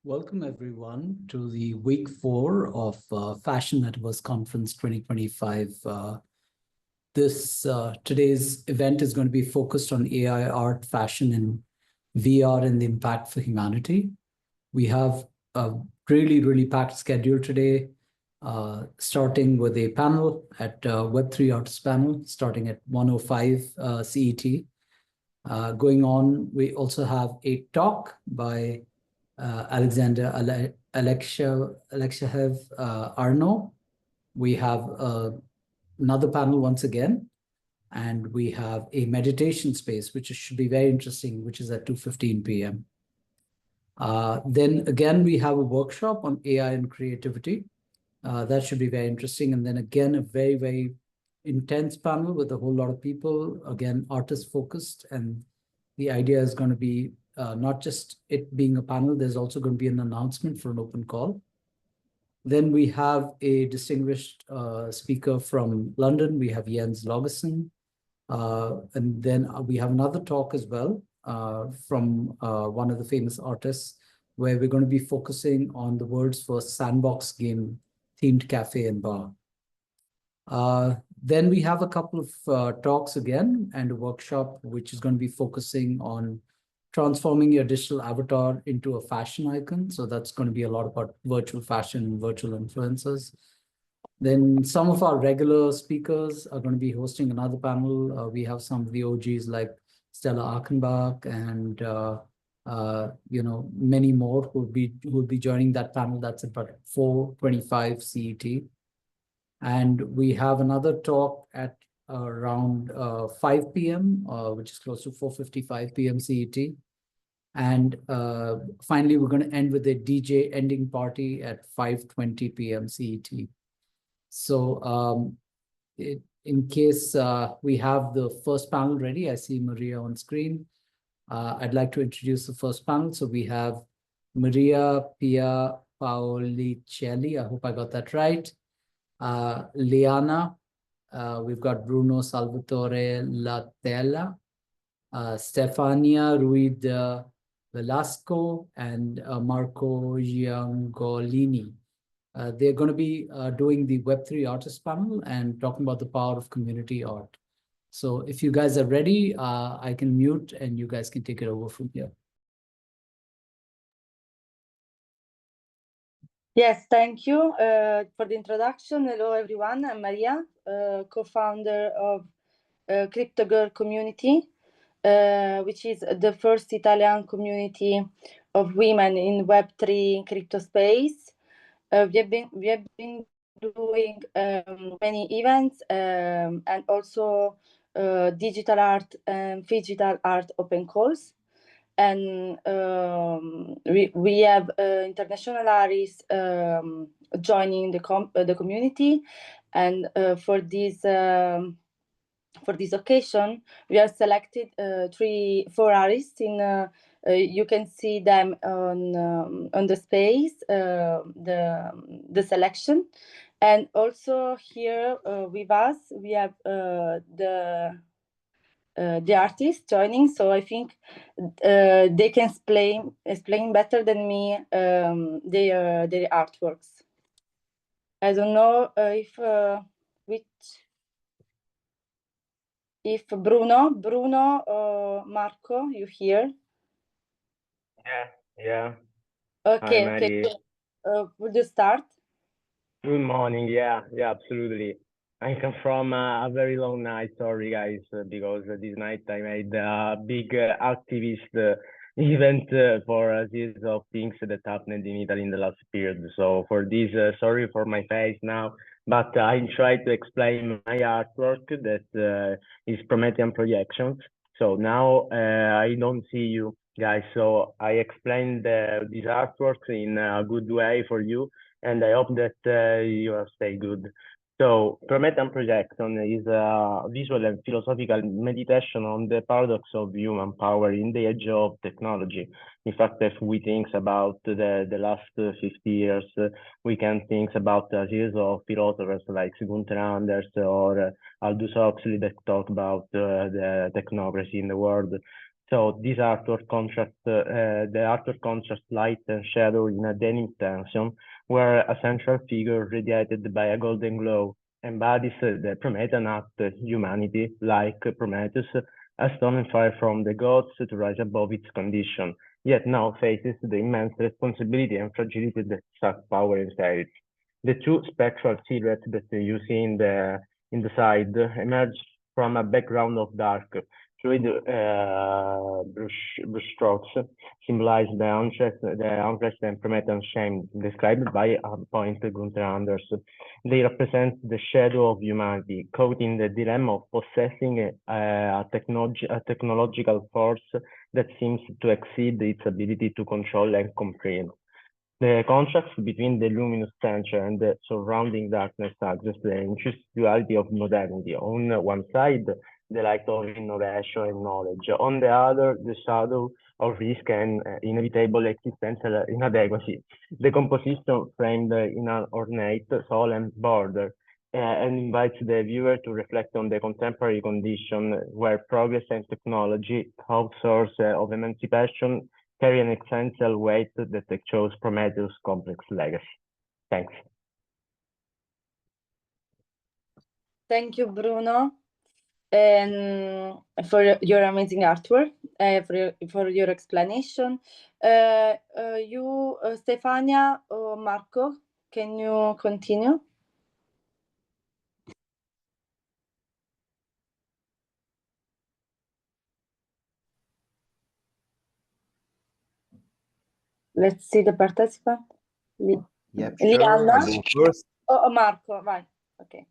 Welcome everyone to the week 4 of Fashion Metaverse Conference 2025. Today's event is going to be focused on AI art, fashion, and VR and the impact for humanity. We have a really packed schedule today, starting with a panel at Web3 Artist Panel, starting at 1:05 CET. Going on, we also have a talk by Alexander Alexeyev Arno. We have another panel once again, and we have a meditation space, which should be very interesting, which is at 2:15 p.m. Then again, we have a workshop on AI and creativity. That should be very interesting. And then again, a very intense panel with a whole lot of people, again, artist focused. And the idea is going to be not just it being a panel, there's also going to be an announcement for an open call. Then we have a distinguished speaker from London. We have Jens Laugesen. And then we have another talk as well from one of the famous artists, where we're going to be focusing on the world's first sandbox game themed cafe and bar. Then we have a couple of talks again and a workshop, which is going to be focusing on transforming your digital avatar into a fashion icon. So that's going to be a lot about virtual fashion and virtual influencers. Then some of our regular speakers are going to be hosting another panel. We have some of the OGs like Stella Achenbach and many more who will be joining that panel. That's about 4:25 CET. And we have another talk at around 5 p.m., which is close to 4:55 p.m. CET. And finally, we're going to end with a DJ ending party at 5:20 p.m. CET. So in case we have the first panel ready, I see Maria on screen. I'd like to introduce the first panel. So we have Maria Pia Paolicelli. I hope I got that right. Liana. We've got Bruno Salvatore Latella, Stefania Ruiz Velasco, and Marco Giangolini. They're going to be doing the Web3 Artist Panel and talking about the power of community art. So if you guys are ready, I can mute and you guys can take it over from here. Yes, thank you for the introduction. Hello, everyone. I'm Maria, co-founder of Crypto Girl Community, which is the first Italian community of women in Web3 crypto space. We have been doing many events and also digital art and phygital art open calls. And we have international artists joining the community, and for this occasion, we have selected 4 artists. You can see them on the space, the selection, and also here with us we have the artists joining. So I think they can explain better than me their artworks. I don't know if Bruno or Marco, you here? Yeah. Okay. Hi, Mary. Would you start? Good morning. Yeah, absolutely. I come from a very long night. Sorry, guys, because this night I made a big activist event for a series of things that happened in Italy in the last period. So for this, sorry for my face now, but I try to explain my artwork that is Promethean projections. So now I don't see you guys, so I explained these artworks in a good way for you, and I hope that you will stay good. So Promethean projection is a visual and philosophical meditation on the paradox of human power in the age of technology. In fact, if we think about the last 50 years, we can think about a series of philosophers like Gunther Anders or Aldous Huxley that talk about the technocracy in the world. So this artwork contrast, the artwork contrasts light and shadow in a denim tension, where a central figure radiated by a golden glow embodies the Promethean act, humanity, like Prometheus, has stolen fire from the gods to rise above its condition, yet now faces the immense responsibility and fragility that such power inherits. The two spectral silhouettes that you see in the side emerge from a background of dark, fluid brush strokes symbolize the unrest and Promethean shame described by a point Gunther Anders. They represent the shadow of humanity, caught in the dilemma of possessing a technological force that seems to exceed its ability to control and comprehend. The contrast between the luminous center and the surrounding darkness suggests the intrinsic duality of modernity. On one side, the light of innovation and knowledge. On the other, the shadow of risk and inevitable existential inadequacy. The composition framed in an ornate, solemn border and invites the viewer to reflect on the contemporary condition where progress and technology, hope source of emancipation, carry an essential weight that shows Prometheus' complex legacy. Thanks. Thank you, Bruno, and for your amazing artwork, for your explanation. You, Stefania or Marco, can you continue? Let's see the participant. Yep, Liana? sure. I go first. Oh, Marco, right. Okay.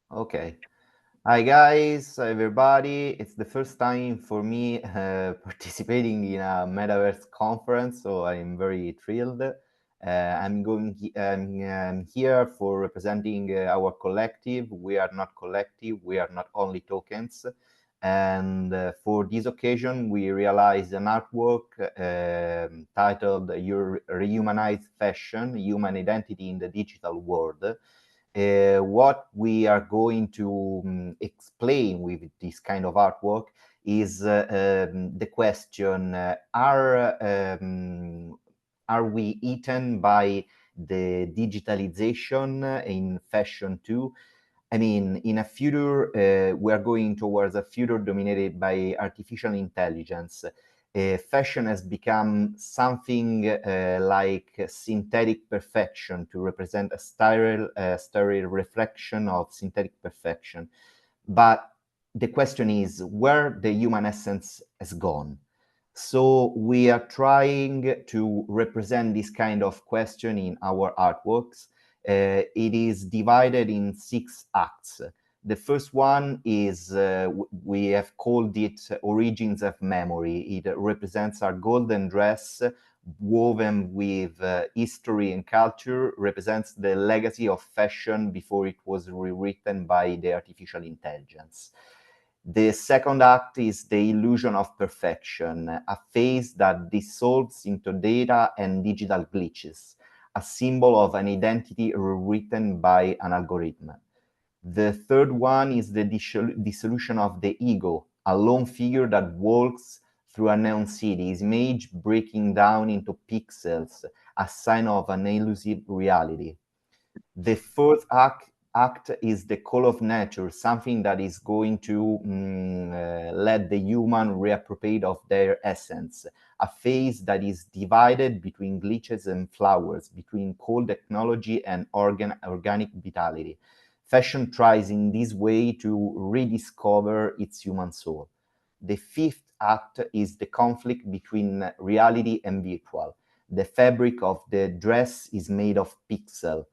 Okay. Hi guys, everybody. It's the first time for me participating in a metaverse conference, so I'm very thrilled. I'm here for representing our collective. We are not collective. We are not only tokens. And for this occasion, we realized an artwork titled "Your Rehumanized Fashion: Human Identity in the Digital World." What we are going to explain with this kind of artwork is the question: are we eaten by the digitalization in fashion too? I mean, in a future, we are going towards a future dominated by artificial intelligence. Fashion has become something like synthetic perfection to represent a sterile reflection of synthetic perfection. But the question is where the human essence has gone. So we are trying to represent this kind of question in our artworks. It is divided in 6 acts. The first one is, we have called it Origins of Memory. It represents our golden dress woven with history and culture, represents the legacy of fashion before it was rewritten by the artificial intelligence. The second act is the illusion of perfection, a phase that dissolves into data and digital glitches, a symbol of an identity rewritten by an algorithm. The third one is the dissolution of the ego, a lone figure that walks through a neon city, his image breaking down into pixels, a sign of an elusive reality. The fourth act is the call of nature, something that is going to let the human reappropriate of their essence, a phase that is divided between glitches and flowers, between cold technology and organic vitality. Fashion tries in this way to rediscover its human soul. The fifth act is the conflict between reality and virtual. The fabric of the dress is made of pixel.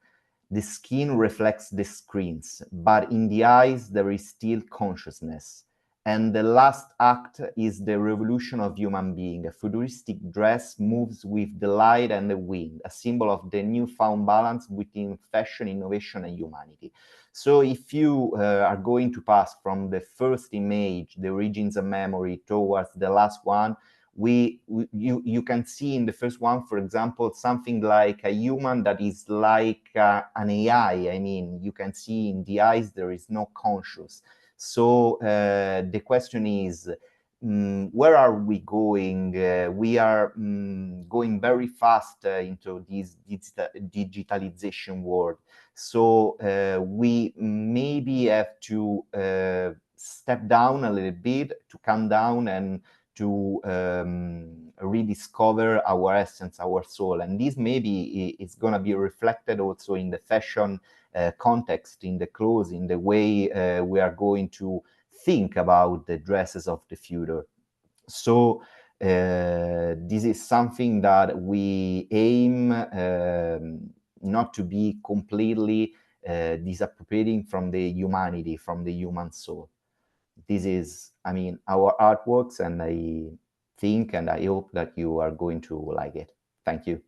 The skin reflects the screens, but in the eyes there is still consciousness. And the last act is the revolution of human being. A futuristic dress moves with the light and the wind, a symbol of the newfound balance between fashion, innovation, and humanity. So if you are going to pass from the first image, the origins of memory, towards the last one, you can see in the first one, for example, something like a human that is like an AI. I mean, you can see in the eyes there is no conscious. So the question is, where are we going? We are going very fast into this digitalization world. So we maybe have to step down a little bit, to calm down and to rediscover our essence, our soul. And this maybe is going to be reflected also in the fashion context, in the clothes, in the way we are going to think about the dresses of the future. So this is something that we aim not to be completely disappropriating from the humanity, from the human soul. This is, I mean, our artworks, and I think and I hope that you are going to like it. Thank you.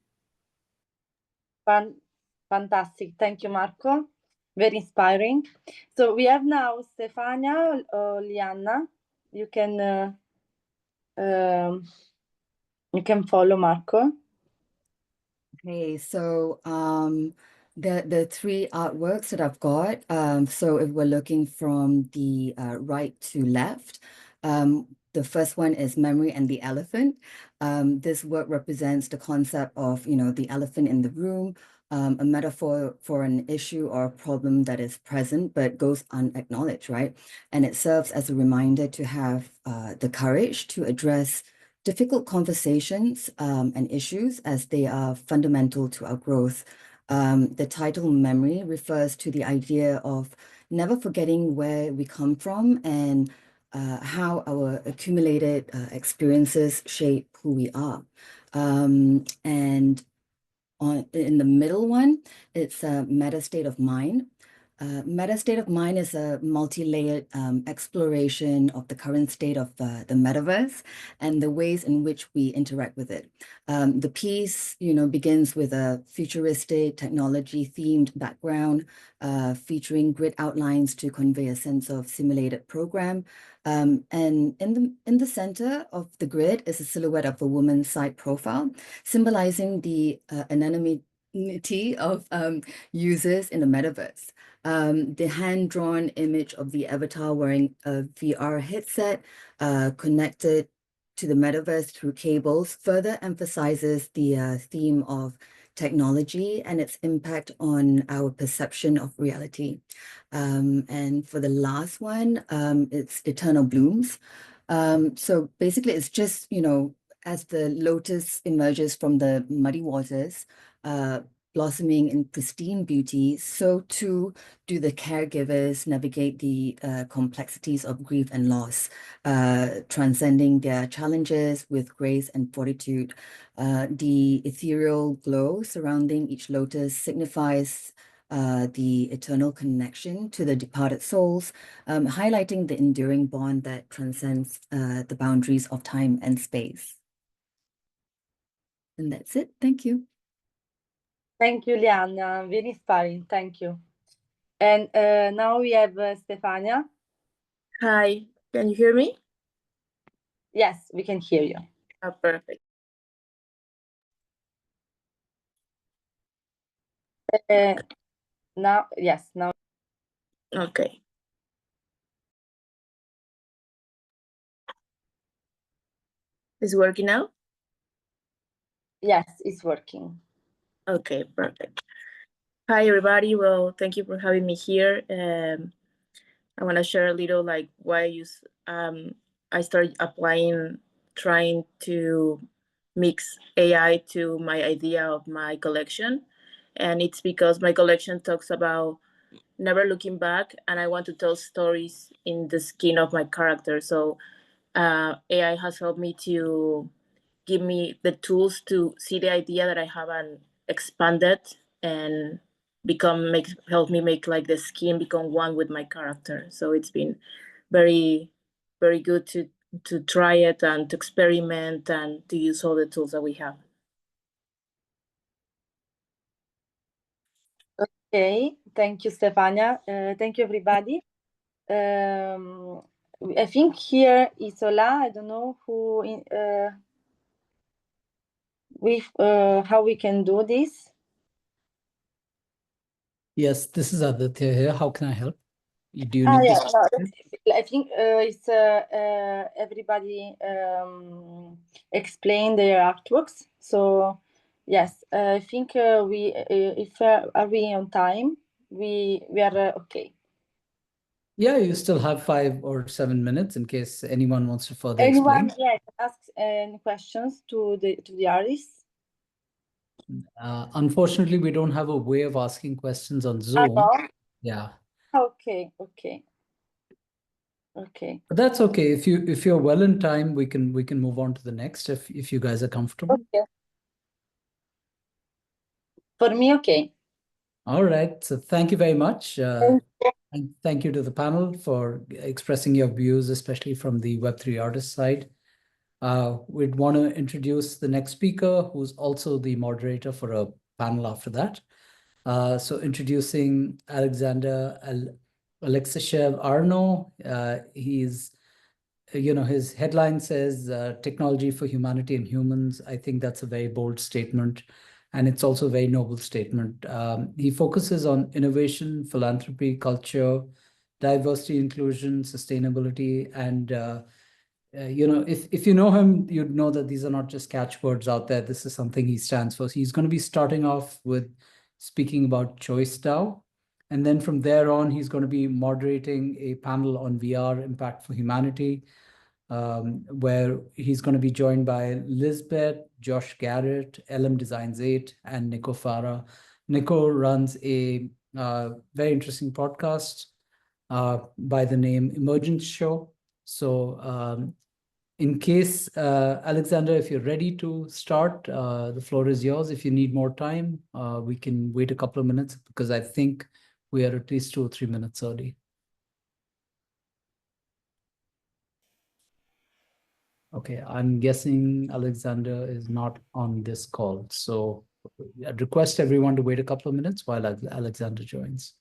Fantastic. Thank you, Marco. Very inspiring. So we have now Stefania or Lianna. You can follow Marco. Okay, so the three artworks that I've got, so if we're looking from the right to left, the first one is Memory and the Elephant. This work represents the concept of, the elephant in the room, a metaphor for an issue or a problem that is present but goes unacknowledged, right? And it serves as a reminder to have the courage to address difficult conversations and issues as they are fundamental to our growth. The title Memory refers to the idea of never forgetting where we come from and how our accumulated experiences shape who we are. And in the middle one, it's a meta state of mind. Meta state of mind is a multi-layered exploration of the current state of the metaverse and the ways in which we interact with it. The piece, begins with a futuristic technology-themed background, featuring grid outlines to convey a sense of simulated program. And in the center of the grid is a silhouette of a woman's side profile, symbolizing the anonymity of users in the metaverse. The hand-drawn image of the avatar wearing a VR headset connected to the metaverse through cables further emphasizes the theme of technology and its impact on our perception of reality. And for the last one, it's Eternal Blooms. So basically, it's just, as the lotus emerges from the muddy waters, blossoming in pristine beauty, so too do the caregivers navigate the complexities of grief and loss, transcending their challenges with grace and fortitude. The ethereal glow surrounding each lotus signifies the eternal connection to the departed souls, highlighting the enduring bond that transcends the boundaries of time and space. And that's it. Thank you. Thank you, Lianna. Very inspiring. Thank you. And now we have Stefania. Hi, can you hear me? Yes, we can hear you. Oh, perfect. Now. Okay. Is it working now? Yes, it's working. Okay, perfect. Hi, everybody. Well, thank you for having me here. I want to share a little why I started trying to mix AI to my idea of my collection. And it's because my collection talks about never looking back, and I want to tell stories in the skin of my character. So AI has helped me to give me the tools to see the idea that I have and expand it and help me make the skin become one with my character. So it's been very, very good to try it and to experiment and to use all the tools that we have. Okay, thank you, Stefania. Thank you, everybody. I think here Isola, I don't know how we can do this. Yes, this is Aditya here. How can I help? Do you need Yeah, to? no, I think it's everybody explain their artworks. So yes, I think we if are we on time, we are okay. Yeah, you still have 5 or 7 minutes in case anyone wants to further Anyone, explain. yeah, ask any questions to the artists? Unfortunately, we don't have a way of asking questions on Zoom. No? Yeah, Okay. but that's okay. If you're well in time, we can move on to the next if you guys are comfortable. Okay. For me, okay. All right. So thank you very much. Thank And thank you to the panel for expressing your views, especially from the Web3 artist side. We'd want to introduce the next speaker, who's also the moderator for a panel after that. So introducing Alexander Alexishev Arno. He's, his headline says technology for humanity and humans. I think that's a very bold statement. And it's also a very noble statement. He focuses on innovation, philanthropy, culture, diversity, inclusion, sustainability, and if you know him, you'd know that these are not just catchwords out there. This is something he stands for. So he's going to be starting off with speaking about Choice DAO. And then from there on, he's going to be moderating a panel on VR impact for humanity, where he's going to be joined by Lisbeth, Josh Garrett, LM Designs 8, and Nico Farah. Nico runs a very interesting podcast by the name Emergence Show. So in case, Alexander, if you're ready to start, the floor is yours. If you need more time, we can wait a couple of minutes because I think we are at least 2 or 3 minutes early. Okay, I'm guessing Alexander is not on this call. So I'd request everyone to wait a couple of minutes while Alexander joins.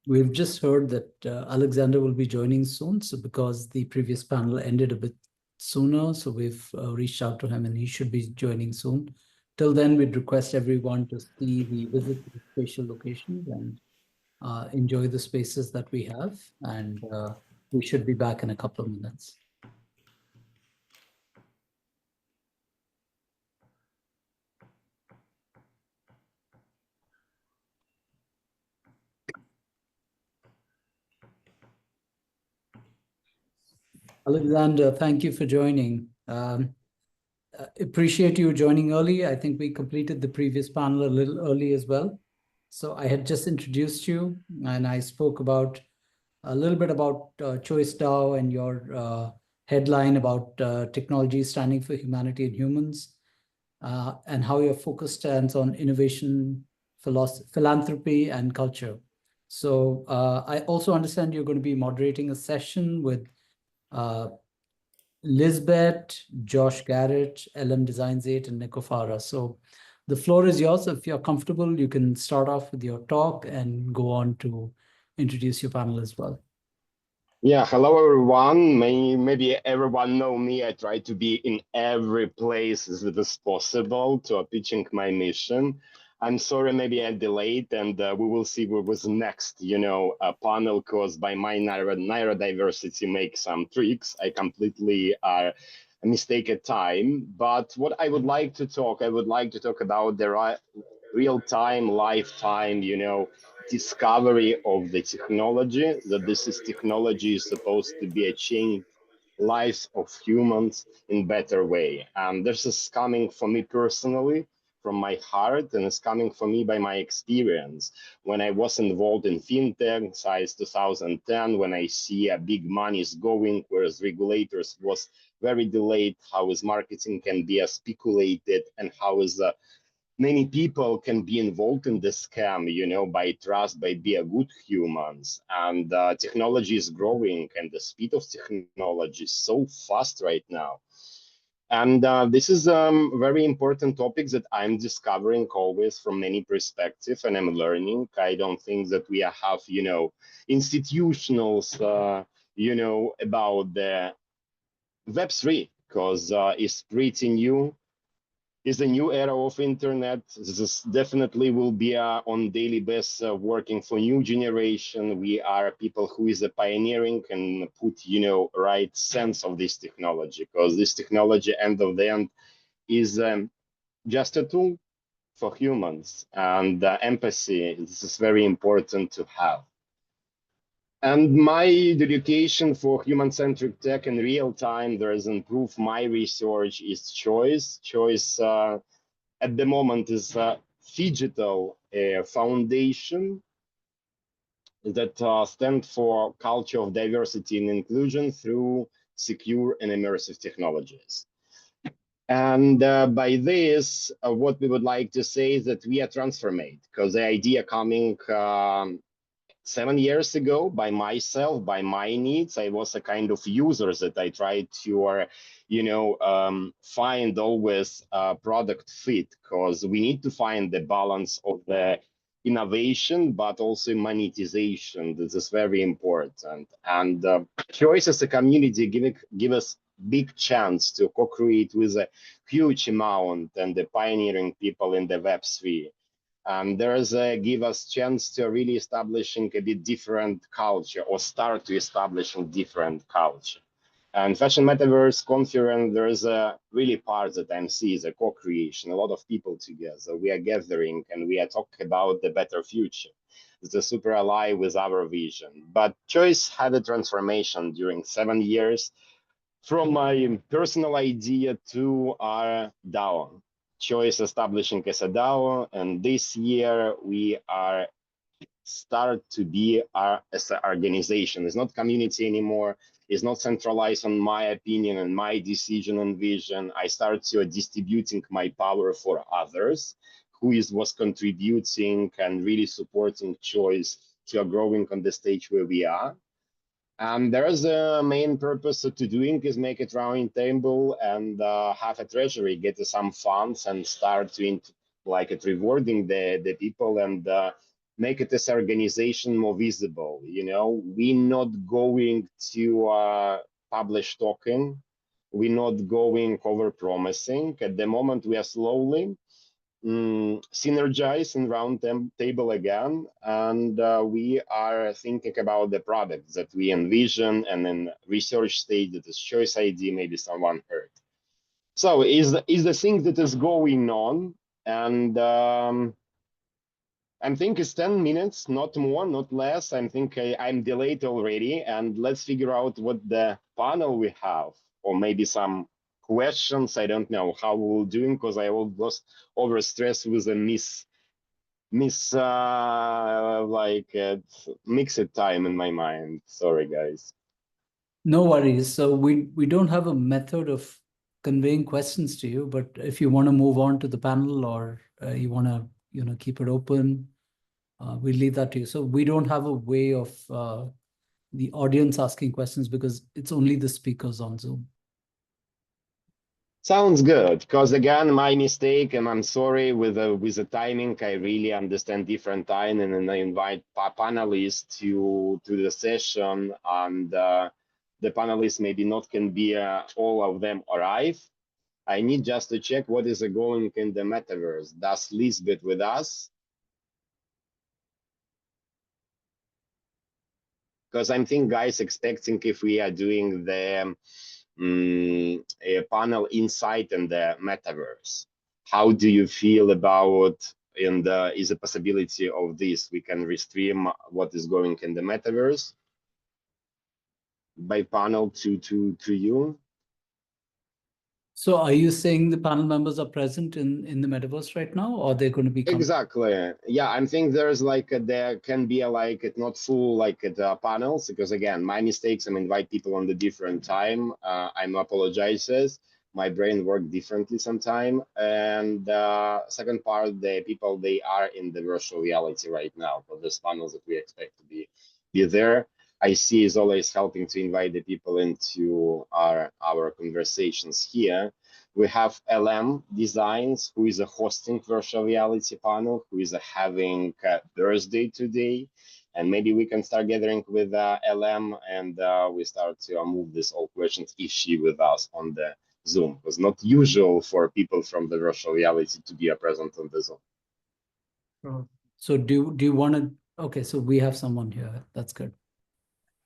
We've just heard that Alexander will be joining soon. So because the previous panel ended a bit sooner, so we've reached out to him and he should be joining soon. Till then, we'd request everyone to see the visit to the spatial locations and enjoy the spaces that we have. And we should be back in a couple of minutes. Alexander, thank you for joining. Appreciate you joining early. I think we completed the previous panel a little early as well. So I had just introduced you and I spoke about a little bit about Choice DAO and your headline about technology standing for humanity and humans, and how your focus stands on innovation, philanthropy, and culture. So I also understand you're going to be moderating a session with Lisbeth, Josh Garrett, LM Designs 8, and Nico Farah. So the floor is yours. If you're comfortable, you can start off with your talk and go on to introduce your panel as well. Yeah, hello everyone. Maybe everyone know me. I try to be in every place that is possible to pitching my mission. I'm sorry, maybe I delayed, and we will see what was next. A panel caused by my neurodiversity make some tricks. I completely mistake a time. But what I would like to talk about the real-time, lifetime, discovery of the technology, that this technology is supposed to be a change lives of humans in better way. And this is coming for me personally from my heart, and it's coming for me by my experience. When I was involved in fintech since 2010, when I see a big money is going, whereas regulators was very delayed, how is marketing can be speculated, and how is many people can be involved in this scam, by trust, by being good humans. And technology is growing, and the speed of technology is so fast right now. And this is a very important topic that I'm discovering always from many perspectives, and I'm learning. I don't think that we have, institutionals, about the Web3, because it's pretty new. Is a new era of internet. This definitely will be on daily basis working for new generation. We are people who is pioneering and put right sense of this technology, because this technology end of the end is just a tool for humans, and empathy, this is very important to have. And my dedication for human-centric tech in real time, there is improve my research is choice. Choice at the moment is a digital foundation that stands for culture of diversity and inclusion through secure and immersive technologies. And by this, what we would like to say is that we are transformed, because the idea coming 7 years ago by myself, by my needs. I was a kind of user that I tried to, find always a product fit, because we need to find the balance of the innovation, but also monetization. This is very important. And Choice as a community give us big chance to co-create with a huge amount and the pioneering people in the Web3. There is give us chance to really establishing a bit different culture, or start to establishing different culture. And Fashion Metaverse Conference, there is a really part that I'm seeing is a co-creation, a lot of people together. We are gathering and we are talking about the better future. It's a super alive with our vision. But Choice had a transformation during 7 years from my personal idea to our DAO. Choice establishing as a DAO, and this year we are start to be as an organization. It's not community anymore. It's not centralized on my opinion and my decision and vision. I start to distributing my power for others, who was contributing and really supporting Choice to growing on the stage where we are. And there's a main purpose to doing is make it round table and have a treasury, get some funds and start to like rewarding the people and make it as organization more visible. You know, we're not going to publish token. We're not going over promising. At the moment, we are slowly synergize in round table again, and we are thinking about the products that we envision, and in research stage that is choice ID, maybe someone heard. So is the thing that is going on, and I think it's 10 minutes, not more, not less. I think I'm delayed already, and let's figure out what the panel we have, or maybe some questions. I don't know how we'll do, because I was overstressed with a mixed time in my mind. Sorry, guys. No worries. So we don't have a method of conveying questions to you, but if you want to move on to the panel, or you want to keep it open, we'll leave that to you. So we don't have a way of the audience asking questions, because it's only the speakers on Zoom. Sounds good, because again, my mistake, and I'm sorry with the timing. I really understand different time, and then I invite panelists to the session, and the panelists maybe not can be all of them arrive. I need just to check what is going in the metaverse. Does Lisbeth with us? Because I'm think guys expecting if we are doing the a panel inside in the metaverse. How do you feel about, and is a possibility of this? We can restream what is going in the metaverse by panel to you. So are you saying the panel members are present in the metaverse right now, or they're going to be coming? Exactly. Yeah, I think there's like there can be like not full like panels, because again, my mistakes. I invite people on the different time. I'm apologizes. My brain worked differently sometime. And second part, the people they are in the virtual reality right now for these panels that we expect to be there. I see is always helping to invite the people into our conversations here. We have LM Designs, who is a hosting virtual reality panel, who is having a birthday today. And maybe we can start gathering with LM, and we start to move these all questions if she with us on the Zoom. It was not usual for people from the virtual reality to be present on the Zoom. So do you want to? Okay, so we have someone here. That's good.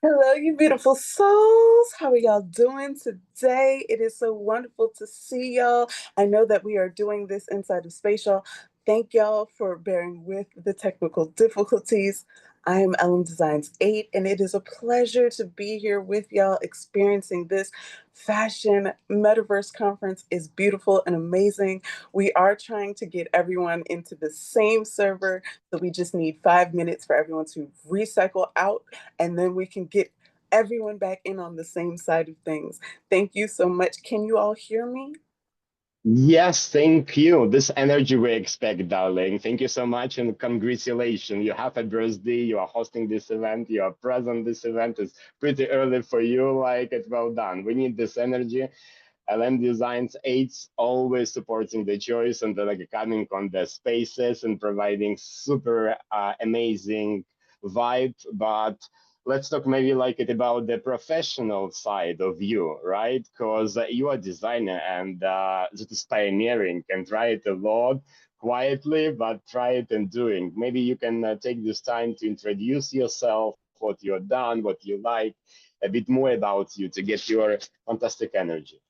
Hello, you beautiful souls. How are y'all doing today? It is so wonderful to see y'all. I know that we are doing this inside of Spatial. Thank y'all for bearing with the technical difficulties. I am LM Designs 8, and it is a pleasure to be here with y'all experiencing this fashion metaverse conference. Is beautiful and amazing. We are trying to get everyone into the same server, so we just need 5 minutes for everyone to recycle out, and then we can get everyone back in on the same side of things. Thank you so much. Can you all hear me? Yes, thank you. This energy we expect, darling. Thank you so much, and congratulations. You have a birthday, you are hosting this event, you are present this event. It's pretty early for you, like it's well done. We need this energy. LM Designs 8 always supporting the choice, and like coming on the spaces and providing super amazing vibe. But let's talk maybe like it about the professional side of you, right? Because you are a designer, and that is pioneering and try it a lot quietly, but try it and doing. Maybe you can take this time to introduce yourself, what you've done, what you like, a bit more about you to get your fantastic energy.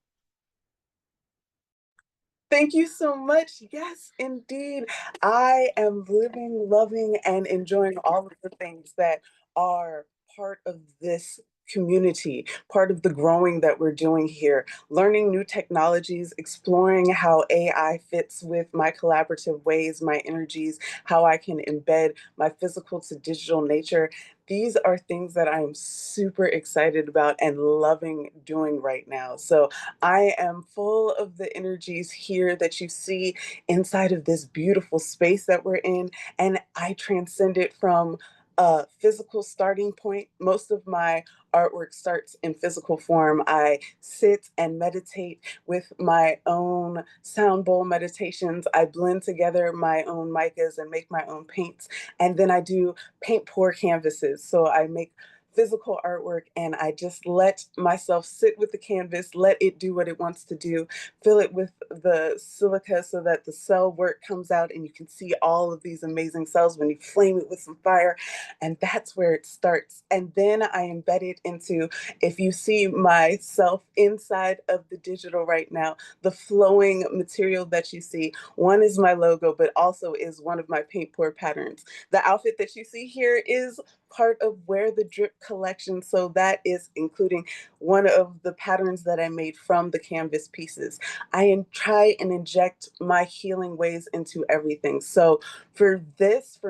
Thank you so much. Yes, indeed. I am living, loving, and enjoying all of the things that are part of this community, part of the growing that we're doing here, learning new technologies, exploring how AI fits with my collaborative ways, my energies, how I can embed my physical to digital nature. These are things that I am super excited about and loving doing right now. So I am full of the energies here that you see inside of this beautiful space that we're in, and I transcend it from a physical starting point. Most of my artwork starts in physical form. I sit and meditate with my own sound bowl meditations. I blend together my own micas and make my own paints. And then I do paint pour canvases. So I make physical artwork and I just let myself sit with the canvas, let it do what it wants to do, fill it with the silica so that the cell work comes out and you can see all of these amazing cells when you flame it with some fire. And that's where it starts. And then I embed it into, if you see myself inside of the digital right now, the flowing material that you see, one is my logo, but also is one of my paint pour patterns. The outfit that you see here is part of Wear the Drip collection. So that is including one of the patterns that I made from the canvas pieces. I try and inject my healing ways into everything. So for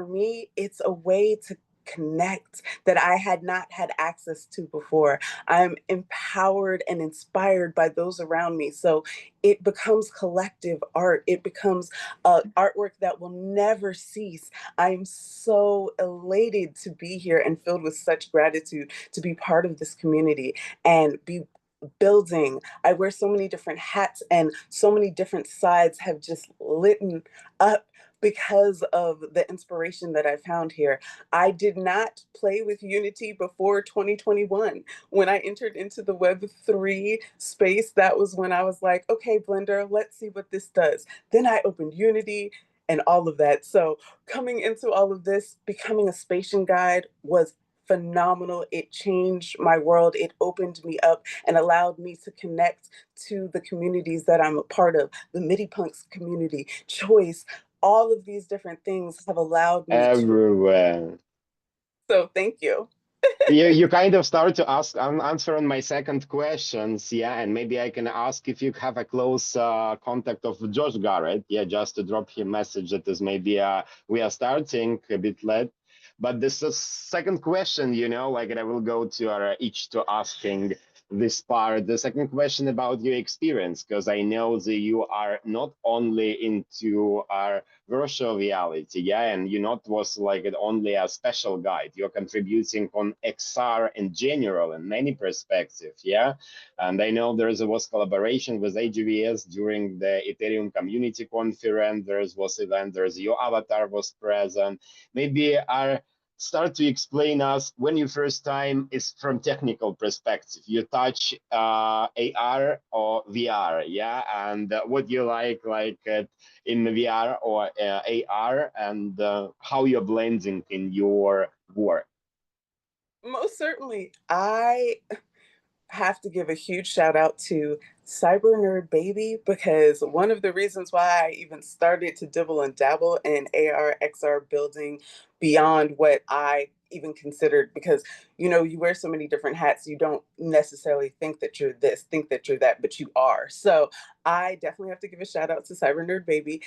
me, it's a way to connect that I had not had access to before. I'm empowered and inspired by those around me. So it becomes collective art. It becomes artwork that will never cease. I'm so elated to be here and filled with such gratitude to be part of this community and be building. I wear so many different hats and so many different sides have just lit up because of the inspiration that I found here. I did not play with Unity before 2021. When I entered into the Web3 space, that was when I was like, okay, Blender, let's see what this does. Then I opened Unity and all of that. So coming into all of this, becoming a Spatian guide was phenomenal. It changed my world. It opened me up and allowed me to connect to the communities that I'm a part of, the MIDI Punks community, Choice. All of these different things have allowed me Everywhere. So thank you. You kind of start to answer on my second questions, yeah, and maybe I can ask if you have a close contact of Josh Garrett, yeah, just to drop him a message that is maybe we are starting a bit late. But this is second question, like I will go to each to asking this part. The second question about your experience, because I know that you are not only into our virtual reality, yeah, and you not was like only a special guide. You're contributing on XR in general in many perspectives, yeah. And I know was collaboration with AGVS during the Ethereum Community Conference. Was event. There's your avatar was present. Maybe start to explain us when you first time is from technical perspective. You touch AR or VR, yeah, and what you like in VR or AR, and how you're blending in your work. Most certainly. I have to give a huge shout out to Cyber Nerd Baby, because one of the reasons why I even started to dibble and dabble in AR, XR building beyond what I even considered, because you wear so many different hats, you don't necessarily think that you're this, think that you're that, but you are. So I definitely have to give a shout out to Cyber Nerd Baby.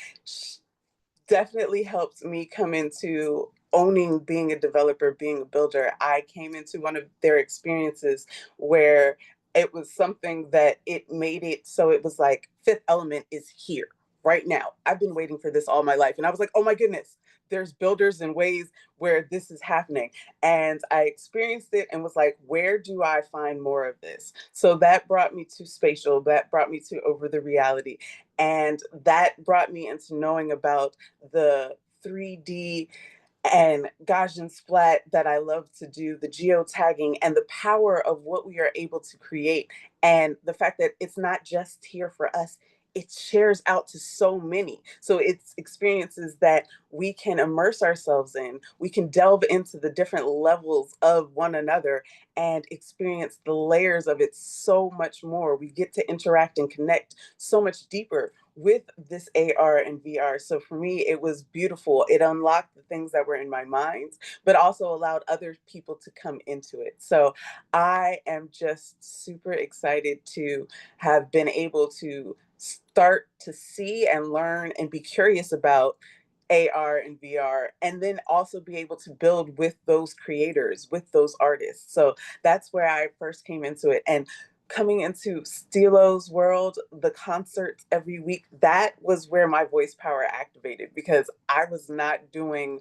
Definitely helped me come into owning being a developer, being a builder. I came into one of their experiences where it was something that it made it so it was like Fifth Element is here right now. I've been waiting for this all my life. And I was like, oh my goodness, there's builders and ways where this is happening. And I experienced it and was like, where do I find more of this? So that brought me to Spatial, that brought me to Over the Reality. And that brought me into knowing about the 3D and Gaussian splat that I love to do, the geotagging and the power of what we are able to create. And the fact that it's not just here for us, it shares out to so many. So it's experiences that we can immerse ourselves in. We can delve into the different levels of one another and experience the layers of it so much more. We get to interact and connect so much deeper with this AR and VR. So for me, it was beautiful. It unlocked the things that were in my mind, but also allowed other people to come into it. So I am just super excited to have been able to start to see and learn and be curious about AR and VR, and then also be able to build with those creators, with those artists. So that's where I first came into it. And coming into Stilo's world, the concerts every week, that was where my voice power activated, because I was not doing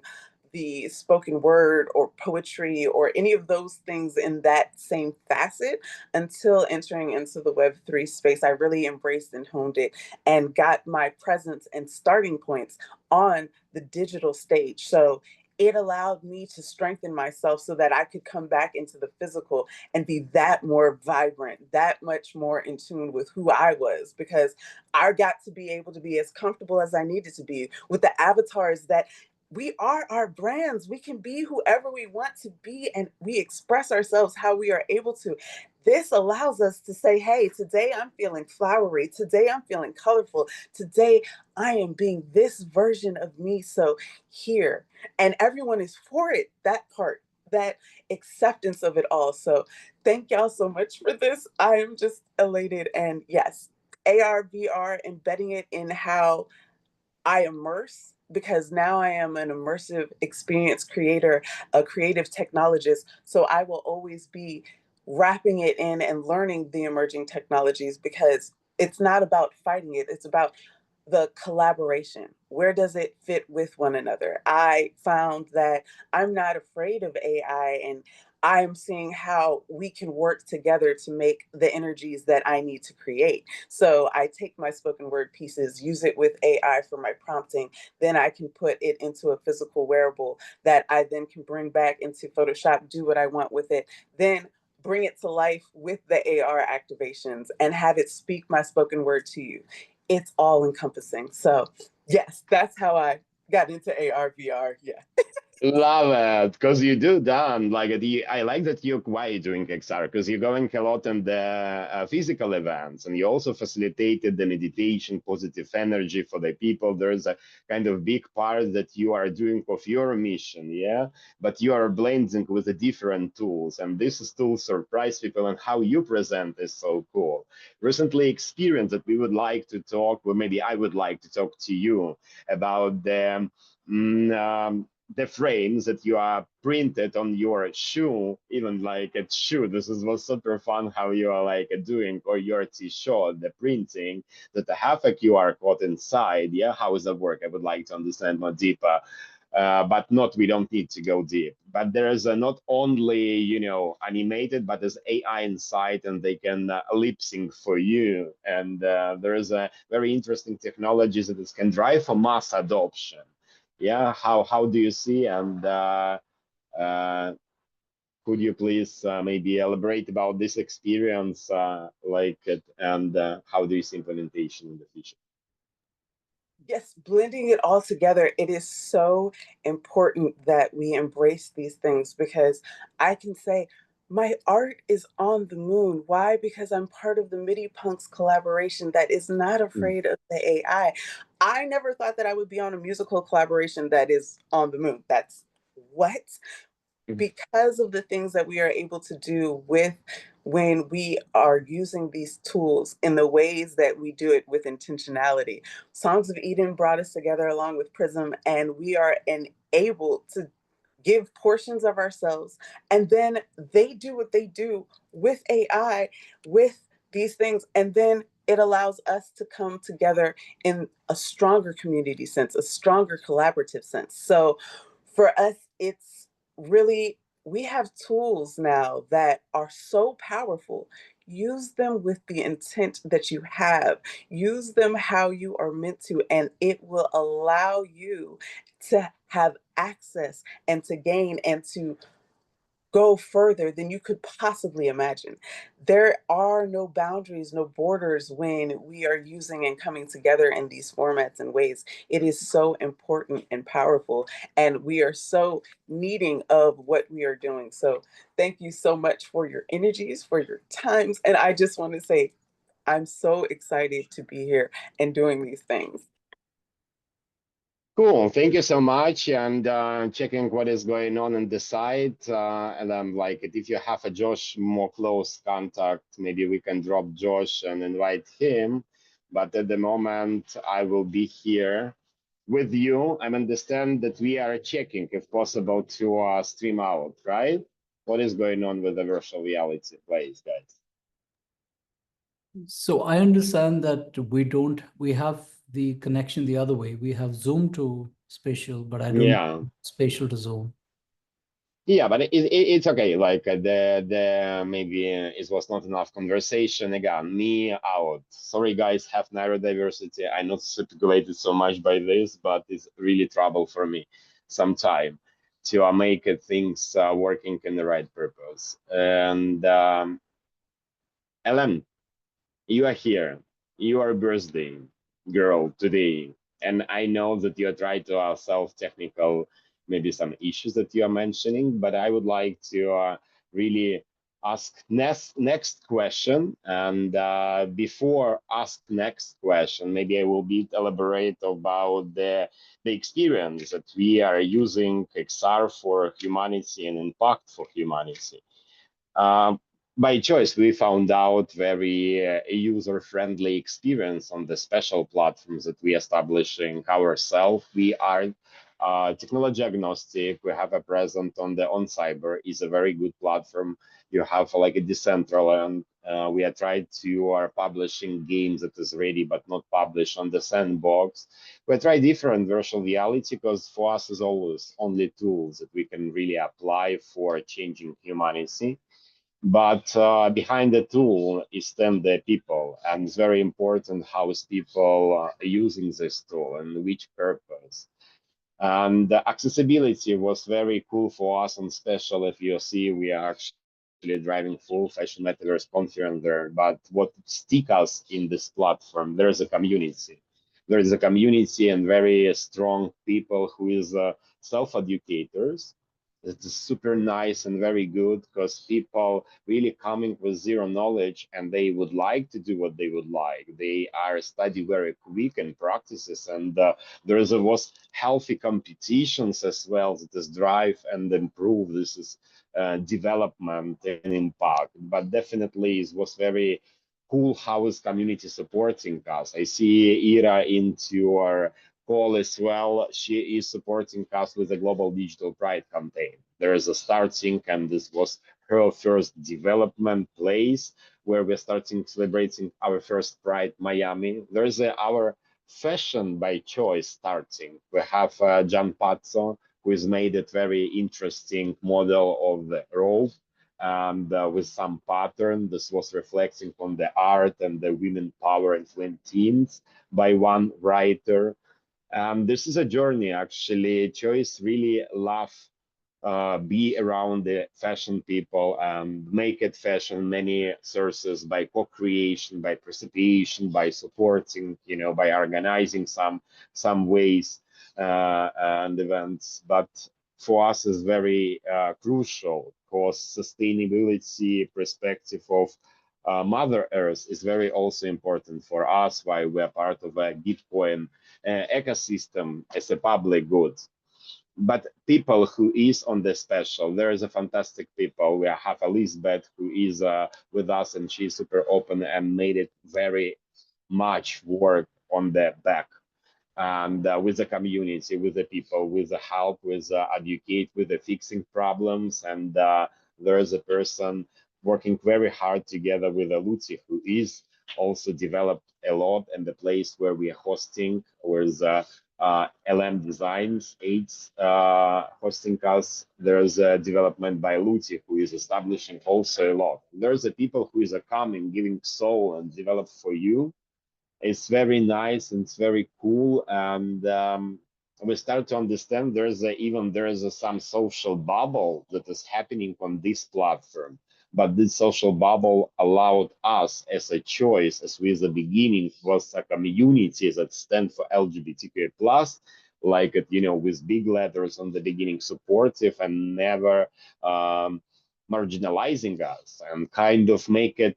the spoken word or poetry or any of those things in that same facet until entering into the Web3 space. I really embraced and honed it and got my presence and starting points on the digital stage. So it allowed me to strengthen myself so that I could come back into the physical and be that more vibrant, that much more in tune with who I was, because I got to be able to be as comfortable as I needed to be with the avatars that we are our brands. We can be whoever we want to be, and we express ourselves how we are able to. This allows us to say, hey, today I'm feeling flowery. Today I'm feeling colorful. Today I am being this version of me. So here, and everyone is for it, that part, that acceptance of it all. So thank y'all so much for this. I am just elated. And yes, AR, VR, embedding it in how I immerse, because now I am an immersive experience creator, a creative technologist. So I will always be wrapping it in and learning the emerging technologies, because it's not about fighting it. It's about the collaboration. Where does it fit with one another? I found that I'm not afraid of AI, and I'm seeing how we can work together to make the energies that I need to create. So I take my spoken word pieces, use it with AI for my prompting, then I can put it into a physical wearable that I then can bring back into Photoshop, do what I want with it, then bring it to life with the AR activations and have it speak my spoken word to you. It's all encompassing. So yes, that's how I got into AR, VR. Yeah. Love it, because you do that. Like I like that you're why doing XR, because you're going a lot in the physical events, and you also facilitated the meditation, positive energy for the people. There's a kind of big part that you are doing of your mission, yeah. But you are blending with the different tools, and this tool surprise people, and how you present is so cool. Recently, experience that we would like to talk, or maybe I would like to talk to you about the frames that you are printed on your shoe, even like a shoe. This was super fun how you are like doing, or your t-shirt, the printing that have a QR code inside. Yeah, how does that work? I would like to understand more deeper. But we don't need to go deep. But there is not only, animated, but there's AI inside, and they can lip sync for you. And there is a very interesting technology that this can drive for mass adoption. Yeah, how do you see? And could you please maybe elaborate about this experience, and how do you see implementation in the future? Yes, blending it all together. It is so important that we embrace these things, because I can say my art is on the moon. Why? Because I'm part of the MIDI Punks collaboration that is not afraid of the AI. I never thought that I would be on a musical collaboration that is on the moon. That's what? Because of the things that we are able to do with when we are using these tools in the ways that we do it with intentionality. Songs of Eden brought us together along with Prism, and we are able to give portions of ourselves, and then they do what they do with AI, with these things, and then it allows us to come together in a stronger community sense, a stronger collaborative sense. So for us, it's really, we have tools now that are so powerful. Use them with the intent that you have. Use them how you are meant to, and it will allow you to have access and to gain and to go further than you could possibly imagine. There are no boundaries, no borders when we are using and coming together in these formats and ways. It is so important and powerful, and we are so needing of what we are doing. So thank you so much for your energies, for your times. And I just want to say, I'm so excited to be here and doing these things. Cool, thank you so much. And checking what is going on the site. And I'm like, if you have a Josh more close contact, maybe we can drop Josh and invite him. But at the moment, I will be here with you. I understand that we are checking, if possible, to stream out, right? What is going on with the virtual reality place, guys? So I understand that we have the connection the other way. We have Zoom to spatial, but I don't know spatial to zone. Yeah, but it's okay. Like the maybe it was not enough conversation. Again, me out. Sorry, guys, have neurodiversity. I'm not speculated so much by this, but it's really trouble for me sometime to make things working in the right purpose. And Ellen, you are here. You are birthday girl today, and I know that you are trying to solve technical, maybe some issues that you are mentioning, but I would like to really ask next question. And before ask next question, maybe I will be elaborate about the experience that we are using XR for humanity and impact for humanity. Uh, by choice, we found out very user-friendly experience on the special platforms that we establishing ourselves. We are technology agnostic. We have a present on the OnCyber is a very good platform. You have like a decentralized. We are trying to are publishing games that is ready but not published on the sandbox. We try different virtual reality because for us is always only tools that we can really apply for changing humanity. But behind the tool is then the people, and it's very important how is people using this tool and which purpose. And the accessibility was very cool for us, and special if you see we are actually driving full fashion metaverse conference there. But what stick us in this platform, there is a community. There is a community and very strong people who is self-educators. It's super nice and very good because people really coming with zero knowledge and they would like to do what they would like. They are study very quick and practices, and there was healthy competitions as well that is drive and improve this is development and impact. But definitely it was very cool how is community supporting us. I see Ira into our call as well. She is supporting us with the Global Digital Pride campaign. There is a starting, and this was her first development place where we're starting celebrating our first Pride Miami. There is our fashion by choice starting. We have Gian Pazzo, who has made it very interesting model of the robe and with some pattern. This was reflecting on the art and the women power in Flint teens by one writer. This is a journey, actually. Choice really love be around the fashion people and make it fashion many sources by co-creation, by participation, by supporting, you know, by organizing some ways and events. But for us is very crucial because sustainability perspective of Mother Earth is very also important for us, why we're part of a Bitcoin ecosystem as a public good. But people who is on the special, there is a fantastic people. We have Elizabeth who is with us, and she's super open and made it very much work on the back and with the community, with the people, with the help, with educate, with the fixing problems. And there is a person working very hard together with Lucy, who is also developed a lot, and the place where we are hosting was LM Designs aids hosting us. There's a development by Lucy, who is establishing also a lot. There's a people who is coming, giving soul and develop for you. It's very nice and it's very cool. And we start to understand there is some social bubble that is happening on this platform. But this social bubble allowed us as a choice, as with the beginning was a community that stand for LGBTQ+, like it, you know, with big letters on the beginning, supportive and never marginalizing us, and kind of make it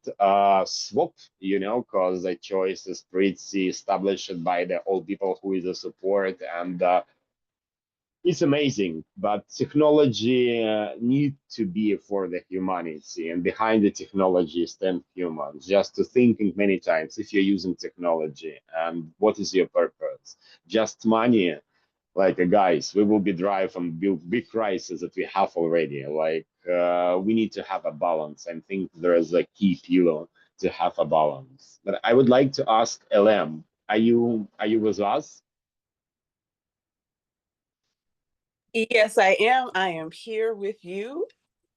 swap, you know, because the choice is pretty established by the old people who is a support, and it's amazing. But technology need to be for the humanity, and behind the technology stand humans. Just to thinking many times, if you're using technology, and what is your purpose? Just money? Like guys, we will be drive and build big crises that we have already. Like we need to have a balance. I think there is a key pillar to have a balance. But I would like to ask LM, are you with us? Yes, I am. I am here with you.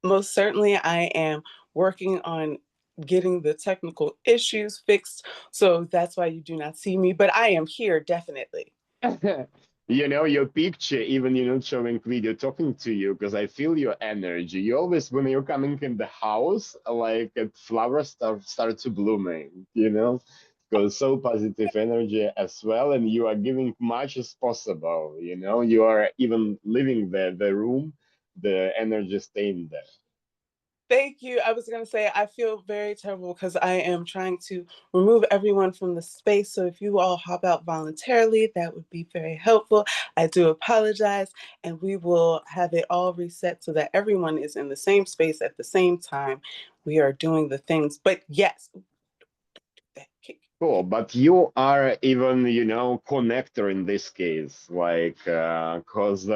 Most certainly, I am working on getting the technical issues fixed. So that's why you do not see me, but I am here definitely. You know, your picture, even you're not showing video, talking to you, because I feel your energy. You always, when you're coming in the house, like flowers start to blooming, you know, because so positive energy as well, and you are giving much as possible, you know, you are even leaving the room, the energy staying there. Thank you. I was going to say, I feel very terrible because I am trying to remove everyone from the space. So if you all hop out voluntarily, that would be very helpful. I do apologize, and we will have it all reset so that everyone is in the same space at the same time. We are doing the things, but yes. Cool, but you are even, you know, connector in this case, like, because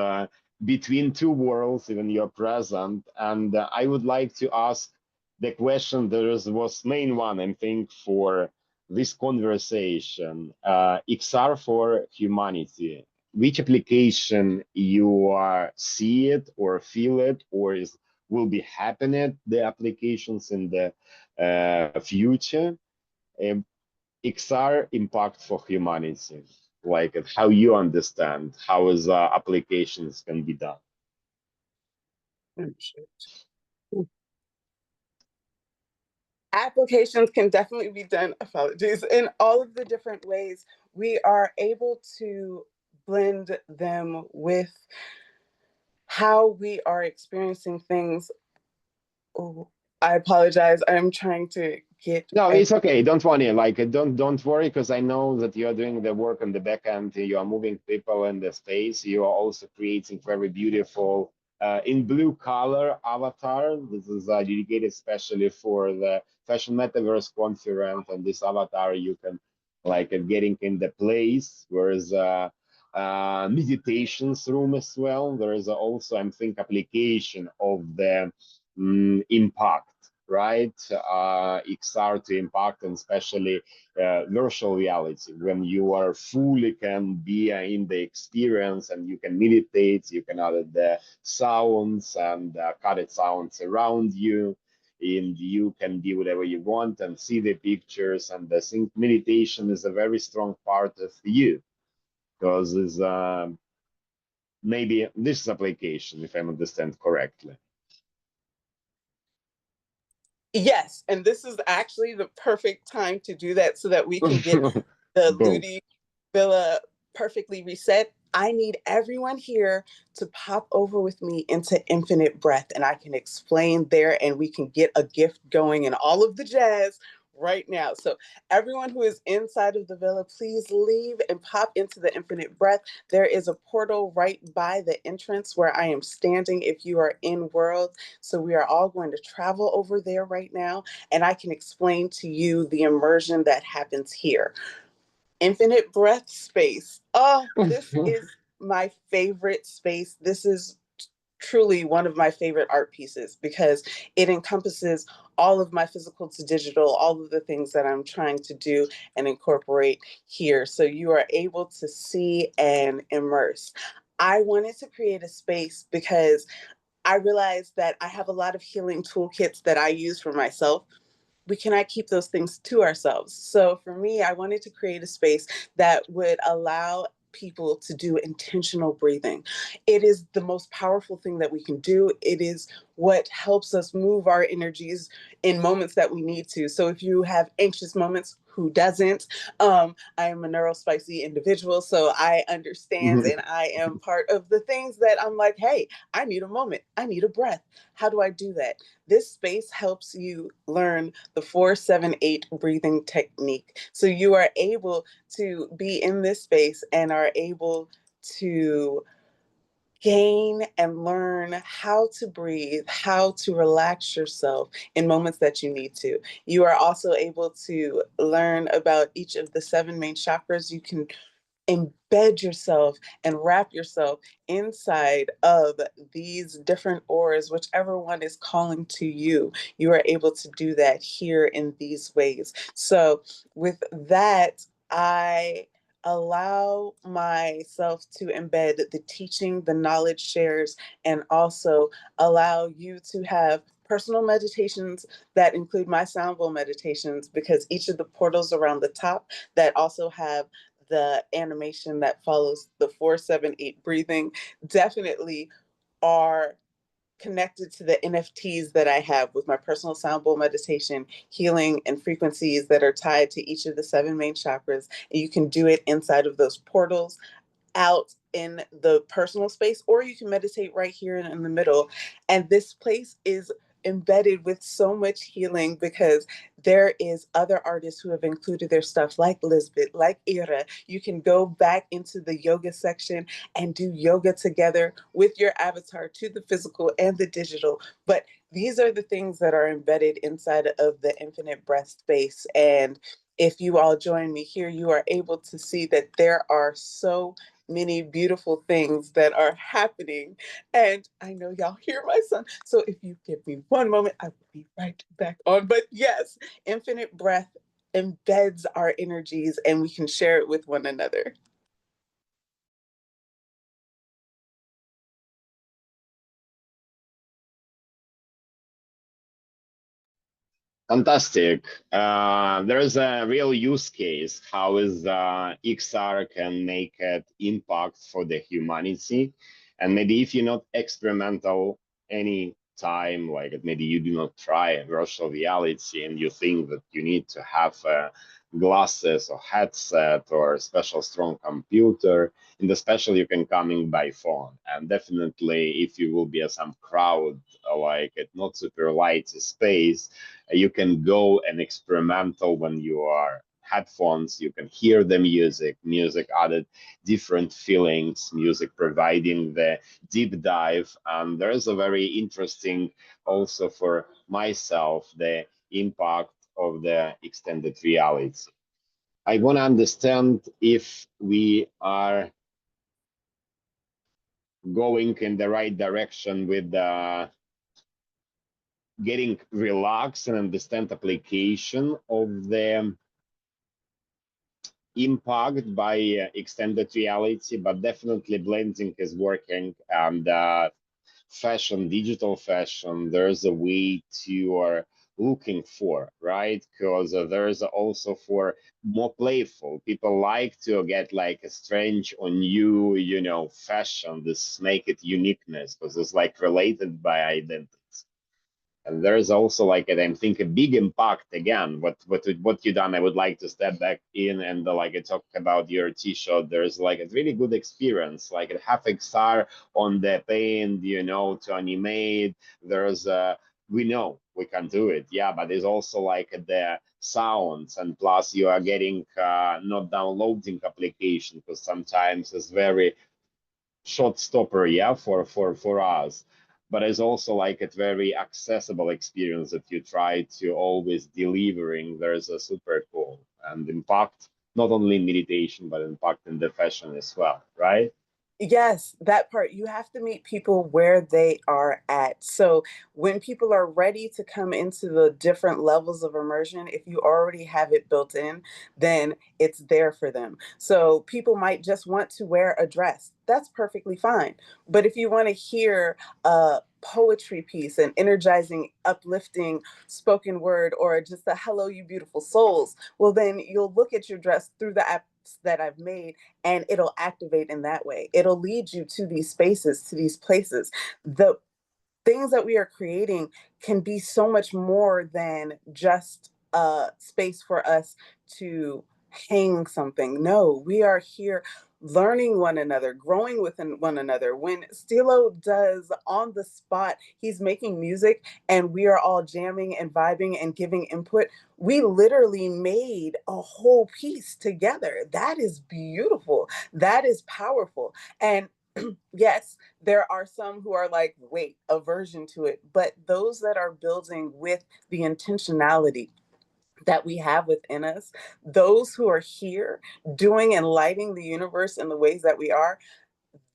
between two worlds, even you're present. And I would like to ask the question. Was main one, I think, for this conversation. XR for humanity. Which application you see it or feel it, or will be happening the applications in the future? XR impact for humanity, like how you understand how is applications can be done. Applications can definitely be done, apologies, in all of the different ways. We are able to blend them with how we are experiencing things. Oh, I apologize. I'm trying to get. No, it's okay. Don't worry. Like, don't worry, because I know that you are doing the work on the back end. You are moving people in the space. You are also creating very beautiful, in blue color avatar. This is dedicated especially for the Fashion Metaverse conference. And this avatar you can like getting in the place. Whereas meditations room as well. There is also, I think, application of the impact, right? XR to impact, and especially virtual reality, when you are fully can be in the experience and you can meditate, you can add the sounds and cut sounds around you, and you can do whatever you want and see the pictures. And I think meditation is a very strong part of you, because it's maybe this application, if I understand correctly. Yes, and this is actually the perfect time to do that so that we can get the Ludi Villa perfectly reset. I need everyone here to pop over with me into Infinite Breath, and I can explain there, and we can get a gift going and all of the jazz right now. So everyone who is inside of the villa, please leave and pop into the Infinite Breath. There is a portal right by the entrance where I am standing if you are in world. So we are all going to travel over there right now, and I can explain to you the immersion that happens here. Infinite Breath space. Oh, this is my favorite space. This is truly one of my favorite art pieces because it encompasses all of my physical to digital, all of the things that I'm trying to do and incorporate here. So you are able to see and immerse. I wanted to create a space because I realized that I have a lot of healing toolkits that I use for myself. We cannot keep those things to ourselves. So for me, I wanted to create a space that would allow people to do intentional breathing. It is the most powerful thing that we can do. It is what helps us move our energies in moments that we need to. So if you have anxious moments, who doesn't? I am a neurospicy individual, so I understand, and I am part of the things that I'm like, hey, I need a moment. I need a breath. How do I do that? This space helps you learn the 4-7-8 breathing technique. So you are able to be in this space and are able to gain and learn how to breathe, how to relax yourself in moments that you need to. You are also able to learn about each of the 7 main chakras. You can embed yourself and wrap yourself inside of these different auras, whichever one is calling to you. You are able to do that here in these ways. So with that, I allow myself to embed the teaching, the knowledge shares, and also allow you to have personal meditations that include my sound bowl meditations, because each of the portals around the top that also have the animation that follows the 4-7-8 breathing definitely are connected to the NFTs that I have with my personal sound bowl meditation, healing, and frequencies that are tied to each of the 7 main chakras. And you can do it inside of those portals, out in the personal space, or you can meditate right here in the middle. And this place is embedded with so much healing, because there is other artists who have included their stuff, like Lisbeth, like Ira. You can go back into the yoga section and do yoga together with your avatar to the physical and the digital. But these are the things that are embedded inside of the Infinite Breath space. And if you all join me here, you are able to see that there are so many beautiful things that are happening. And I know y'all hear my son. So if you give me one moment, I will be right back on. But yes, Infinite Breath embeds our energies and we can share it with one another. Fantastic. There is a real use case. How is XR can make an impact for the humanity? And maybe if you're not experimental any time, like maybe you do not try virtual reality and you think that you need to have glasses or headset or a special strong computer, and especially you can come in by phone. And definitely if you will be at some crowd, like at not super light space, you can go and experimental when you are headphones, you can hear the music added different feelings, music providing the deep dive. And there is a very interesting also for myself, the impact of the extended reality. I want to understand if we are going in the right direction with getting relaxed and understand application of the impact by extended reality, but definitely blending is working. And fashion, digital fashion, there's a way to are looking for, right? Because there's also for more playful. People like to get like a strange or new, you know, fashion. This make it uniqueness because it's like related by identity. And there's also like, I think a big impact again, what you done. I would like to step back in and like I talked about your t-shirt. There's like a really good experience, like a half XR on the paint, you know, to animate. There's we know we can do it, yeah, but there's also like the sounds, and plus you are getting not downloading application, because sometimes it's very short stopper, yeah, for us. But it's also like a very accessible experience that you try to always delivering. There's a super cool and impact, not only in meditation, but impact in the fashion as well, right? Yes, that part. You have to meet people where they are at. So when people are ready to come into the different levels of immersion, if you already have it built in, then it's there for them. So people might just want to wear a dress. That's perfectly fine. But if you want to hear a poetry piece, an energizing, uplifting spoken word, or just a hello, you beautiful souls, well, then you'll look at your dress through the apps that I've made, and it'll activate in that way. It'll lead you to these spaces, to these places. The things that we are creating can be so much more than just a space for us to hang something. No, we are here learning one another, growing within one another. When Stilo does on the spot, he's making music and we are all jamming and vibing and giving input. We literally made a whole piece together. That is beautiful. That is powerful. And yes, there are some who are like, wait, aversion to it. But those that are building with the intentionality that we have within us, those who are here doing and lighting the universe in the ways that we are,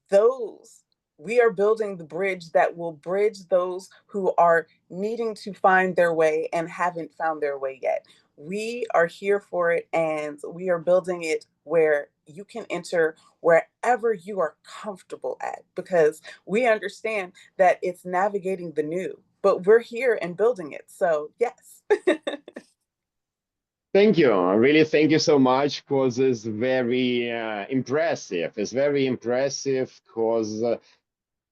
those We are building the bridge that will bridge those who are needing to find their way and haven't found their way yet. We are here for it, and we are building it where you can enter wherever you are comfortable at, because we understand that it's navigating the new, but we're here and building it. So yes. Thank you. Really, thank you so much, because it's very impressive. It's very impressive because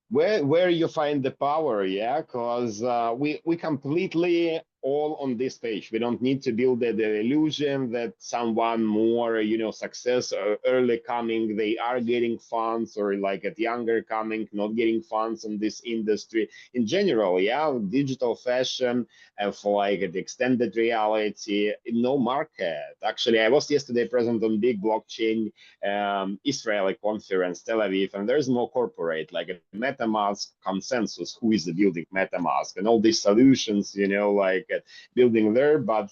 where you find the power, yeah, because we completely all on this page. We don't need to build the illusion that someone more, you know, success or early coming, they are getting funds, or like at younger coming not getting funds in this industry in general. Yeah, digital fashion and for like the extended reality, no market. Actually, I was yesterday present on big blockchain Israeli conference, Tel Aviv, and there's no corporate like a MetaMask consensus, who is building MetaMask and all these solutions, you know, like building there. But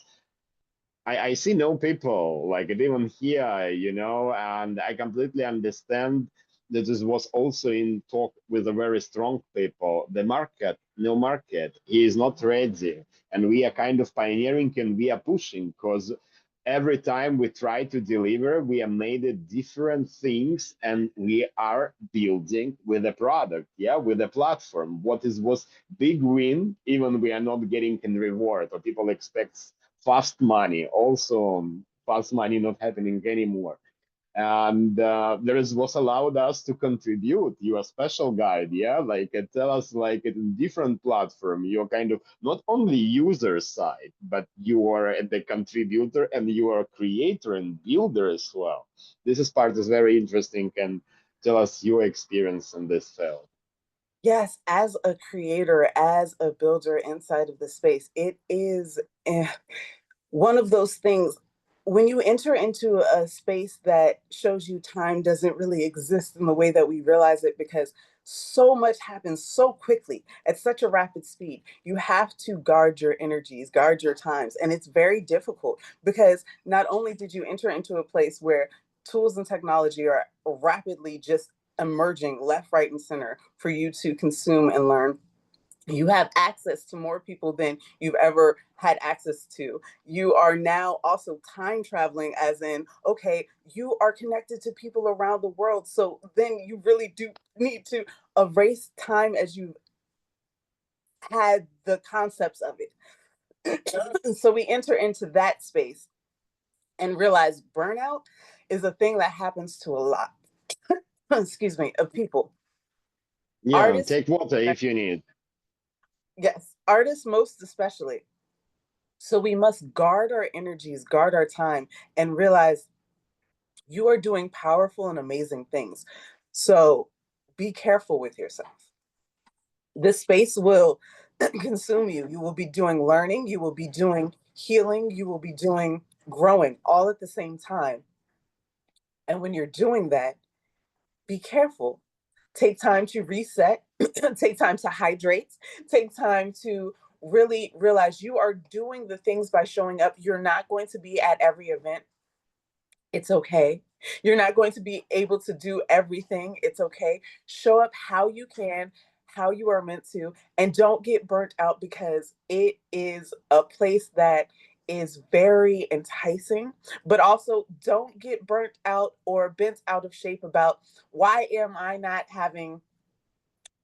I see no people like even here, you know, and I completely understand that this was also in talk with a very strong people. The market, no market, he is not ready. And we are kind of pioneering and we are pushing, because every time we try to deliver, we have made it different things and we are building with a product, yeah, with a platform. What is was big win, even we are not getting in reward, or people expect fast money. Also, fast money not happening anymore. And there is what allowed us to contribute. You are a special guide, yeah, like tell us like in different platform, you're kind of not only user side, but you are the contributor and you are a creator and builder as well. This is part is very interesting, and tell us your experience in this field. Yes, as a creator, as a builder inside of the space, it is one of those things. When you enter into a space that shows you time doesn't really exist in the way that we realize it, because so much happens so quickly at such a rapid speed, you have to guard your energies, guard your times. And it's very difficult, because not only did you enter into a place where tools and technology are rapidly just emerging left, right, and center for you to consume and learn, you have access to more people than you've ever had access to. You are now also time traveling, as in, okay, you are connected to people around the world. So then you really do need to erase time as you had the concepts of it. So we enter into that space and realize burnout is a thing that happens to a lot, excuse me, of people. Yeah, Artists, take water if you need. yes, artists most especially. So we must guard our energies, guard our time, and realize you are doing powerful and amazing things. So be careful with yourself. This space will consume you. You will be doing learning, you will be doing healing, you will be doing growing all at the same time. And when you're doing that, be careful. Take time to reset, take time to hydrate, take time to really realize you are doing the things by showing up. You're not going to be at every event. It's okay. You're not going to be able to do everything. It's okay. Show up how you can, how you are meant to, and don't get burnt out, because it is a place that is very enticing, but also don't get burnt out or bent out of shape about, why am I not having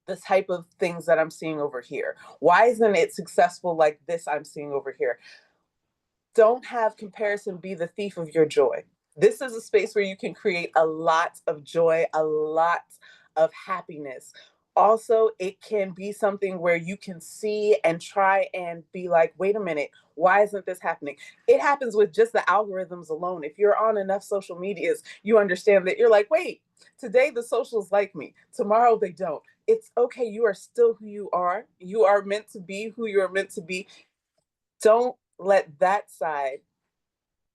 the type of things that I'm seeing over here? Why isn't it successful like this I'm seeing over here? Don't have comparison be the thief of your joy. This is a space where you can create a lot of joy, a lot of happiness. Also, it can be something where you can see and try and be like, wait a minute, why isn't this happening? It happens with just the algorithms alone. If you're on enough social medias, you understand that you're like, wait, today the socials like me, tomorrow they don't. It's okay. You are still who you are. You are meant to be who you are meant to be. Don't let that side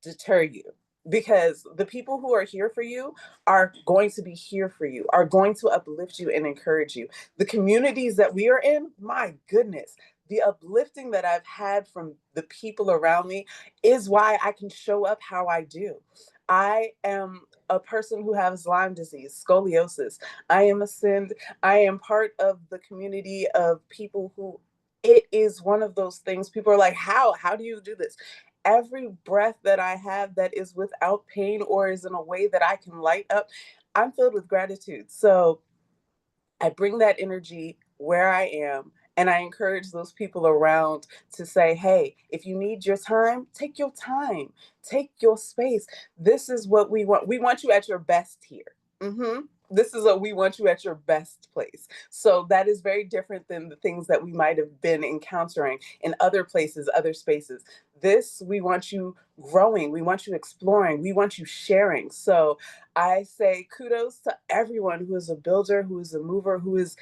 deter you, because the people who are here for you are going to be here for you, are going to uplift you and encourage you. The communities that we are in, my goodness, the uplifting that I've had from the people around me is why I can show up how I do. I am a person who has Lyme disease, scoliosis. I am ascend. I am part of the community of people who it is one of those things. People are like, how do you do this? Every breath that I have that is without pain or is in a way that I can light up, I'm filled with gratitude. So I bring that energy where I am, and I encourage those people around to say, hey, if you need your time, take your space. This is what we want. We want you at your best here. This is we want you at your best place. So that is very different than the things that we might have been encountering in other places, other spaces. This, we want you growing, we want you exploring, we want you sharing. So I say kudos to everyone who is a builder, who is a mover, who is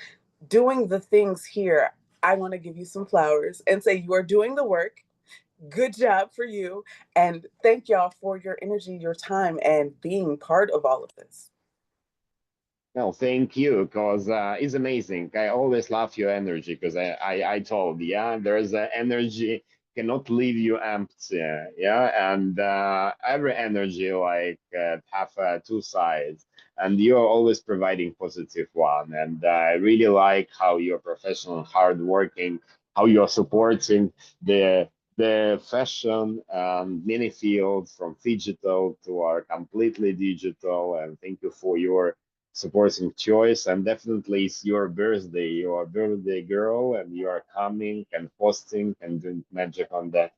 doing the things here. I want to give you some flowers and say you are doing the work. Good job for you. And thank y'all for your energy, your time, and being part of all of this. No, thank you, because it's amazing. I always love your energy, because I told, yeah, there's energy cannot leave you empty, yeah, and every energy like have two sides, and you're always providing positive one. And I really like how you're professional, hardworking, how you're supporting the fashion and many fields from digital to our completely digital. And thank you for your supporting choice. And definitely it's your birthday, you're a birthday girl, and you are coming and posting and doing magic on the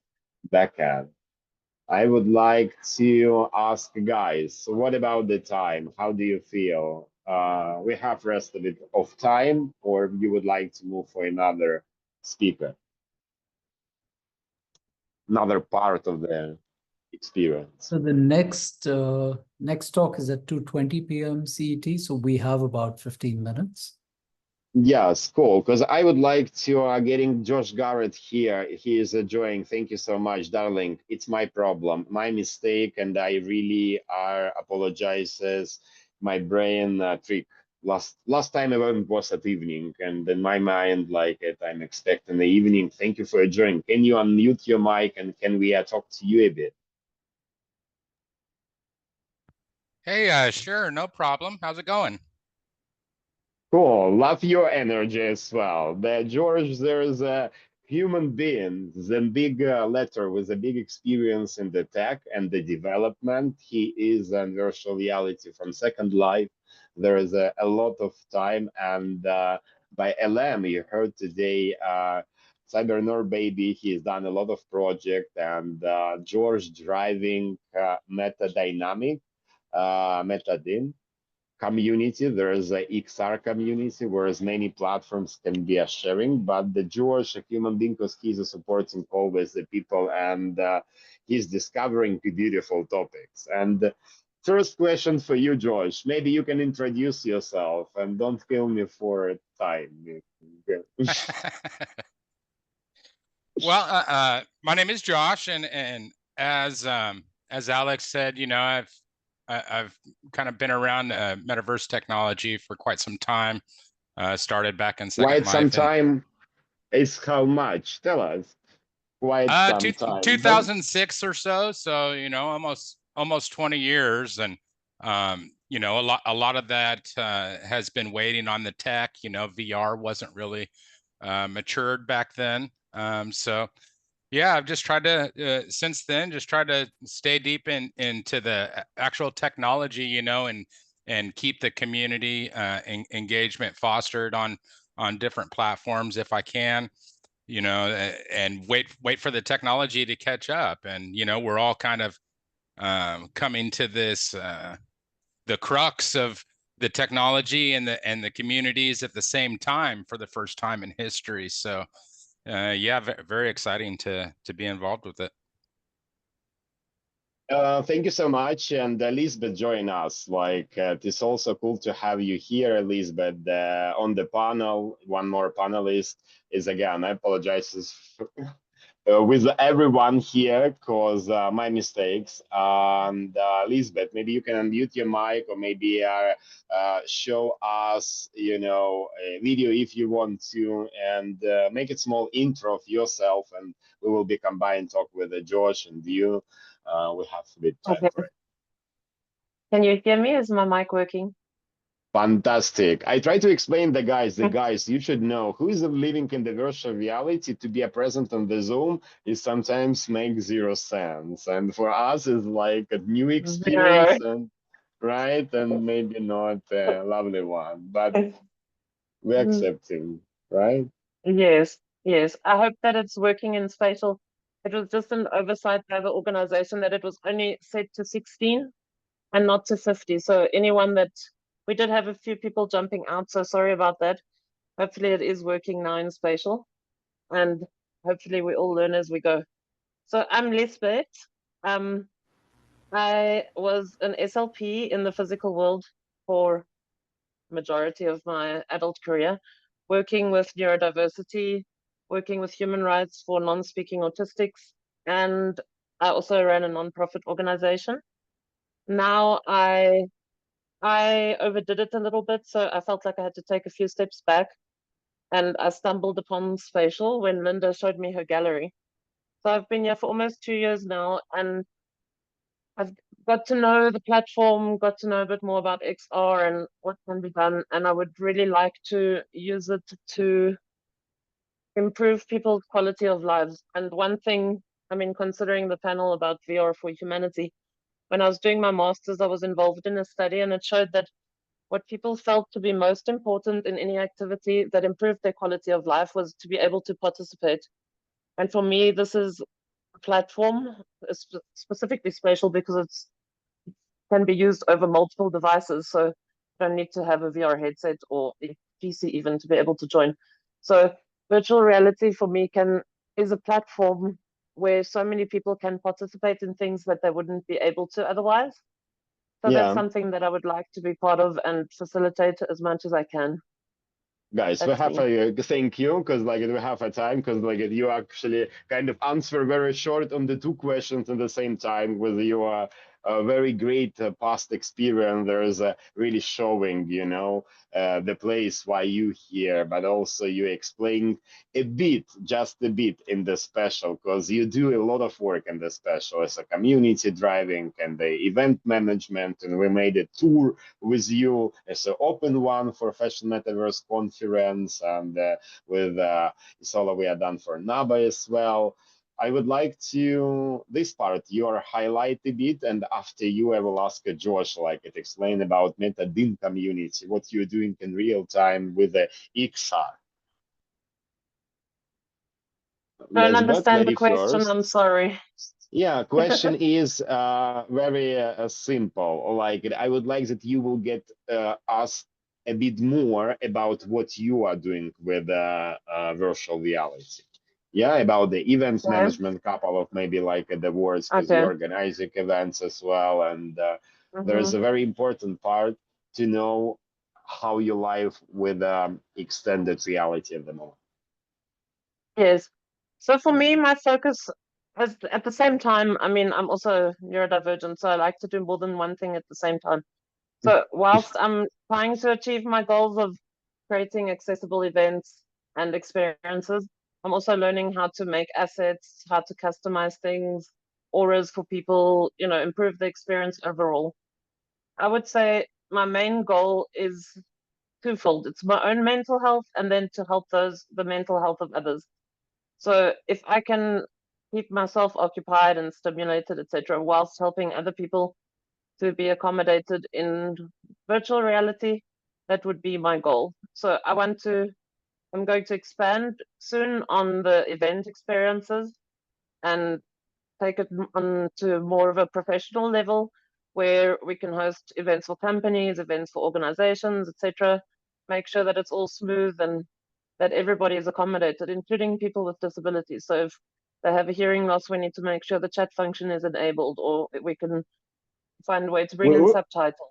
back end. I would like to ask guys, so what about the time? How do you feel? We have rest a bit of time, or you would like to move for another speaker, another part of the experience? So the next talk is at 2:20 p.m. CET, so we have about 15 minutes. Yes, cool. Because I would like to getting Josh Garrett here. He is enjoying. Thank you so much, darling. It's my problem, my mistake, and I really apologizes. My brain trick. Last time event was at evening, and in my mind, like I'm expecting the evening. Thank you for joining. Can you unmute your mic and can we talk to you a bit? Hey, sure, no problem. How's it going? Cool. Love your energy as well. But George, there's a human being, the big letter with a big experience in the tech and the development. He is a virtual reality from Second Life. There is a lot of time. And by LM, you heard today, Cyber Nerd Baby, he's done a lot of project. And George driving Meta Dynamic, Metadin community. There is a XR community, whereas many platforms can be a sharing, but the George, a human being, because he's supporting always the people, and he's discovering beautiful topics. And first question for you, George, maybe you can introduce yourself and don't kill me for time. Well, my name is Josh, and as Alex said, I've kind of been around metaverse technology for quite some time. Started back in Second Life. Quite some time is how much? Tell us. Quite some time. 2006 or so. So almost 20 years, and a lot of that has been waiting on the tech. VR wasn't really matured back then. So yeah, I've just tried to since then just tried to stay deep into the actual technology, and keep the community engagement fostered on different platforms if I can, and wait for the technology to catch up. And we're all kind of coming to this the crux of the technology and the communities at the same time for the first time in history. So yeah, very exciting to be involved with it. Thank you so much. And Elizabeth, join us. It's also cool to have you here, Elizabeth, on the panel. One more panelist is, again, I apologize with everyone here because my mistakes. And Elizabeth, maybe you can unmute your mic, or maybe show us, a video if you want to, and make a small intro of yourself, and we will be combined talk with Josh and you. We have a bit time for it. Can you hear me? Is my mic working? Fantastic. I try to explain the guys, you should know who is living in the virtual reality to be a present on the Zoom is sometimes makes zero sense. And for us is like a new experience and right and maybe not a lovely one, but we're accepting, right? Yes, yes. I hope that it's working in spatial. It was just an oversight by the organization that it was only set to 16 and not to 50. So anyone that we did have a few people jumping out, so sorry about that. Hopefully it is working now in spatial, and hopefully we all learn as we go. So I'm Lisbeth. I was an SLP in the physical world for majority of my adult career, working with neurodiversity, working with human rights for non-speaking autistics, and I also ran a non-profit organization. Now I overdid it a little bit, so I felt like I had to take a few steps back, and I stumbled upon spatial when Linda showed me her gallery. So I've been here for almost 2 years now, and I've got to know the platform, got to know a bit more about XR and what can be done, and I would really like to use it to improve people's quality of lives. And one thing, I mean, considering the panel about VR for humanity, when I was doing my master's, I was involved in a study, and it showed that what people felt to be most important in any activity that improved their quality of life was to be able to participate. And for me, this is a platform, specifically spatial, because it can be used over multiple devices. So you don't need to have a VR headset or a PC even to be able to join. So virtual reality for me is a platform where so many people can participate in things that they wouldn't be able to otherwise. So that's something that I would like to be part of and facilitate as much as I can. Guys, we have a thank you because like we have a time because like you actually kind of answer very short on the two questions at the same time with your very great past experience. There's really showing, you know, the place why you here, but also you explained a bit, just a bit in the special because you do a lot of work in the special as a community driving and the event management, and we made a tour with you as an open one for Fashion Metaverse conference and with Isola we are done for NABA as well. I would like to, this part, your highlight a bit, and after you, I will ask Josh, like it explain about MetaDIN community, what you're doing in real time with the XR. I don't understand the question, first. I'm sorry. Yeah, question is very simple. Like, I would like that you will get us a bit more about what you are doing with virtual reality. Yeah, about the events management, couple of maybe like the words because you're organizing events as well. And there's a very important part to know how you live with extended reality at the moment. Yes. So for me, my focus is at the same time, I mean, I'm also neurodivergent, so I like to do more than one thing at the same time. So whilst I'm trying to achieve my goals of creating accessible events and experiences, I'm also learning how to make assets, how to customize things, auras for people, you know, improve the experience overall. I would say my main goal is twofold. It's my own mental health and then to help the mental health of others. So if I can keep myself occupied and stimulated, etc., whilst helping other people to be accommodated in virtual reality, that would be my goal. So I'm going to expand soon on the event experiences and take it on to more of a professional level where we can host events for companies, events for organizations, etc. Make sure that it's all smooth and that everybody is accommodated, including people with disabilities. So if they have a hearing loss, we need to make sure the chat function is enabled, or we can find a way to bring in subtitles.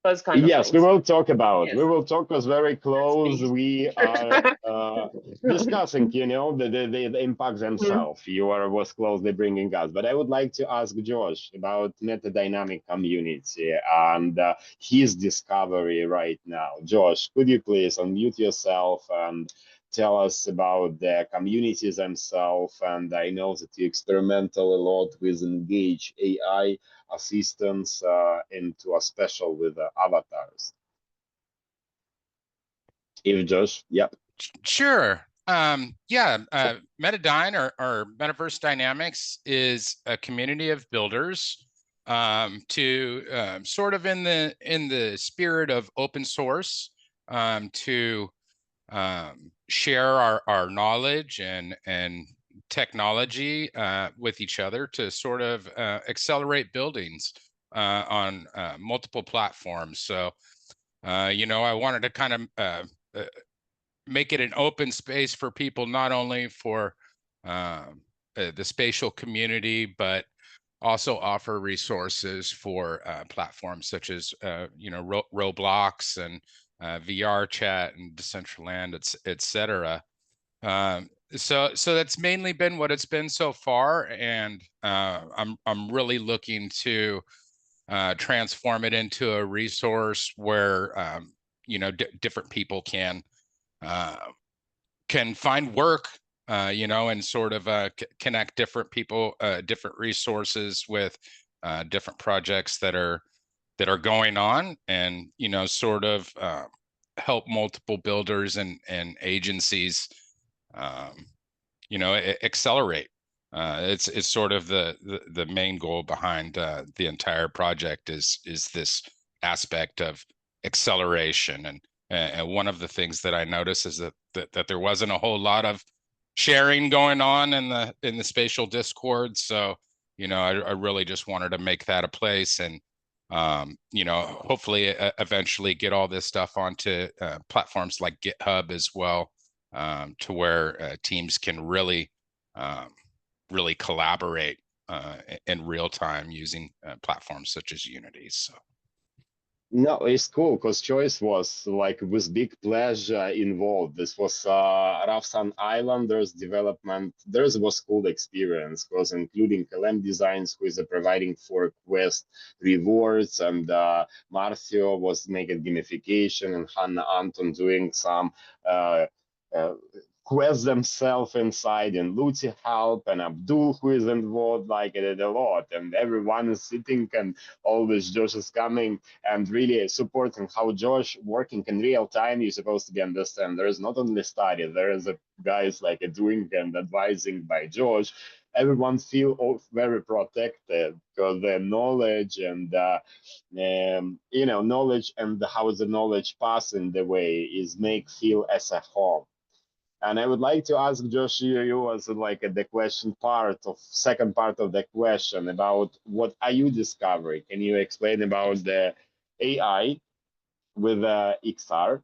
Those kind of things. We will talk about. Yes. We will talk us very close. We are discussing, you know, the impacts themselves. You was closely bringing us. But I would like to ask Josh about metadynamic community and his discovery right now. Josh, could you please unmute yourself and tell us about the communities themselves. And I know that you experimental a lot with Engage AI assistants into a special with avatars. If Josh, yep. Sure. Yeah, Metadyne or Metaverse Dynamics is a community of builders to sort of in the spirit of open source to share our knowledge and technology with each other to sort of accelerate buildings on multiple platforms. So, you know, I wanted to kind of make it an open space for people, not only for the spatial community, but also offer resources for platforms such as you know, Roblox and VR chat and Decentraland, et cetera. So that's mainly been what it's been so far, and I'm really looking to transform it into a resource where you know, different people can find work, you know, and sort of connect different people, different resources with different projects that are going on, and you know, sort of help multiple builders and agencies, you know, accelerate. It's sort of the main goal behind the entire project is this aspect of acceleration. And one of the things that I noticed is that there wasn't a whole lot of sharing going on in the spatial Discord. So, you know, I really just wanted to make that a place, and you know, hopefully eventually get all this stuff onto platforms like GitHub as well, to where teams can really really collaborate in real time using platforms such as Unity. So. No, it's cool because Choice was like with big pleasure involved. This was Rafsan Islanders development. Theirs was cool experience because including LM Designs, who is providing for quest rewards, and Marcio was making gamification, and Hannah Anton doing some quests themselves inside, and Lucy help, and Abdul, who is involved, like it a lot, and everyone is sitting, and always Josh is coming and really supporting how Josh working in real time. You're supposed to be understand there is not only study, there is a guys like doing and advising by Josh. Everyone feel very protected because the knowledge and you know, knowledge and how the knowledge pass in the way is make feel as a home. And I would like to ask Josh, you as like the question part of second part of the question about what are you discovering? Can you explain about the AI with XR?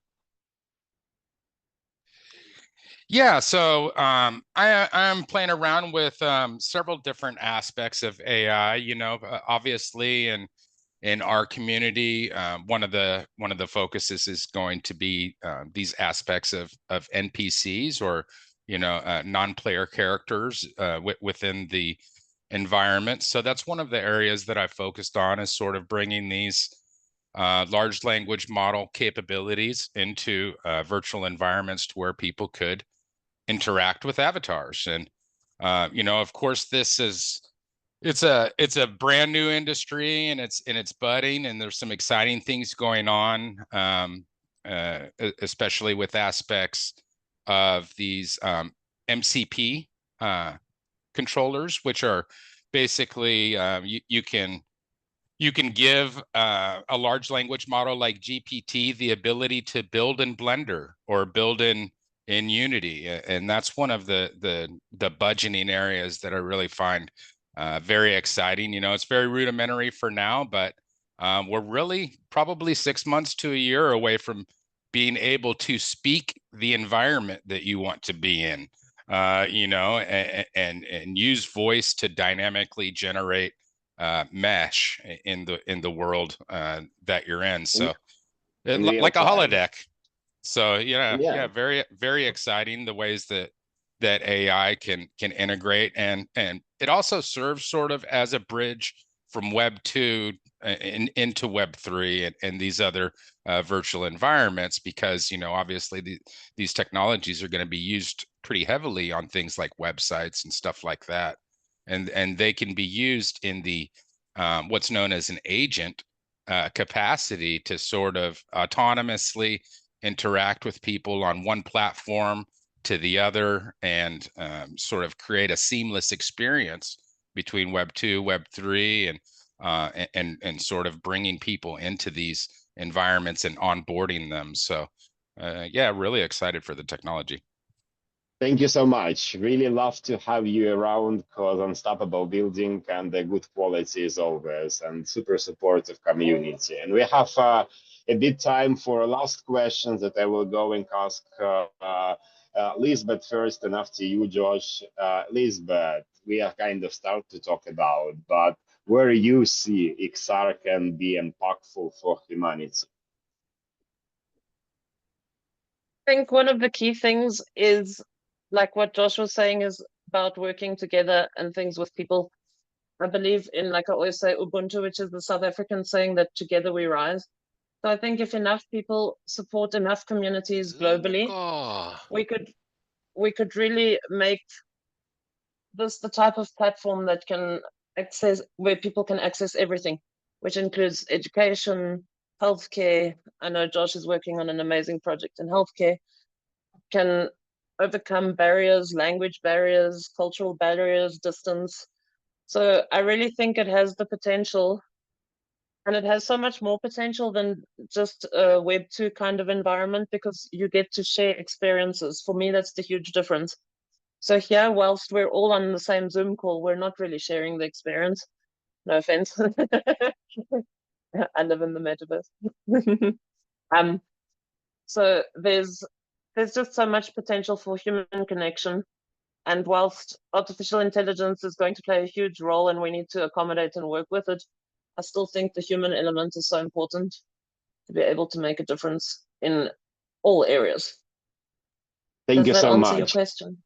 Yeah, so I'm playing around with several different aspects of AI. You know, obviously, in our community, one of the focuses is going to be these aspects of NPCs, or you know, non-player characters within the environment. So that's one of the areas that I focused on, is sort of bringing these large language model capabilities into virtual environments to where people could interact with avatars. And you know, of course, this is it's a brand new industry, and it's budding, and there's some exciting things going on, especially with aspects of these MCP controllers, which are basically you can give a large language model like GPT the ability to build in Blender or build in Unity, and that's one of the budgeting areas that I really find very exciting. You know, it's very rudimentary for now, but we're really probably 6 months to a year away from being able to speak the environment that you want to be in, you know, and use voice to dynamically generate mesh in the world that you're in. So like a holodeck. So yeah, very, very exciting, the ways that AI can integrate, and it also serves sort of as a bridge from Web 2 into Web 3 and these other virtual environments, because, you know, obviously these technologies are going to be used pretty heavily on things like websites and stuff like that. And they can be used in the what's known as an agent capacity to sort of autonomously interact with people on one platform to the other, and sort of create a seamless experience between Web 2, Web 3, and sort of bringing people into these environments and onboarding them. So yeah, really excited for the technology. Thank you so much. Really love to have you around, because unstoppable building and the good quality is always, and super supportive community. And we have a bit time for last questions that I will go and ask Lisbeth first, and after you, Josh. Lisbeth, we are kind of start to talk about, but where you see XR can be impactful for humanity? I think one of the key things is, like what Josh was saying, is about working together and things with people. I believe in, like I always say, Ubuntu, which is the South African saying that together we rise. So I think if enough people support enough communities globally, we could really make this the type of platform that can access, where people can access everything, which includes education, healthcare. I know Josh is working on an amazing project in healthcare. Can overcome barriers, language barriers, cultural barriers, distance. So I really think it has the potential, and it has so much more potential than just a Web 2 kind of environment, because you get to share experiences. For me, that's the huge difference. So here, whilst we're all on the same Zoom call, we're not really sharing the experience. No offense. I live in the metaverse. So there's just so much potential for human connection. And whilst artificial intelligence is going to play a huge role and we need to accommodate and work with it, I still think the human element is so important to be able to make a difference in all areas. Thank you Does that so answer your much. question?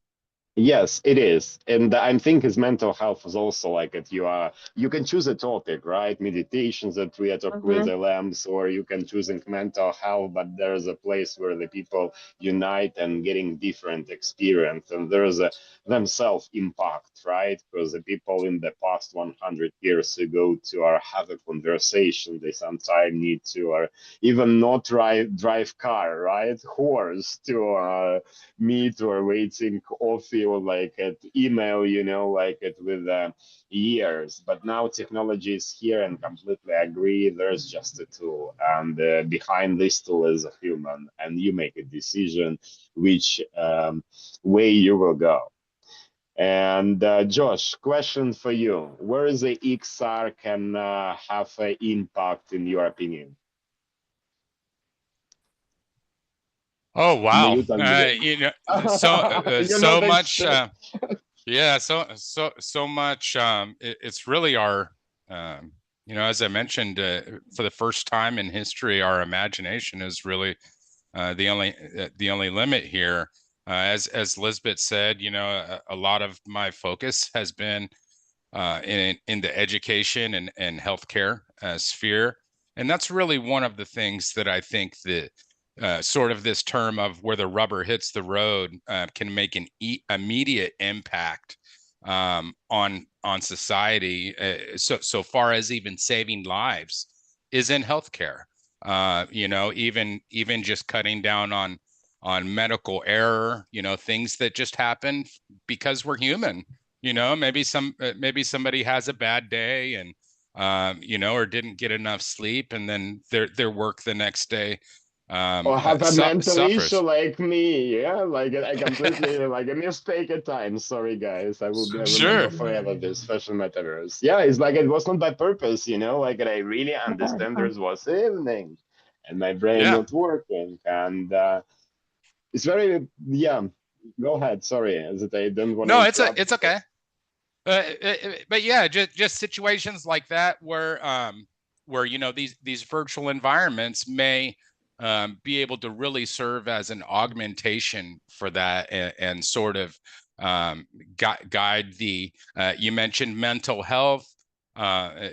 Yes, it is. And I think his mental health is also like it. You can choose a topic, right? Meditations that we are talking with the LAMs, or you can choose mental health, but there's a place where the people unite and getting different experience, and there's a themselves impact, right? Because the people in the past 100 years ago to have a conversation, they sometimes need to even not drive car, right? Horse to meet, or waiting coffee, or like at email, you know, like it with years. But now technology is here, and completely agree, there's just a tool, and behind this tool is a human, and you make a decision which way you will go. And Josh, question for you: where is the XR can have an impact in your opinion? Oh wow! Mute and mute. You know, so much. Yeah, so much. It's really our, you know, as I mentioned, for the first time in history, our imagination is really the only limit here. As Lisbeth said, you know, a lot of my focus has been in the education and healthcare sphere, and that's really one of the things that I think that sort of this term of where the rubber hits the road can make an immediate impact on society, so far as even saving lives is in healthcare. You know, even just cutting down on medical error, you know, things that just happen because we're human. You know, maybe somebody has a bad day, and you know, or didn't get enough sleep, and then their work the next day or have a mental suffers. issue like me, yeah, like I completely like a mistake at times. Sorry, guys, I will remember forever this special metaverse. Yeah, it's like it was not by purpose, you know. Like I really understand there was evening, and my brain not working, and it's very Go ahead. Sorry, as I don't want to. No, it's okay. But yeah, just situations like that where you know, these virtual environments may be able to really serve as an augmentation for that, and sort of guide the you mentioned mental health,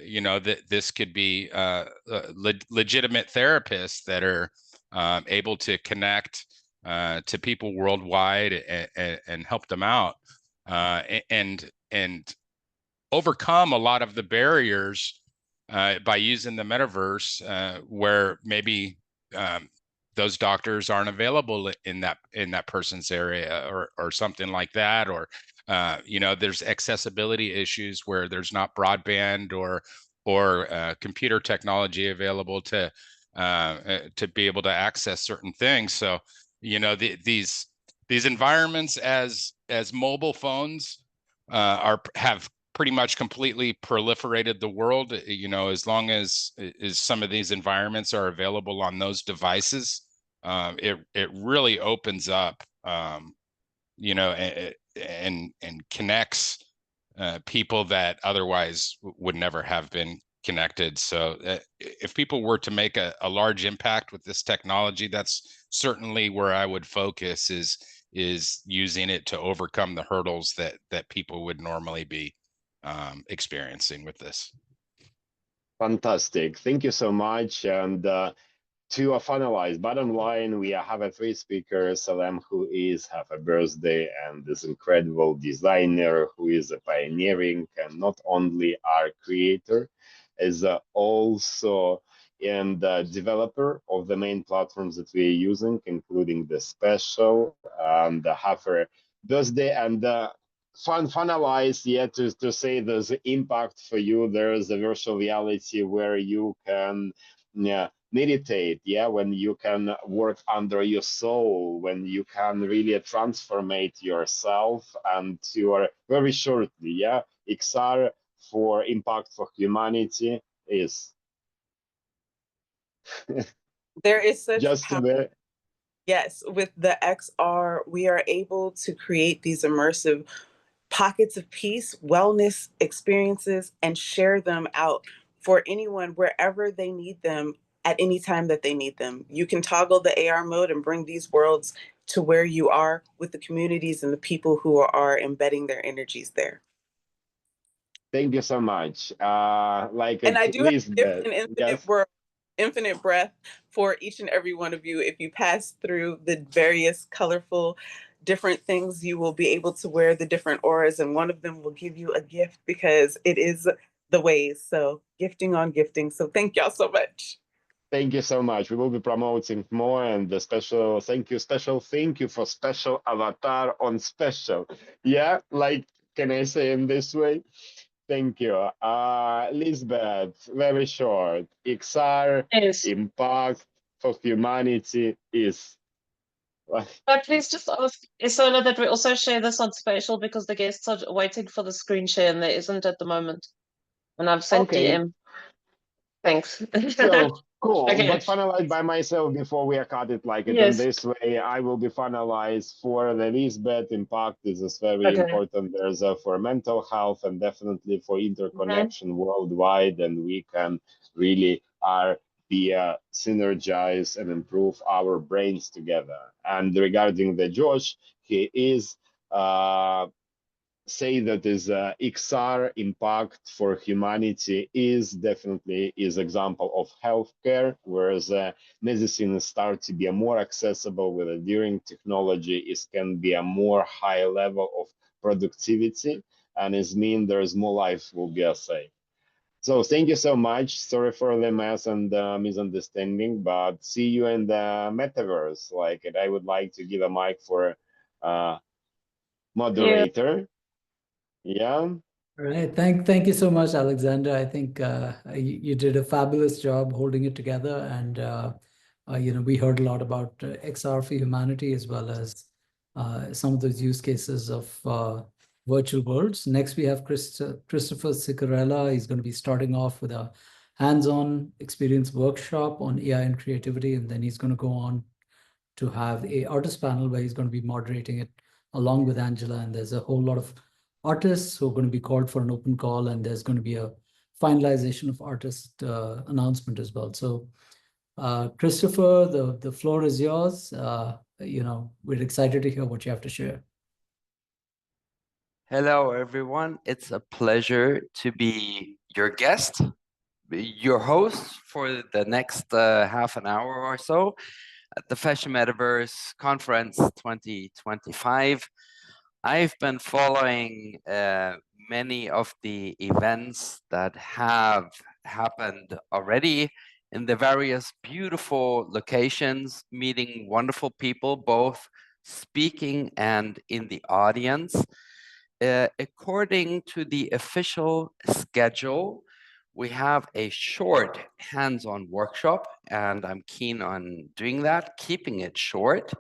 you know, that this could be legitimate therapists that are able to connect to people worldwide and help them out and overcome a lot of the barriers by using the metaverse where maybe those doctors aren't available in that person's area or something like that, or you know, there's accessibility issues where there's not broadband or computer technology available to be able to access certain things. So, you know, these environments as mobile phones have pretty much completely proliferated the world. You know, as long as some of these environments are available on those devices, it really opens up, you know, and connects people that otherwise would never have been connected. So if people were to make a large impact with this technology, that's certainly where I would focus, is using it to overcome the hurdles that people would normally be experiencing with this. Fantastic. Thank you so much. And to finalize, bottom line, we have a 3 speakers, Salem, who is have a birthday, and this incredible designer who is a pioneering and not only our creator, is also and developer of the main platforms that we are using, including the special and have her birthday. And finalize, yeah, to say there's impact for you. There is a virtual reality where you can, yeah, meditate, yeah, when you can work under your soul, when you can really transformate yourself, and you are very shortly, yeah, XR for impact for humanity is There is such just power. the Yes, with the XR, we are able to create these immersive pockets of peace, wellness experiences, and share them out for anyone wherever they need them at any time that they need them. You can toggle the AR mode and bring these worlds to where you are with the communities and the people who are embedding their energies there. Thank you so much. Like And I do have a gift Lisbeth, in Infinite yes. World, Infinite Breath for each and every one of you. If you pass through the various colorful different things, you will be able to wear the different auras, and one of them will give you a gift because it is the ways. So gifting on gifting. So thank y'all so much. Thank you so much. We will be promoting more, and the special thank you for special avatar on special. Yeah, like, can I say in this way? Thank you. Lisbeth, very short. XR Yes. impact for humanity is. But please just ask Isola that we also share this on Spatial, because the guests are waiting for the screen share and there isn't at the moment. And I've sent DM. Thanks. So cool. Okay. But finalized by myself before we cut it like it. Yes. In this way, I will be finalized for the Lisbeth impact. This is very Okay. important. There's for mental health and definitely for interconnection worldwide, and we can really be synergize and improve our brains together. And regarding the Josh, he is say that is XR impact for humanity is definitely is example of healthcare, whereas medicine start to be a more accessible with during technology, it can be a more high level of productivity, and it mean there's more life will be safe. So thank you so much. Sorry for the mess and misunderstanding, but see you in the metaverse. Like, and I would like to give a mic for moderator. Yeah. All right. Thank you so much, Alexander. I think you did a fabulous job holding it together, and you know, we heard a lot about XR for humanity, as well as some of those use cases of virtual worlds. Next, we have Christopher Sicarella. He's going to be starting off with a hands-on experience workshop on AI and creativity, and then he's going to go on to have a artist panel where he's going to be moderating it along with Angela. And there's a whole lot of artists who are going to be called for an open call, and there's going to be a finalization of artist announcement as well. So Christopher, the floor is yours. You know, we're excited to hear what you have to share. Hello, everyone. It's a pleasure to be your guest, your host for the next half an hour or so at the Fashion Metaverse Conference 2025. I've been following many of the events that have happened already in the various beautiful locations, meeting wonderful people, both speaking and in the audience. According to the official schedule, we have a short hands-on workshop, and I'm keen on doing that, keeping it short.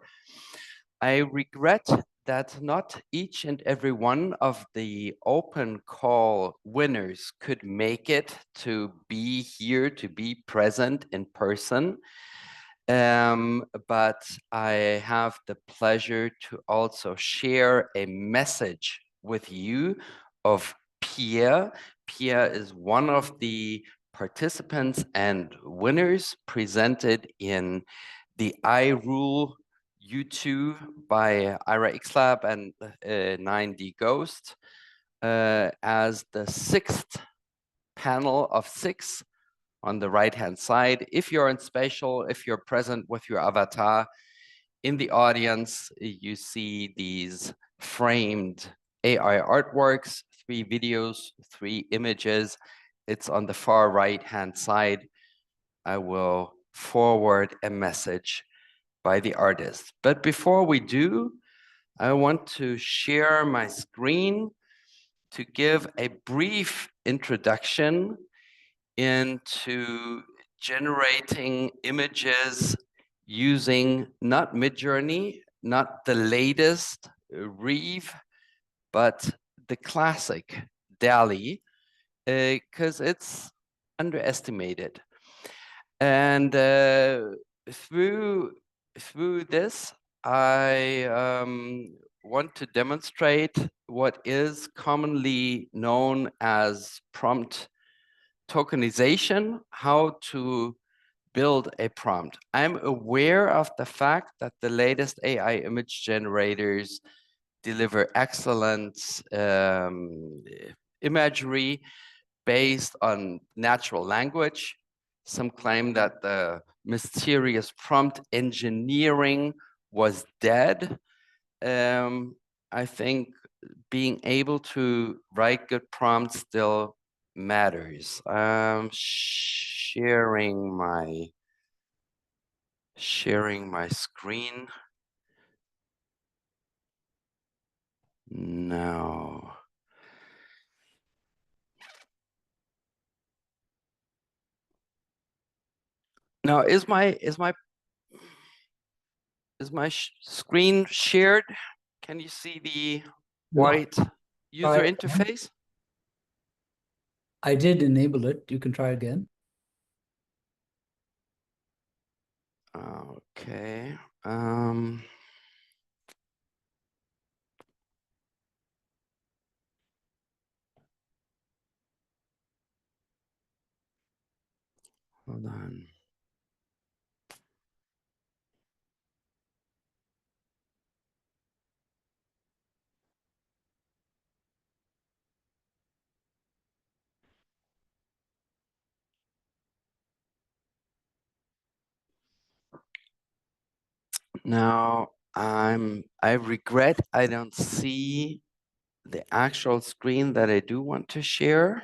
I regret that not each and every one of the open call winners could make it to be here, to be present in person. But I have the pleasure to also share a message with you of Pierre. Pierre is one of the participants and winners presented in the I Rule U2 by Ira Xlab and 9D Ghost as the sixth panel of 6 on the right-hand side. If you're in spatial, if you're present with your avatar in the audience, you see these framed AI artworks, 3 videos, 3 images. It's on the far right-hand side. I will forward a message by the artist. But before we do, I want to share my screen to give a brief introduction into generating images using not Midjourney, not the latest Reeve, but the classic DALL-E, because it's underestimated. And through this, I want to demonstrate what is commonly known as prompt tokenization, how to build a prompt. I'm aware of the fact that the latest AI image generators deliver excellent imagery based on natural language. Some claim that the mysterious prompt engineering was dead. I think being able to write good prompts still matters. Sharing my screen now. Now, is my screen shared? Can you see the white user interface? I did enable it. You can try again. Okay. Hold on. Now, I regret I don't see the actual screen that I do want to share.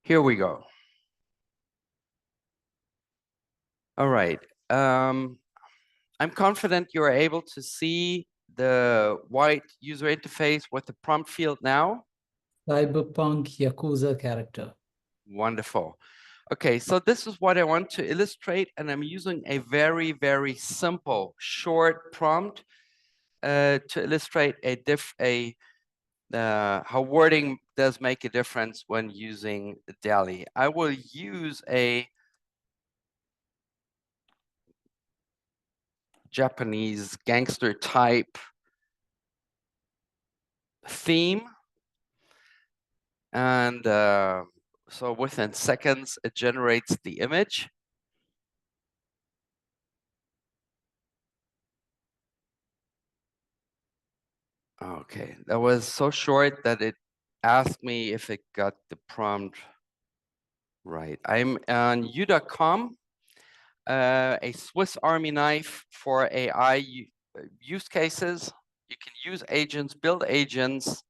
Here we go. All right. I'm confident you are able to see the white user interface with the prompt field now. Cyberpunk Yakuza character. Wonderful. Okay, so this is what I want to illustrate, and I'm using a very, very simple, short prompt to illustrate how wording does make a difference when using DALL-E. I will use a Japanese gangster type theme and So within seconds, it generates the image. Okay, that was so short that it asked me if it got the prompt right. I'm on u.com, a Swiss Army knife for AI use cases. You can use agents, build agents.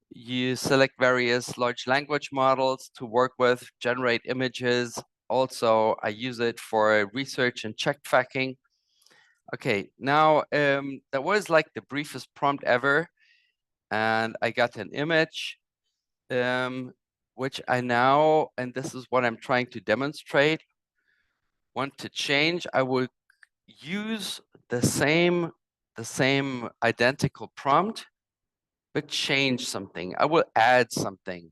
You select various large language models to work with, generate images. Also, I use it for research and check tracking. Okay, now that was like the briefest prompt ever. And I got an image, which I now, and this is what I'm trying to demonstrate, want to change. I will use the same identical prompt, but change something. I will add something.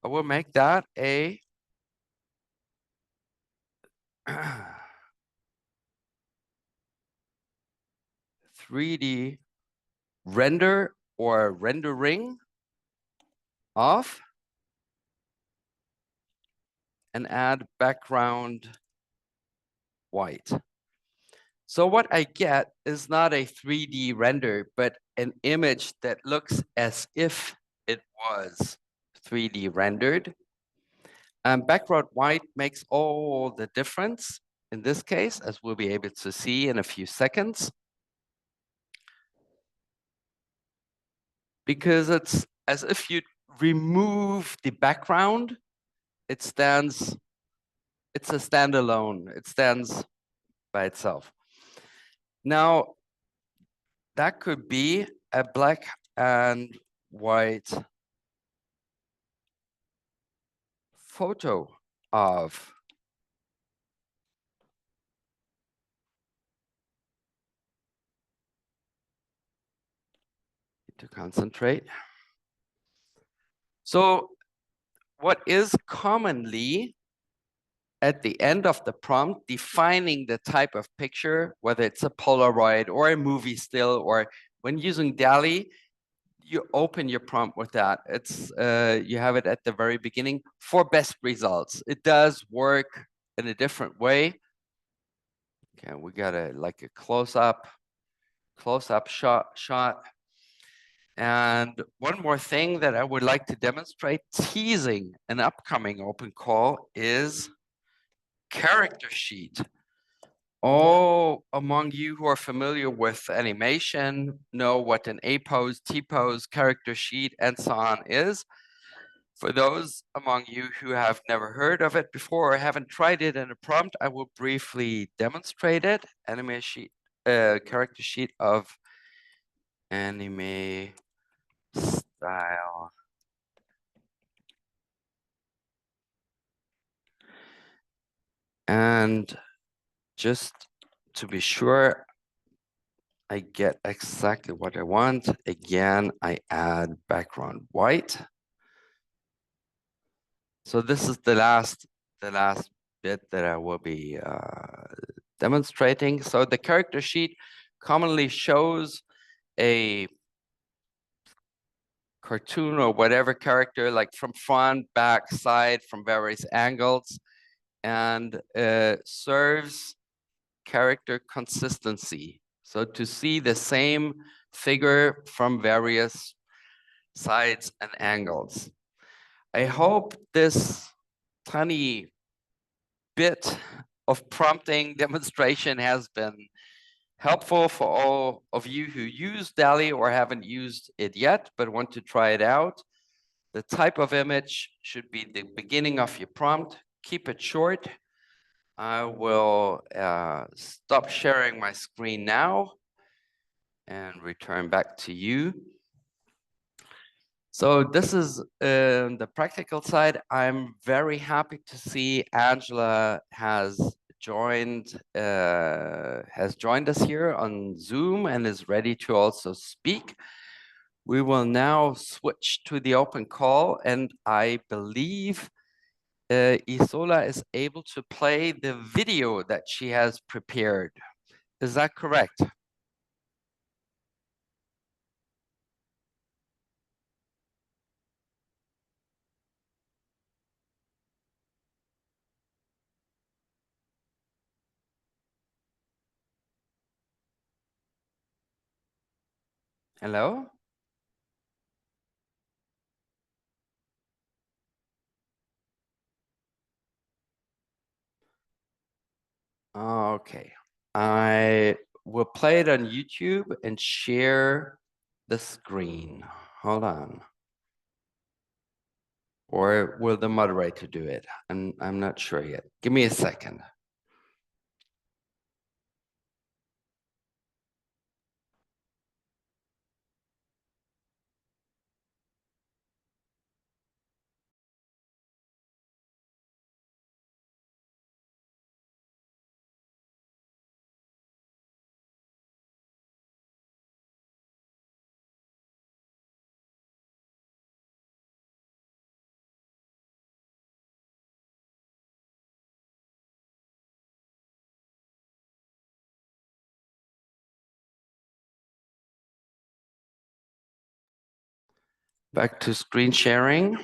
I will make that a 3D render or rendering of, and add background white. So what I get is not a 3D render, but an image that looks as if it was 3D rendered. And background white makes all the difference in this case, as we'll be able to see in a few seconds. Because it's as if you remove the background, it's a standalone, it stands by itself. Now, that could be a black and white photo of to concentrate. So what is commonly at the end of the prompt defining the type of picture, whether it's a Polaroid or a movie still, or when using DALL-E, you open your prompt with that. It's you have it at the very beginning for best results. It does work in a different way. Okay, we got a close-up shot. And one more thing that I would like to demonstrate, teasing an upcoming open call, is character sheet. All among you who are familiar with animation know what an A pose, T pose, character sheet, and so on is. For those among you who have never heard of it before or haven't tried it in a prompt, I will briefly demonstrate it. Anime sheet, character sheet of anime style. And just to be sure I get exactly what I want, again, I add background white. So this is the last bit that I will be demonstrating. So the character sheet commonly shows a cartoon or whatever character, like from front, back, side, from various angles, and serves character consistency. So to see the same figure from various sides and angles. I hope this tiny bit of prompting demonstration has been helpful for all of you who use DALL-E or haven't used it yet, but want to try it out. The type of image should be the beginning of your prompt. Keep it short. I will stop sharing my screen now and return back to you. So this is the practical side. I'm very happy to see Angela has joined us here on Zoom and is ready to also speak. We will now switch to the open call, and I believe Isola is able to play the video that she has prepared. Is that correct? Hello? Okay. I will play it on YouTube and share the screen. Hold on. Or will the moderator do it? I'm not sure yet. Give me a second. Back to screen sharing.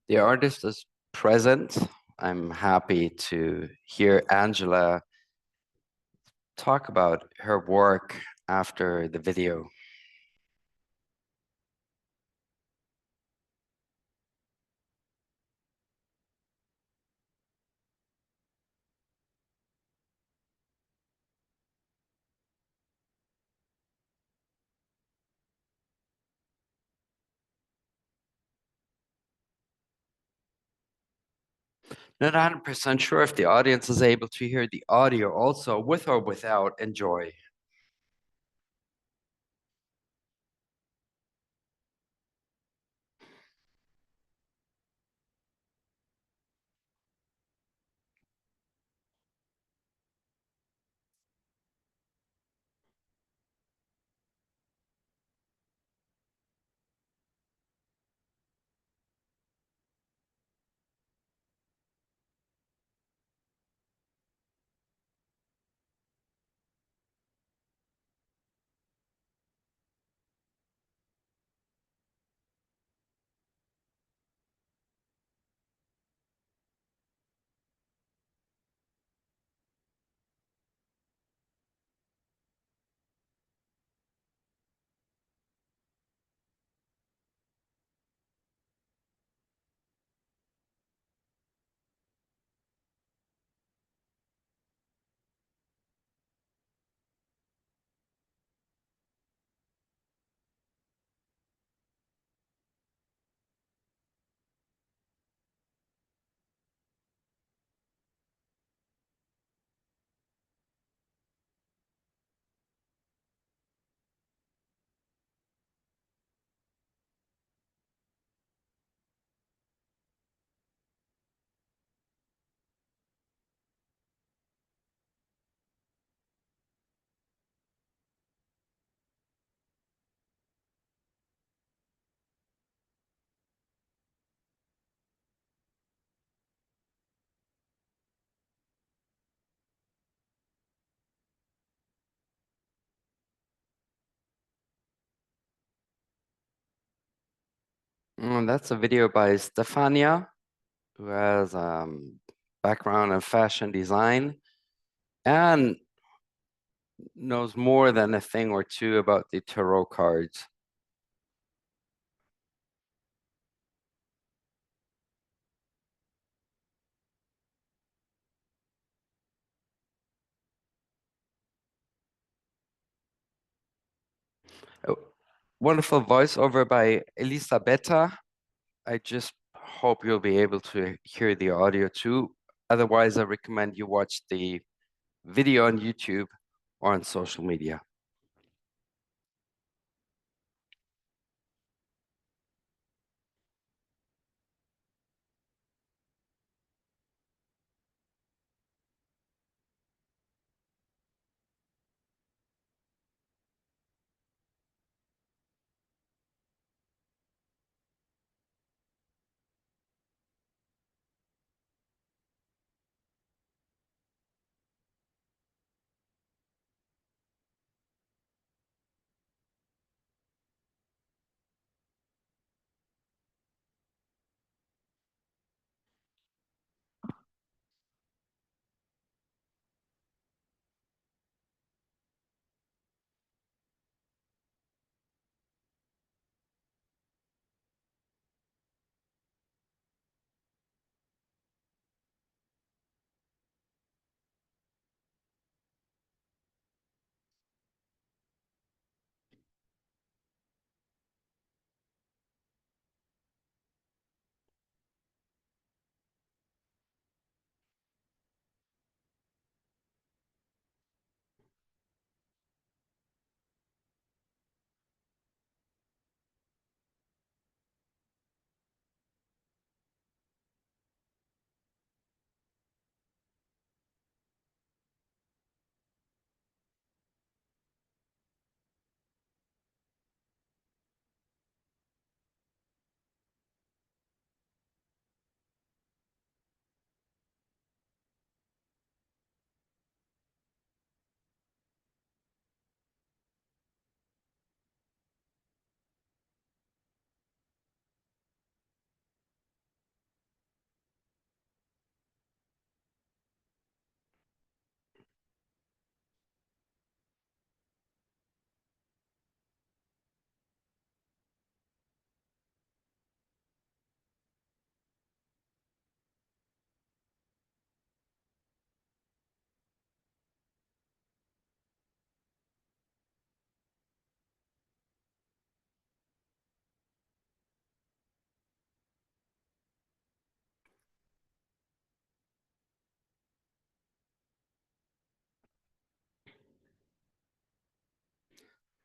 The artist is present. I'm happy to hear Angela talk about her work after the video. Not 100% sure if the audience is able to hear the audio also, with or without enjoy. That's a video by Stefania, who has background in fashion design and knows more than a thing or two about the tarot cards. A wonderful voiceover by Elisabetta. I just hope you'll be able to hear the audio too. Otherwise, I recommend you watch the video on YouTube or on social media.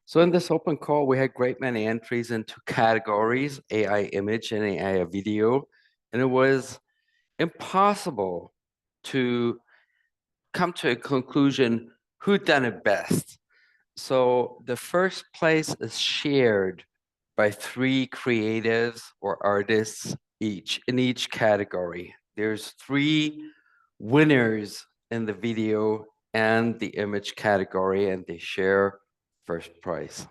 So in this open call, we had great many entries into categories, AI image and AI video, and it was impossible to come to a conclusion who done it best. So the first place is shared by 3 creatives or artists each in each category. There's 3 winners in the video and the image category, and they share first prize.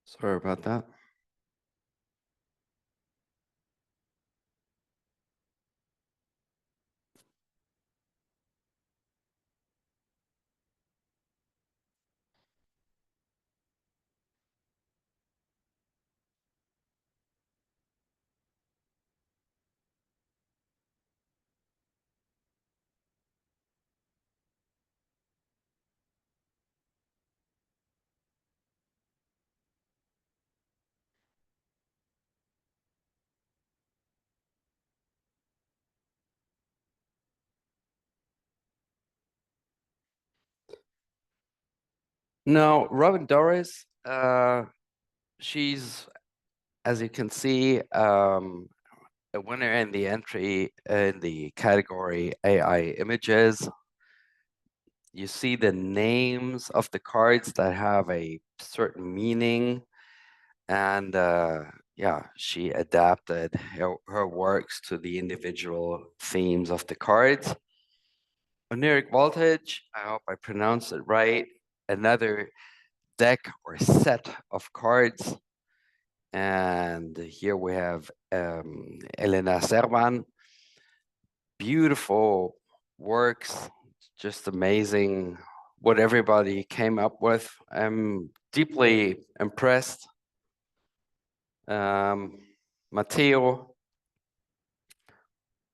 Sorry about that. Now, Robin Doris, she's, as you can see, a winner in the entry in the category AI images. You see the names of the cards that have a certain meaning, and yeah, she adapted her works to the individual themes of the cards. Oniric Voltage, I hope I pronounced it right, another deck or set of cards. And here we have Elena Servan, beautiful works, just amazing what everybody came up with. I'm deeply impressed. Matteo,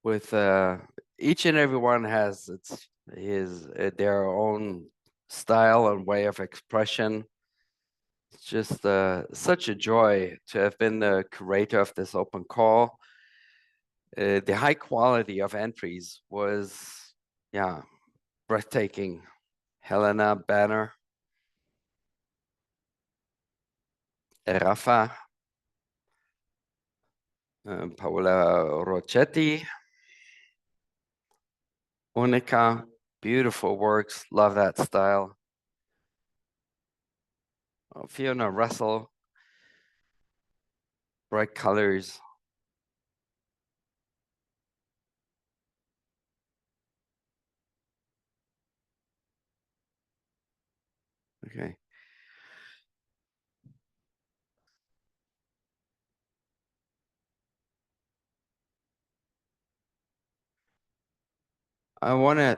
with each and every one has their own style and way of expression. It's just such a joy to have been the curator of this open call. The high quality of entries was, yeah, breathtaking. Helena Banner, Rafa, Paola Rocchetti, Unica, beautiful works, love that style. Oh, Fiona Russell, bright colors. Okay. I want to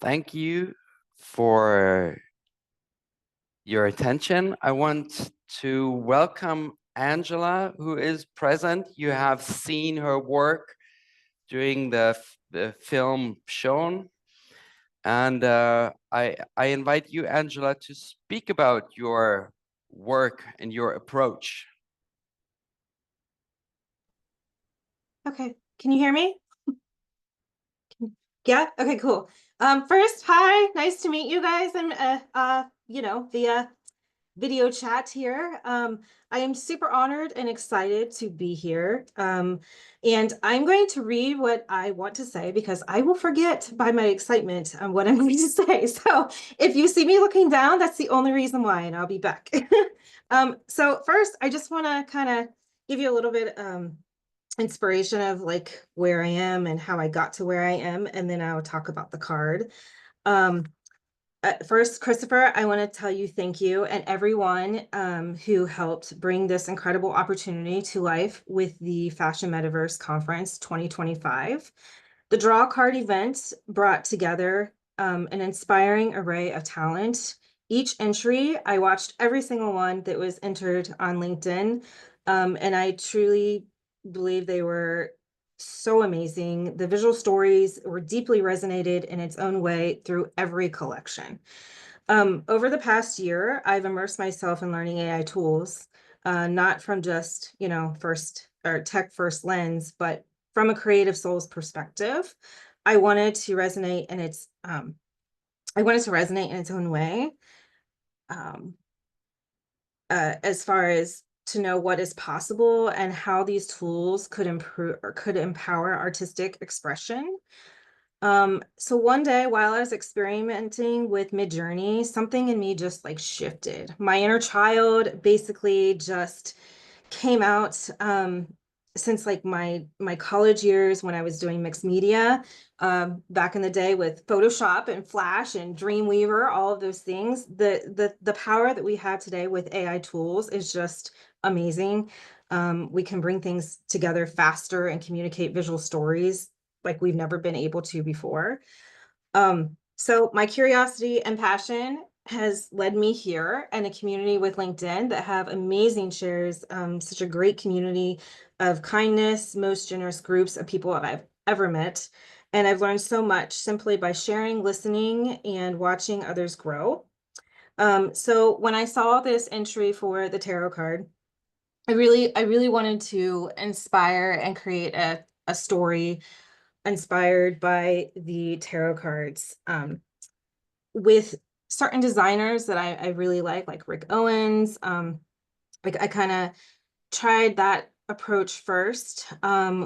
thank you for your attention. I want to welcome Angela, who is present. You have seen her work during the film shown. And I invite you, Angela, to speak about your work and your approach. Okay, can you hear me? Yeah, okay, cool. First, hi, nice to meet you guys. I'm via video chat here. I am super honored and excited to be here. And I'm going to read what I want to say because I will forget by my excitement on what I'm going to say. So if you see me looking down, that's the only reason why, and I'll be back. So first, I just want to kind of give you a little bit inspiration of like where I am and how I got to where I am, and then I'll talk about the card. First, Christopher, I want to tell you thank you and everyone who helped bring this incredible opportunity to life with the Fashion Metaverse Conference 2025. The Draw Card event brought together an inspiring array of talent. Each entry, I watched every single one that was entered on LinkedIn, and I truly believe they were so amazing. The visual stories were deeply resonated in its own way through every collection. Over the past year, I've immersed myself in learning AI tools, not from just, first or tech first lens, but from a creative soul's perspective. I wanted to resonate in its own way. As far as to know what is possible and how these tools could improve or could empower artistic expression. So one day while I was experimenting with Midjourney, something in me just like shifted. My inner child basically just came out since like my college years when I was doing mixed media back in the day with Photoshop and Flash and Dreamweaver, all of those things. The power that we have today with AI tools is just amazing. We can bring things together faster and communicate visual stories like we've never been able to before. So my curiosity and passion has led me here and a community with LinkedIn that have amazing shares, such a great community of kindness, most generous groups of people that I've ever met. And I've learned so much simply by sharing, listening, and watching others grow. So when I saw this entry for the tarot card, I really wanted to inspire and create a story inspired by the tarot cards with certain designers that I really like Rick Owens. Like I kind of tried that approach first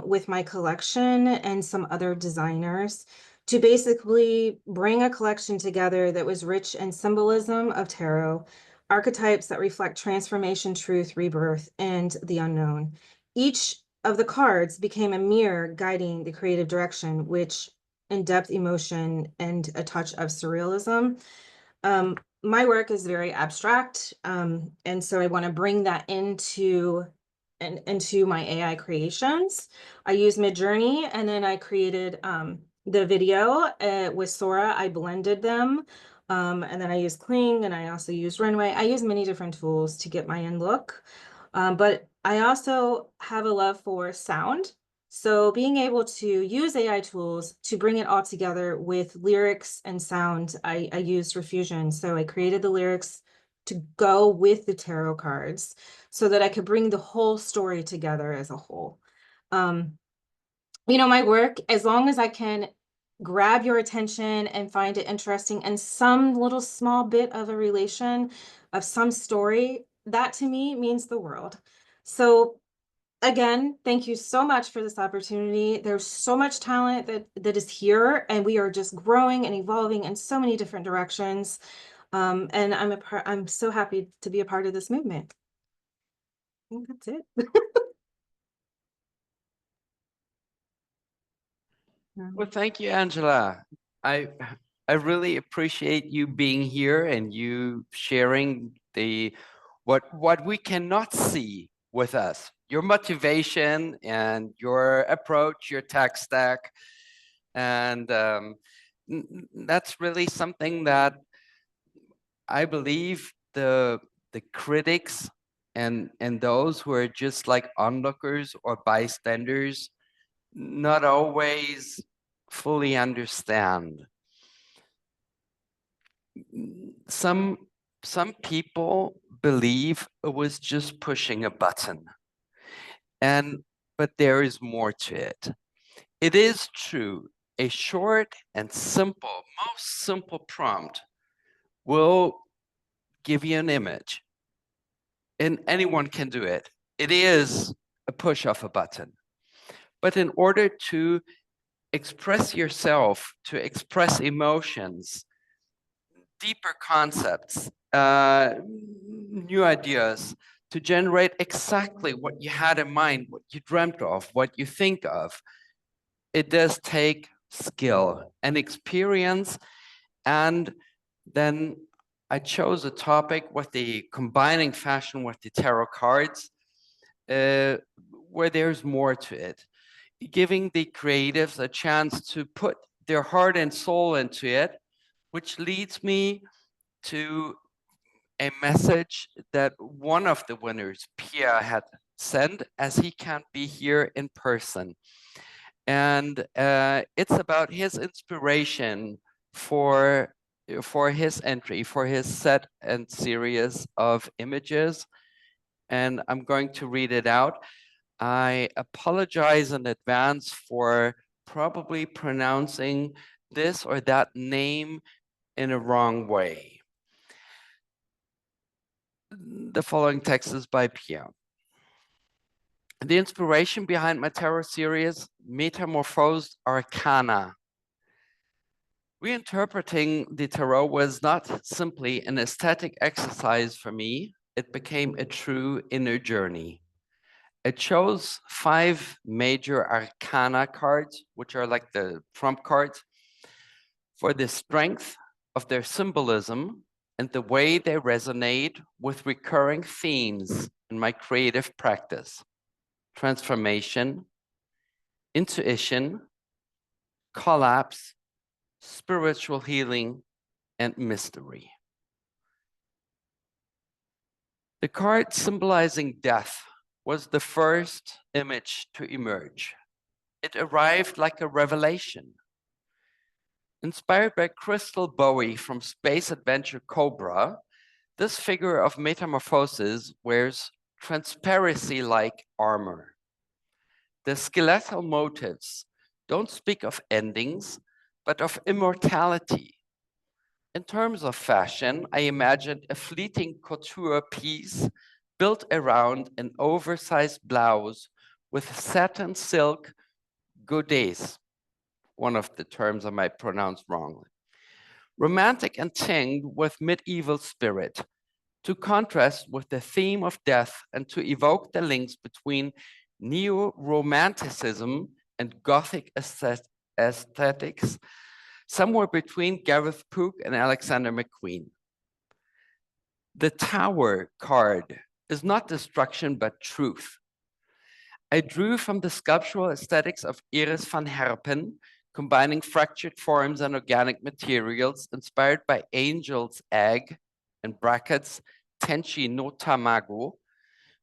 with my collection and some other designers to basically bring a collection together that was rich in symbolism of tarot, archetypes that reflect transformation, truth, rebirth, and the unknown. Each of the cards became a mirror guiding the creative direction, which in-depth emotion and a touch of surrealism. My work is very abstract, and so I want to bring that into my AI creations. I use Midjourney, and then I created the video with Sora. I blended them, and then I use Kling, and I also use Runway. I use many different tools to get my end look, but I also have a love for sound. So being able to use AI tools to bring it all together with lyrics and sound, I used Refusion. So I created the lyrics to go with the tarot cards so that I could bring the whole story together as a whole. You know, my work, as long as I can grab your attention and find it interesting and some little small bit of a relation of some story, that to me means the world. So again, thank you so much for this opportunity. There's so much talent that is here, and we are just growing and evolving in so many different directions. And I'm so happy to be a part of this movement. I think that's it. Well, thank you, Angela. I really appreciate you being here and you sharing what we cannot see with us. Your motivation and your approach, your tech stack, and that's really something that I believe the critics and those who are just like onlookers or bystanders not always fully understand. Some people believe it was just pushing a button, but there is more to it. It is true, a short and simple, most simple prompt will give you an image, and anyone can do it. It is a push of a button. But in order to express yourself, to express emotions, deeper concepts, new ideas, to generate exactly what you had in mind, what you dreamt of, what you think of, it does take skill and experience. And then I chose a topic with the combining fashion with the tarot cards, where there's more to it, giving the creatives a chance to put their heart and soul into it, which leads me to a message that one of the winners, Pierre, had sent, as he can't be here in person. And it's about his inspiration for his entry, for his set and series of images. And I'm going to read it out. I apologize in advance for probably pronouncing this or that name in a wrong way. The following text is by Pierre. The inspiration behind my tarot series, Metamorphosed Arcana. Reinterpreting the tarot was not simply an aesthetic exercise for me, it became a true inner journey. I chose 5 major arcana cards, which are like the trump cards, for the strength of their symbolism and the way they resonate with recurring themes in my creative practice: transformation, intuition, collapse, spiritual healing, and mystery. The card symbolizing death was the first image to emerge. It arrived like a revelation. Inspired by Crystal Bowie from Space Adventure Cobra, this figure of metamorphosis wears transparency-like armor. The skeletal motifs don't speak of endings, but of immortality. In terms of fashion, I imagined a fleeting couture piece built around an oversized blouse with satin silk godets, one of the terms I might pronounce wrongly. Romantic and tinged with medieval spirit, to contrast with the theme of death and to evoke the links between neo-romanticism and Gothic aesthetics, somewhere between Gareth Pook and Alexander McQueen. The Tower card is not destruction, but truth. I drew from the sculptural aesthetics of Iris van Herpen, combining fractured forms and organic materials inspired by Angel's Egg, in brackets, Tenchi no Tamago,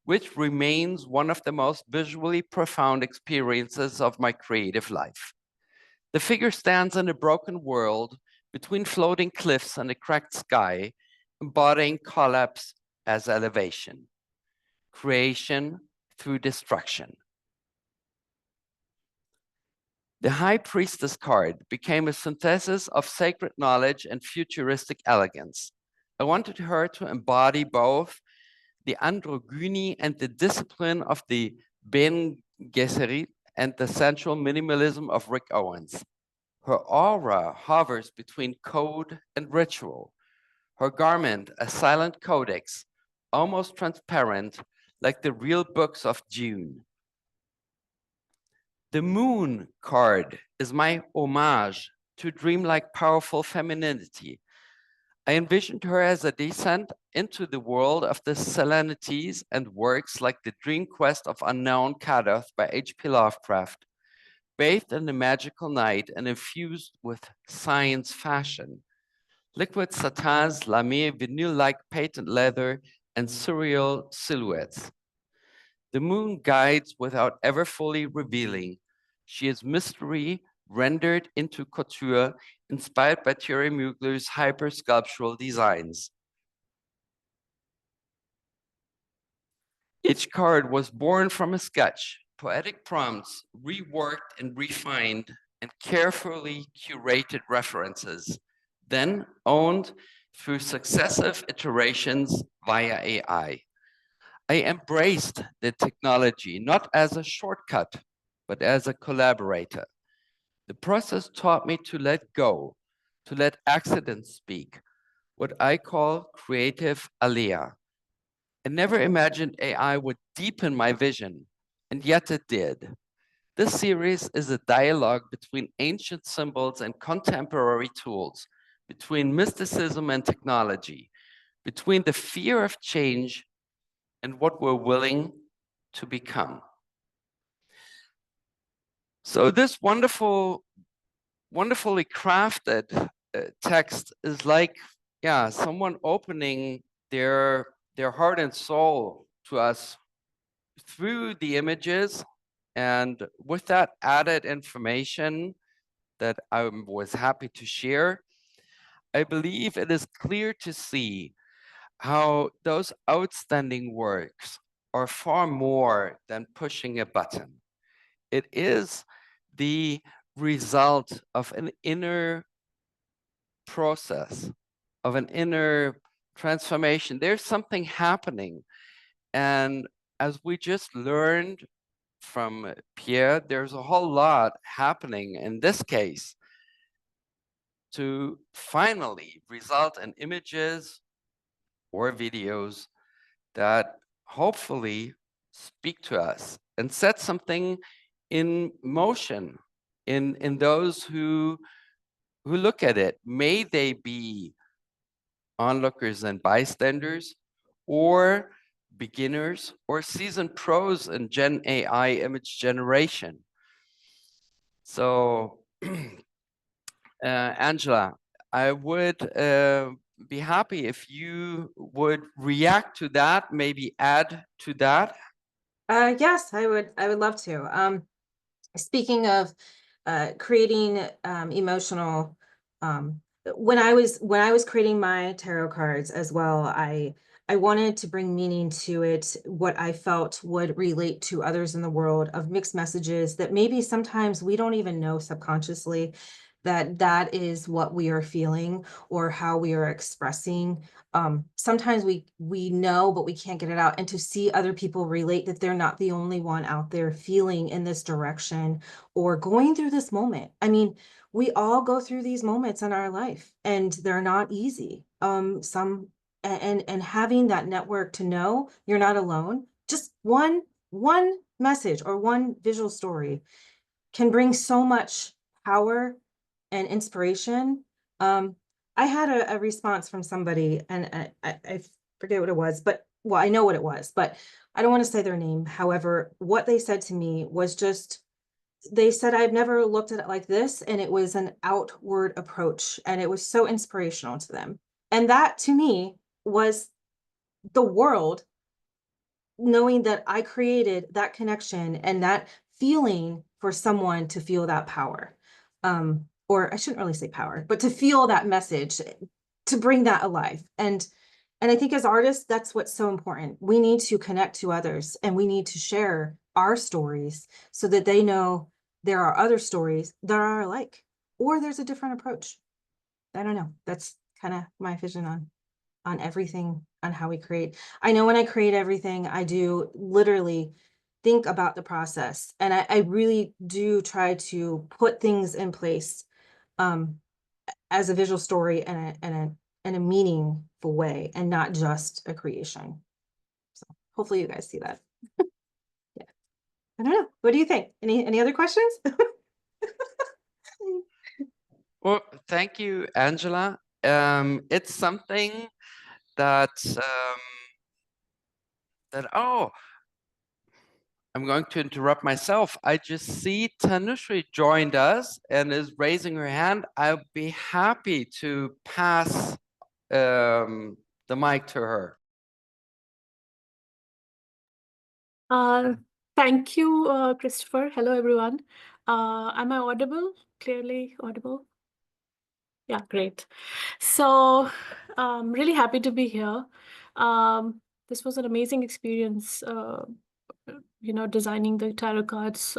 which remains one of the most visually profound experiences of my creative life. The figure stands in a broken world between floating cliffs and a cracked sky, embodying collapse as elevation, creation through destruction. The High Priestess card became a synthesis of sacred knowledge and futuristic elegance. I wanted her to embody both the androgyny and the discipline of the Ben Gesserit and the sensual minimalism of Rick Owens. Her aura hovers between code and ritual. Her garment, a silent codex, almost transparent, like the real books of June. The Moon card is my homage to dreamlike, powerful femininity. I envisioned her as a descent into the world of the Selenities and works like The Dream Quest of Unknown Kadath by H.P. Lovecraft, bathed in the magical night and infused with science fashion. Liquid satins, lame, vinyl-like patent leather, and surreal silhouettes. The moon guides without ever fully revealing. She is mystery rendered into couture, inspired by Thierry Mugler's hyper-sculptural designs. Each card was born from a sketch, poetic prompts, reworked and refined, and carefully curated references, then owned through successive iterations via AI. I embraced the technology not as a shortcut, but as a collaborator. The process taught me to let go, to let accidents speak, what I call creative alea. I never imagined AI would deepen my vision, and yet it did. This series is a dialogue between ancient symbols and contemporary tools, between mysticism and technology, between the fear of change and what we're willing to become. So this wonderfully crafted text is like, yeah, someone opening their heart and soul to us through the images, and with that added information that I was happy to share, I believe it is clear to see how those outstanding works are far more than pushing a button. It is the result of an inner process, of an inner transformation. There's something happening. And as we just learned from Pierre, there's a whole lot happening in this case to finally result in images or videos that hopefully speak to us and set something in motion in those who look at it. May they be onlookers and bystanders, or beginners, or seasoned pros in Gen AI image generation. So, Angela, I would be happy if you would react to that, maybe add to that. Yes, I would love to. Speaking of creating emotional, when I was creating my tarot cards as well, I wanted to bring meaning to it, what I felt would relate to others in the world, of mixed messages that maybe sometimes we don't even know subconsciously that is what we are feeling or how we are expressing. Sometimes we know, but we can't get it out. And to see other people relate that they're not the only one out there feeling in this direction or going through this moment. I mean, we all go through these moments in our life and they're not easy. And having that network to know you're not alone, just one message or one visual story can bring so much power and inspiration. I had a response from somebody, and I forget what it was, but well, I know what it was, but I don't want to say their name. However, what they said to me was just, they said, I've never looked at it like this, and it was an outward approach, and it was so inspirational to them. And that to me was the world knowing that I created that connection and that feeling for someone to feel that power. Or I shouldn't really say power, but to feel that message, to bring that alive. And I think as artists, that's what's so important. We need to connect to others and we need to share our stories so that they know there are other stories that are alike, or there's a different approach. I don't know. That's kind of my vision on everything, on how we create. I know when I create everything, I do literally think about the process, and I really do try to put things in place as a visual story and a meaningful way, and not just a creation. So hopefully you guys see that. Yeah, I don't know. What do you think? Any other questions? Well, thank you, Angela. It's something that oh, I'm going to interrupt myself. I just see Tanushree joined us and is raising her hand. I'll be happy to pass the mic to her. Thank you, Christopher. Hello, everyone. Am I audible? Clearly audible? Yeah, great. So, really happy to be here. This was an amazing experience, designing the tarot cards,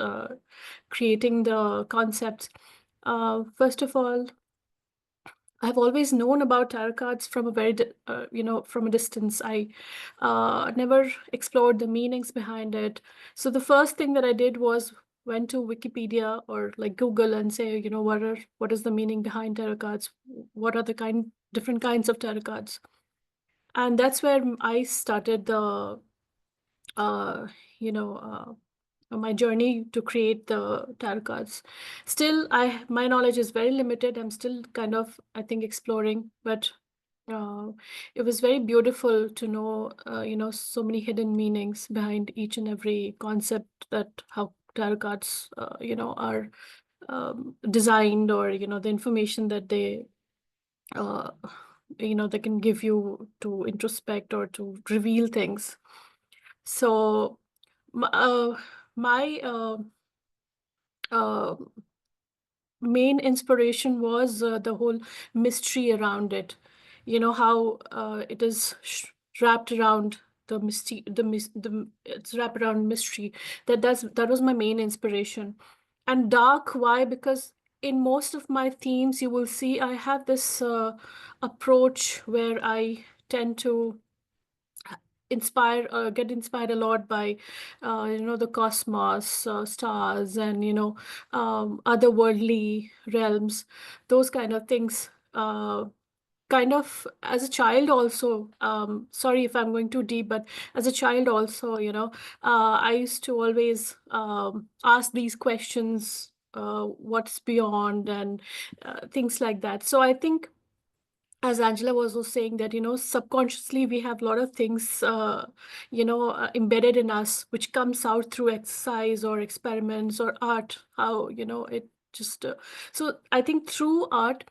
creating the concepts. First of all, I've always known about tarot cards from a from a distance. I never explored the meanings behind it. So the first thing that I did was went to Wikipedia or like Google and say, what is the meaning behind tarot cards? What are the different kinds of tarot cards? And that's where I started the, my journey to create the tarot cards. Still, my knowledge is very limited. I'm still kind of, I think, exploring, but it was very beautiful to know, so many hidden meanings behind each and every concept, that how tarot cards, are designed, or, the information that they, they can give you to introspect or to reveal things. So my main inspiration was the whole mystery around it. How it is wrapped around the mystery, it's wrapped around mystery. That was my main inspiration. And dark, why? Because in most of my themes, you will see I have this approach where I tend to get inspired a lot by the cosmos, stars, and otherworldly realms, those kind of things. Kind of as a child also, sorry if I'm going too deep, but as a child also, I used to always ask these questions, what's beyond, and things like that. So I think, as Angela was also saying, that, subconsciously we have a lot of things, embedded in us, which comes out through exercise or experiments or art, how, it just, so I think through art,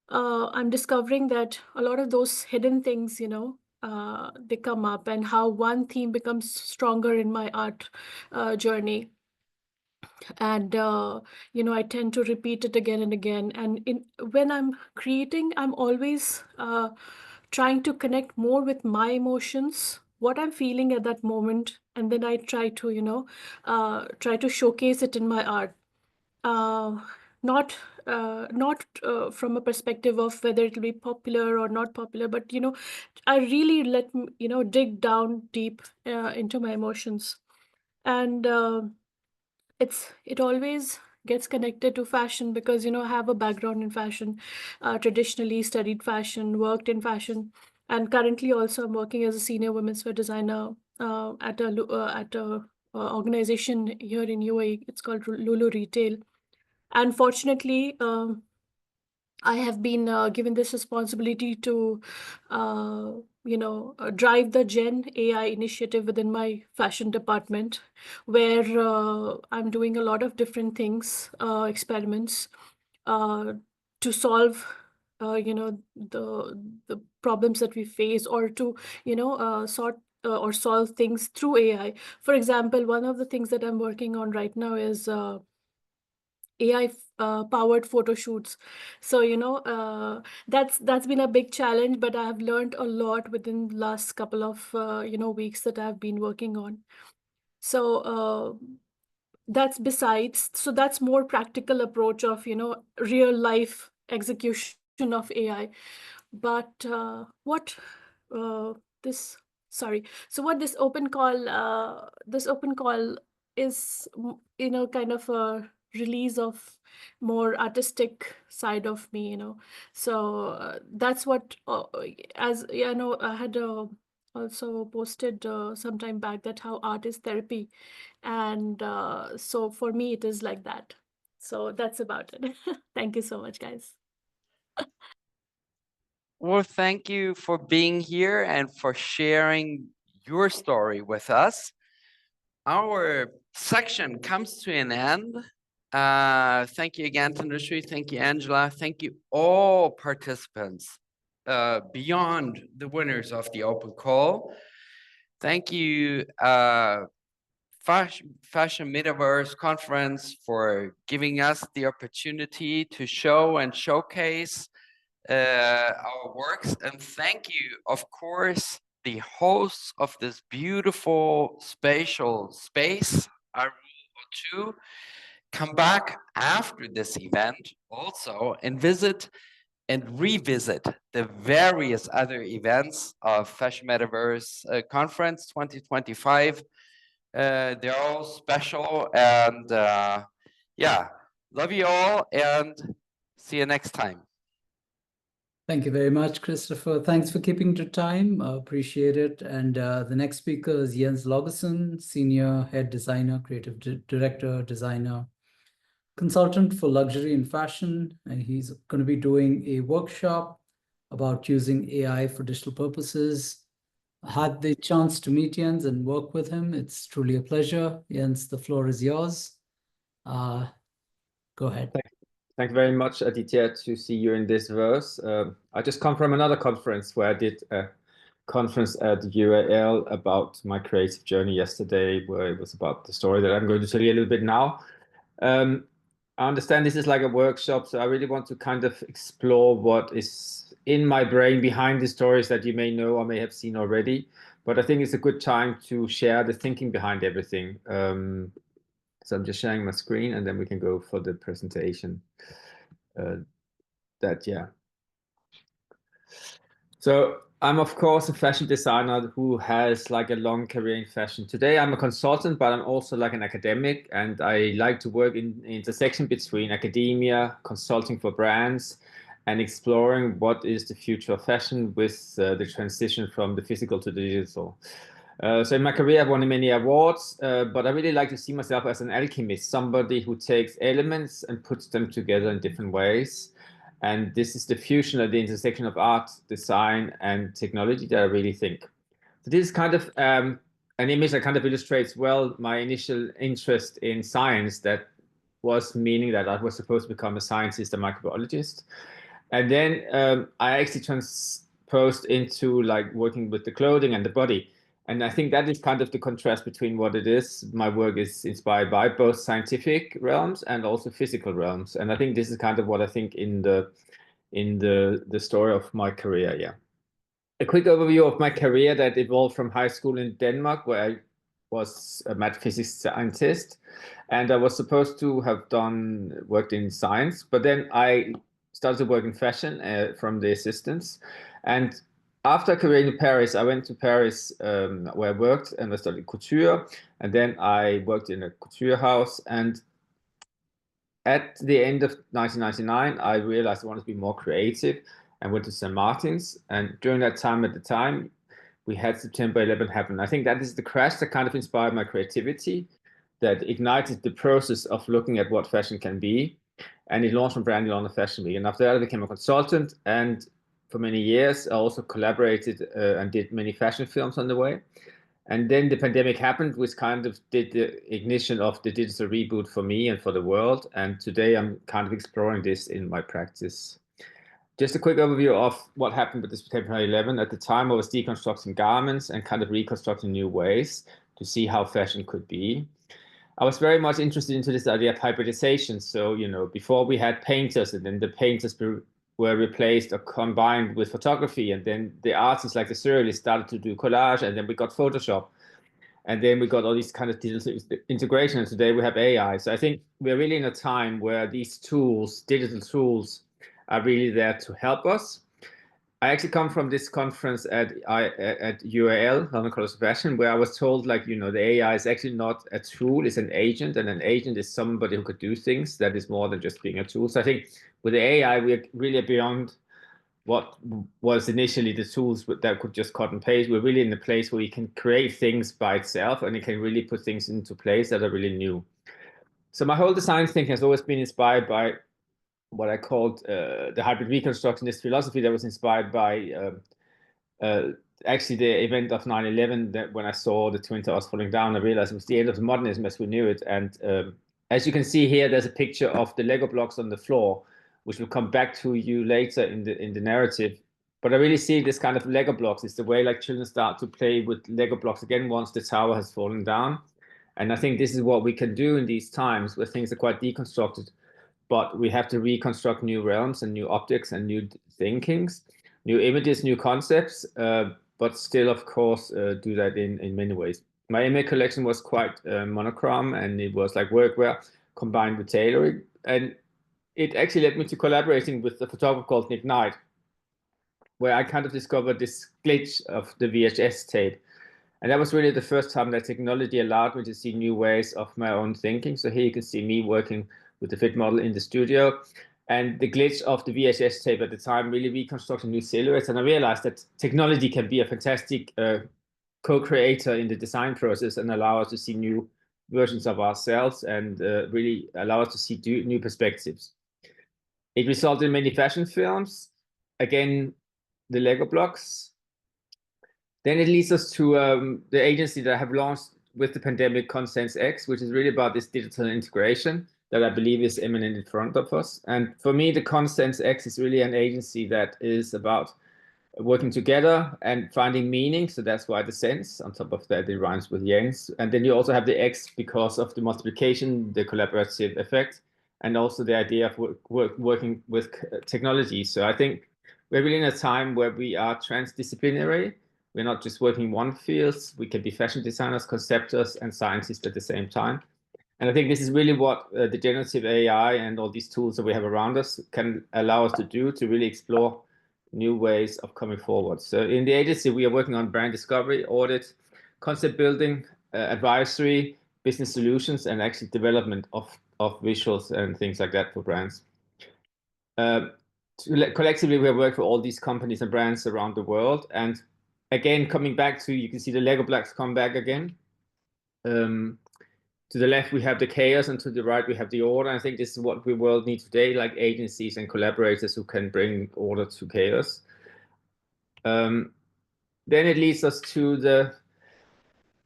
I'm discovering that a lot of those hidden things, they come up, and how one theme becomes stronger in my art journey. And I tend to repeat it again and again. And when I'm creating, I'm always trying to connect more with my emotions, what I'm feeling at that moment, and then I try to showcase it in my art. Not not from a perspective of whether it'll be popular or not popular, but I really let dig down deep into my emotions, and it always gets connected to fashion because I have a background in fashion, traditionally studied fashion, worked in fashion, and currently also I'm working as a senior women's wear designer at a organization here in UAE. It's called Lulu Retail. And fortunately, I have been given this responsibility to, drive the Gen AI initiative within my fashion department, where I'm doing a lot of different things, experiments, to solve, the problems that we face, or to, sort or solve things through AI. For example, one of the things that I'm working on right now is AI powered photo shoots. So that's been a big challenge, but I have learned a lot within the last couple of weeks that I've been working on. So that's more practical approach of real life execution of AI. But what this sorry so what this open call is, kind of a release of more artistic side of me, so that's what, as I had also posted some time back that how art is therapy, and so for me it is like that. So that's about it. Thank you so much, guys. Well, thank you for being here and for sharing your story with us. Our section comes to an end. Thank you again, Tanushree. Thank you, Angela. Thank you, all participants beyond the winners of the open call. Thank you, Fashion Metaverse Conference, for giving us the opportunity to show and showcase our works. And thank you, of course, the hosts of this beautiful spatial space, Arul O2. Come back after this event also and visit and revisit the various other events of Fashion Metaverse Conference 2025. They're all special, and yeah, love you all, and see you next time. Thank you very much, Christopher. Thanks for keeping to time. Appreciate it. And the next speaker is Jens Laugesen, Senior Head Designer, Creative Director, Designer, Consultant for Luxury and Fashion. And he's going to be doing a workshop about using AI for digital purposes. I had the chance to meet Jens and work with him. It's truly a pleasure. Jens, the floor is yours. Go ahead. Thank you very much, Aditya, to see you in this verse. I just come from another conference where I did a conference at UAL about my creative journey yesterday, where it was about the story that I'm going to tell you a little bit now. I understand this is like a workshop, so I really want to kind of explore what is in my brain behind the stories that you may know or may have seen already. But I think it's a good time to share the thinking behind everything. So I'm just sharing my screen, and then we can go for the presentation. So I'm, of course, a fashion designer who has like a long career in fashion. Today, I'm a consultant, but I'm also like an academic, and I like to work in the intersection between academia, consulting for brands, and exploring what is the future of fashion with the transition from the physical to the digital. So in my career, I've won many awards, but I really like to see myself as an alchemist, somebody who takes elements and puts them together in different ways. And this is the fusion at the intersection of art, design, and technology that I really think. So this is kind of an image that kind of illustrates well my initial interest in science, that was meaning that I was supposed to become a scientist, a microbiologist. And then I actually transposed into like working with the clothing and the body. And I think that is kind of the contrast between what it is. My work is inspired by both scientific realms and also physical realms. And I think this is kind of what I think in the story of my career. Yeah. A quick overview of my career that evolved from high school in Denmark, where I was a math physics scientist, and I was supposed to have worked in science, but then I started to work in fashion from the assistants. And after a career in Paris, I went to Paris where I worked and I studied couture, and then I worked in a couture house. And at the end of 1999, I realized I wanted to be more creative and went to St. Martin's. And during that time, we had September 11 happen. I think that is the crash that kind of inspired my creativity, that ignited the process of looking at what fashion can be. And it launched from Brand New London Fashion Week. And after that, I became a consultant. And for many years, I also collaborated and did many fashion films on the way. And then the pandemic happened, which kind of did the ignition of the digital reboot for me and for the world. And today I'm kind of exploring this in my practice. Just a quick overview of what happened with the September 11. At the time, I was deconstructing garments and kind of reconstructing new ways to see how fashion could be. I was very much interested into this idea of hybridization. So, you know, before we had painters, and then the painters were replaced or combined with photography, and then the artists like the surrealists started to do collage, and then we got Photoshop, and then we got all these kind of digital integration, and today we have AI. So I think we're really in a time where these tools, digital tools, are really there to help us. I actually come from this conference at UAL, London College of Fashion, where I was told, like, you know, the AI is actually not a tool, it's an agent, and an agent is somebody who could do things that is more than just being a tool. So I think with the AI, we're really beyond what was initially the tools that could just cut and paste. We're really in a place where we can create things by itself, and it can really put things into place that are really new. So my whole design thinking has always been inspired by what I called the hybrid reconstructionist philosophy that was inspired by actually the event of 9/11, that when I saw the Twin Towers falling down, I realized it was the end of modernism as we knew it. And as you can see here, there's a picture of the Lego blocks on the floor, which will come back to you later in the narrative. But I really see this kind of Lego blocks. It's the way like children start to play with Lego blocks again once the tower has fallen down. And I think this is what we can do in these times where things are quite deconstructed, but we have to reconstruct new realms and new optics and new thinkings, new images, new concepts, but still, of course, do that in many ways. My image collection was quite monochrome, and it was like workwear combined with tailoring. And it actually led me to collaborating with a photographer called Nick Knight, where I kind of discovered this glitch of the VHS tape. And that was really the first time that technology allowed me to see new ways of my own thinking. So here you can see me working with the fit model in the studio, and the glitch of the VHS tape at the time really reconstructing new silhouettes. And I realized that technology can be a fantastic co-creator in the design process and allow us to see new versions of ourselves and really allow us to see new perspectives. It resulted in many fashion films. Again, the Lego blocks. Then it leads us to the agency that I have launched with the pandemic, Consens X, which is really about this digital integration that I believe is imminent in front of us. And for me, the Consens X is really an agency that is about working together and finding meaning. So that's why the sense, on top of that, it rhymes with Jens. And then you also have the X because of the multiplication, the collaborative effect, and also the idea of working with technology. So I think we're really in a time where we are transdisciplinary. We're not just working in one field. We can be fashion designers, conceptors, and scientists at the same time. And I think this is really what the generative AI and all these tools that we have around us can allow us to do, to really explore new ways of coming forward. So in the agency, we are working on brand discovery, audit, concept building, advisory, business solutions, and actually development of visuals and things like that for brands. Collectively, we have worked for all these companies and brands around the world. And again, coming back to, you can see the Lego blocks come back again. To the left, we have the chaos, and to the right, we have the order. I think this is what we world need today, like agencies and collaborators who can bring order to chaos. Then it leads us to the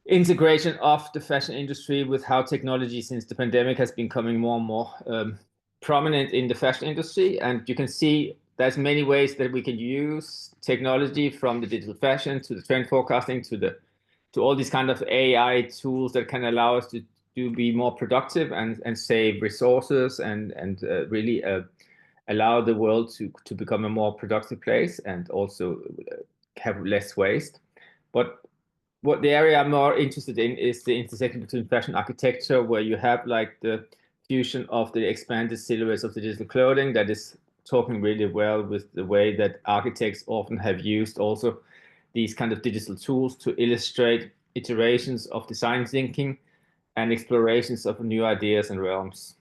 integration of the fashion industry with how technology since the pandemic has been becoming more and more prominent in the fashion industry. And you can see there's many ways that we can use technology, from the digital fashion to the trend forecasting to all these kind of AI tools that can allow us to be more productive and save resources and really allow the world to become a more productive place and also have less waste. But what the area I'm more interested in is the intersection between fashion architecture, where you have like the fusion of the expanded silhouettes of the digital clothing that is talking really well with the way that architects often have used also these kind of digital tools to illustrate iterations of design thinking and explorations of new ideas and realms.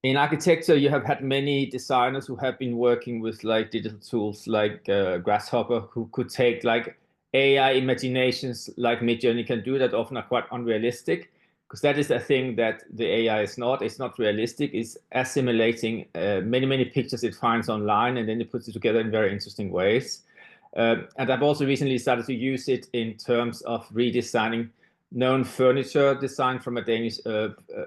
In architecture, you have had many designers who have been working with like digital tools like Grasshopper, who could take like AI imaginations like Midjourney can do that often are quite unrealistic, because that is a thing that the AI is not. It's not realistic. It's assimilating many pictures it finds online, and then it puts it together in very interesting ways. And I've also recently started to use it in terms of redesigning known furniture design from a Danish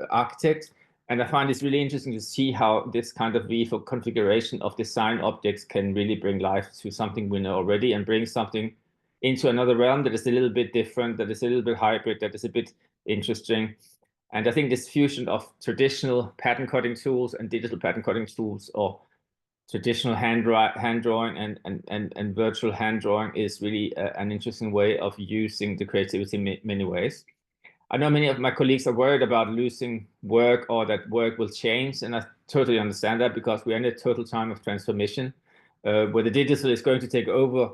architect. And I find it's really interesting to see how this kind of vehicle configuration of design objects can really bring life to something we know already and bring something into another realm that is a little bit different, that is a little bit hybrid, that is a bit interesting. And I think this fusion of traditional pattern cutting tools and digital pattern cutting tools, or traditional hand drawing and virtual hand drawing, is really an interesting way of using the creativity in many ways. I know many of my colleagues are worried about losing work or that work will change, and I totally understand that, because we're in a total time of transformation where the digital is going to take over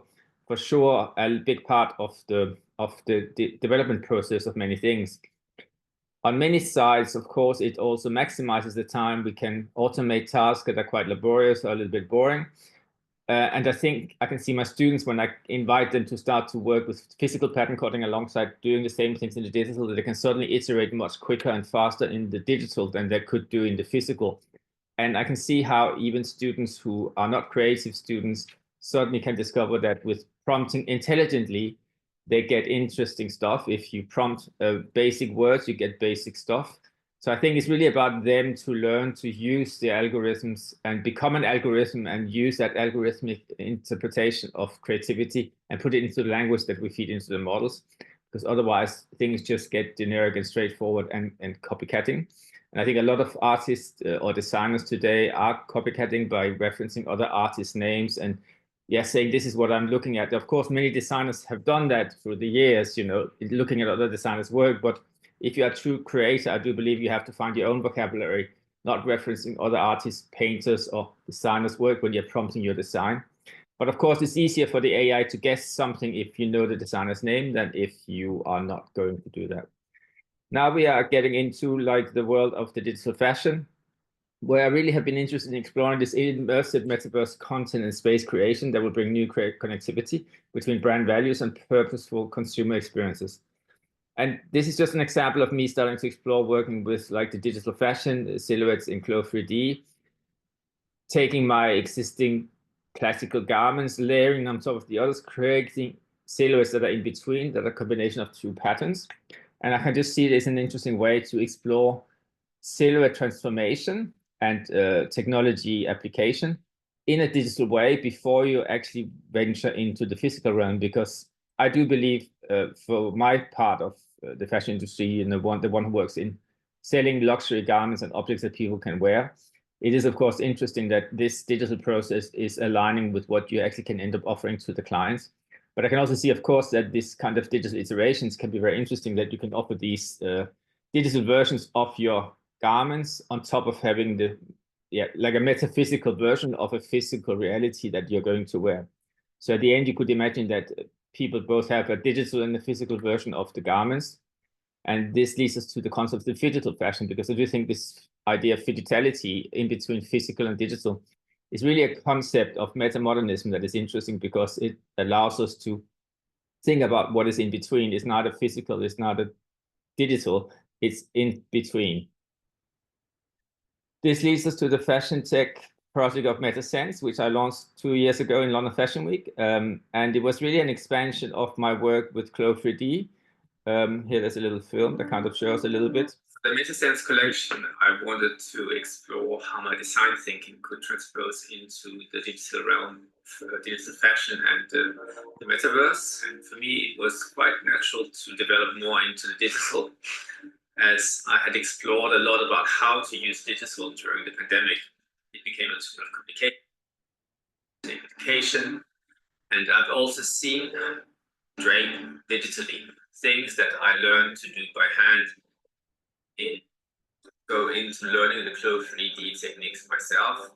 for sure a big part of the development process of many things. On many sides, of course, it also maximizes the time we can automate tasks that are quite laborious or a little bit boring. And I think I can see my students, when I invite them to start to work with physical pattern cutting alongside doing the same things in the digital, that they can certainly iterate much quicker and faster in the digital than they could do in the physical. And I can see how even students who are not creative students certainly can discover that with prompting intelligently, they get interesting stuff. If you prompt basic words, you get basic stuff. So I think it's really about them to learn to use the algorithms and become an algorithm and use that algorithmic interpretation of creativity and put it into the language that we feed into the models, because otherwise things just get generic and straightforward and copycatting. And I think a lot of artists or designers today are copycatting by referencing other artists' names and saying, this is what I'm looking at. Of course, many designers have done that through the years, looking at other designers' work, but if you are a true creator, I do believe you have to find your own vocabulary, not referencing other artists, painters, or designers' work when you're prompting your design. But of course, it's easier for the AI to guess something if you know the designer's name than if you are not going to do that. Now we are getting into like the world of the digital fashion, where I really have been interested in exploring this immersive metaverse content and space creation that will bring new connectivity between brand values and purposeful consumer experiences. And this is just an example of me starting to explore working with like the digital fashion silhouettes in Clo 3D, taking my existing classical garments, layering on top of the others, creating silhouettes that are in between, that are a combination of two patterns. And I can just see it as an interesting way to explore silhouette transformation and technology application in a digital way before you actually venture into the physical realm, because I do believe for my part of the fashion industry, the one who works in selling luxury garments and objects that people can wear, it is of course interesting that this digital process is aligning with what you actually can end up offering to the clients. But I can also see, of course, that this kind of digital iterations can be very interesting, that you can offer these digital versions of your garments on top of having like a metaphysical version of a physical reality that you're going to wear. So at the end, you could imagine that people both have a digital and a physical version of the garments. And this leads us to the concept of digital fashion, because I do think this idea of fidelity in between physical and digital is really a concept of metamodernism that is interesting, because it allows us to think about what is in between. It's not a physical, it's not a digital, it's in between. This leads us to the fashion tech project of MetaSense, which I launched 2 years ago in London Fashion Week. And it was really an expansion of my work with Clo 3D. Here there's a little film that kind of shows a little bit. The MetaSense collection, I wanted to explore how my design thinking could transpose into the digital realm of digital fashion and the metaverse. And for me, it was quite natural to develop more into the digital, as I had explored a lot about how to use digital during the pandemic. It became a tool of communication, And I've also seen drape digitally, things that I learned to do by hand, go into learning the close 3D techniques myself.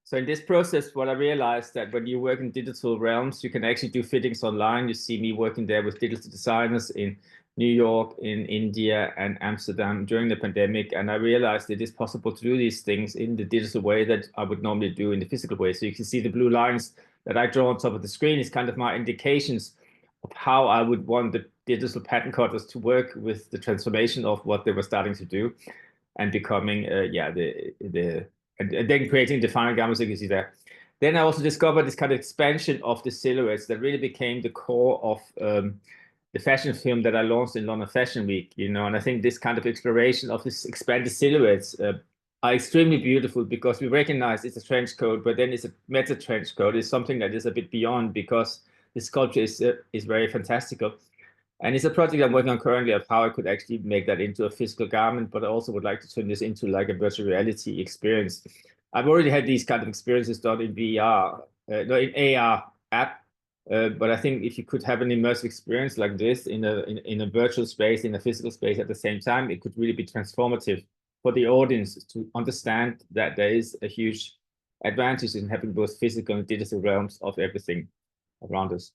So in this process, what I realized that when you work in digital realms, you can actually do fittings online. You see me working there with digital designers in New York, in India, and Amsterdam during the pandemic. And I realized it is possible to do these things in the digital way that I would normally do in the physical way. So you can see the blue lines that I draw on top of the screen is kind of my indications of how I would want the digital pattern cutters to work with the transformation of what they were starting to do and becoming, and then creating the final gammas you can see there. Then I also discovered this kind of expansion of the silhouettes that really became the core of the fashion film that I launched in London Fashion Week, you know, and I think this kind of exploration of this expanded silhouettes are extremely beautiful because we recognize it's a trench coat, but then it's a meta trench coat. It's something that is a bit beyond because the sculpture is very fantastical. And it's a project I'm working on currently of how I could actually make that into a physical garment, but I also would like to turn this into like a virtual reality experience. I've already had these kind of experiences done in VR, no, in AR app, but I think if you could have an immersive experience like this in a virtual space, in a physical space at the same time, it could really be transformative for the audience to understand that there is a huge advantage in having both physical and digital realms of everything around us.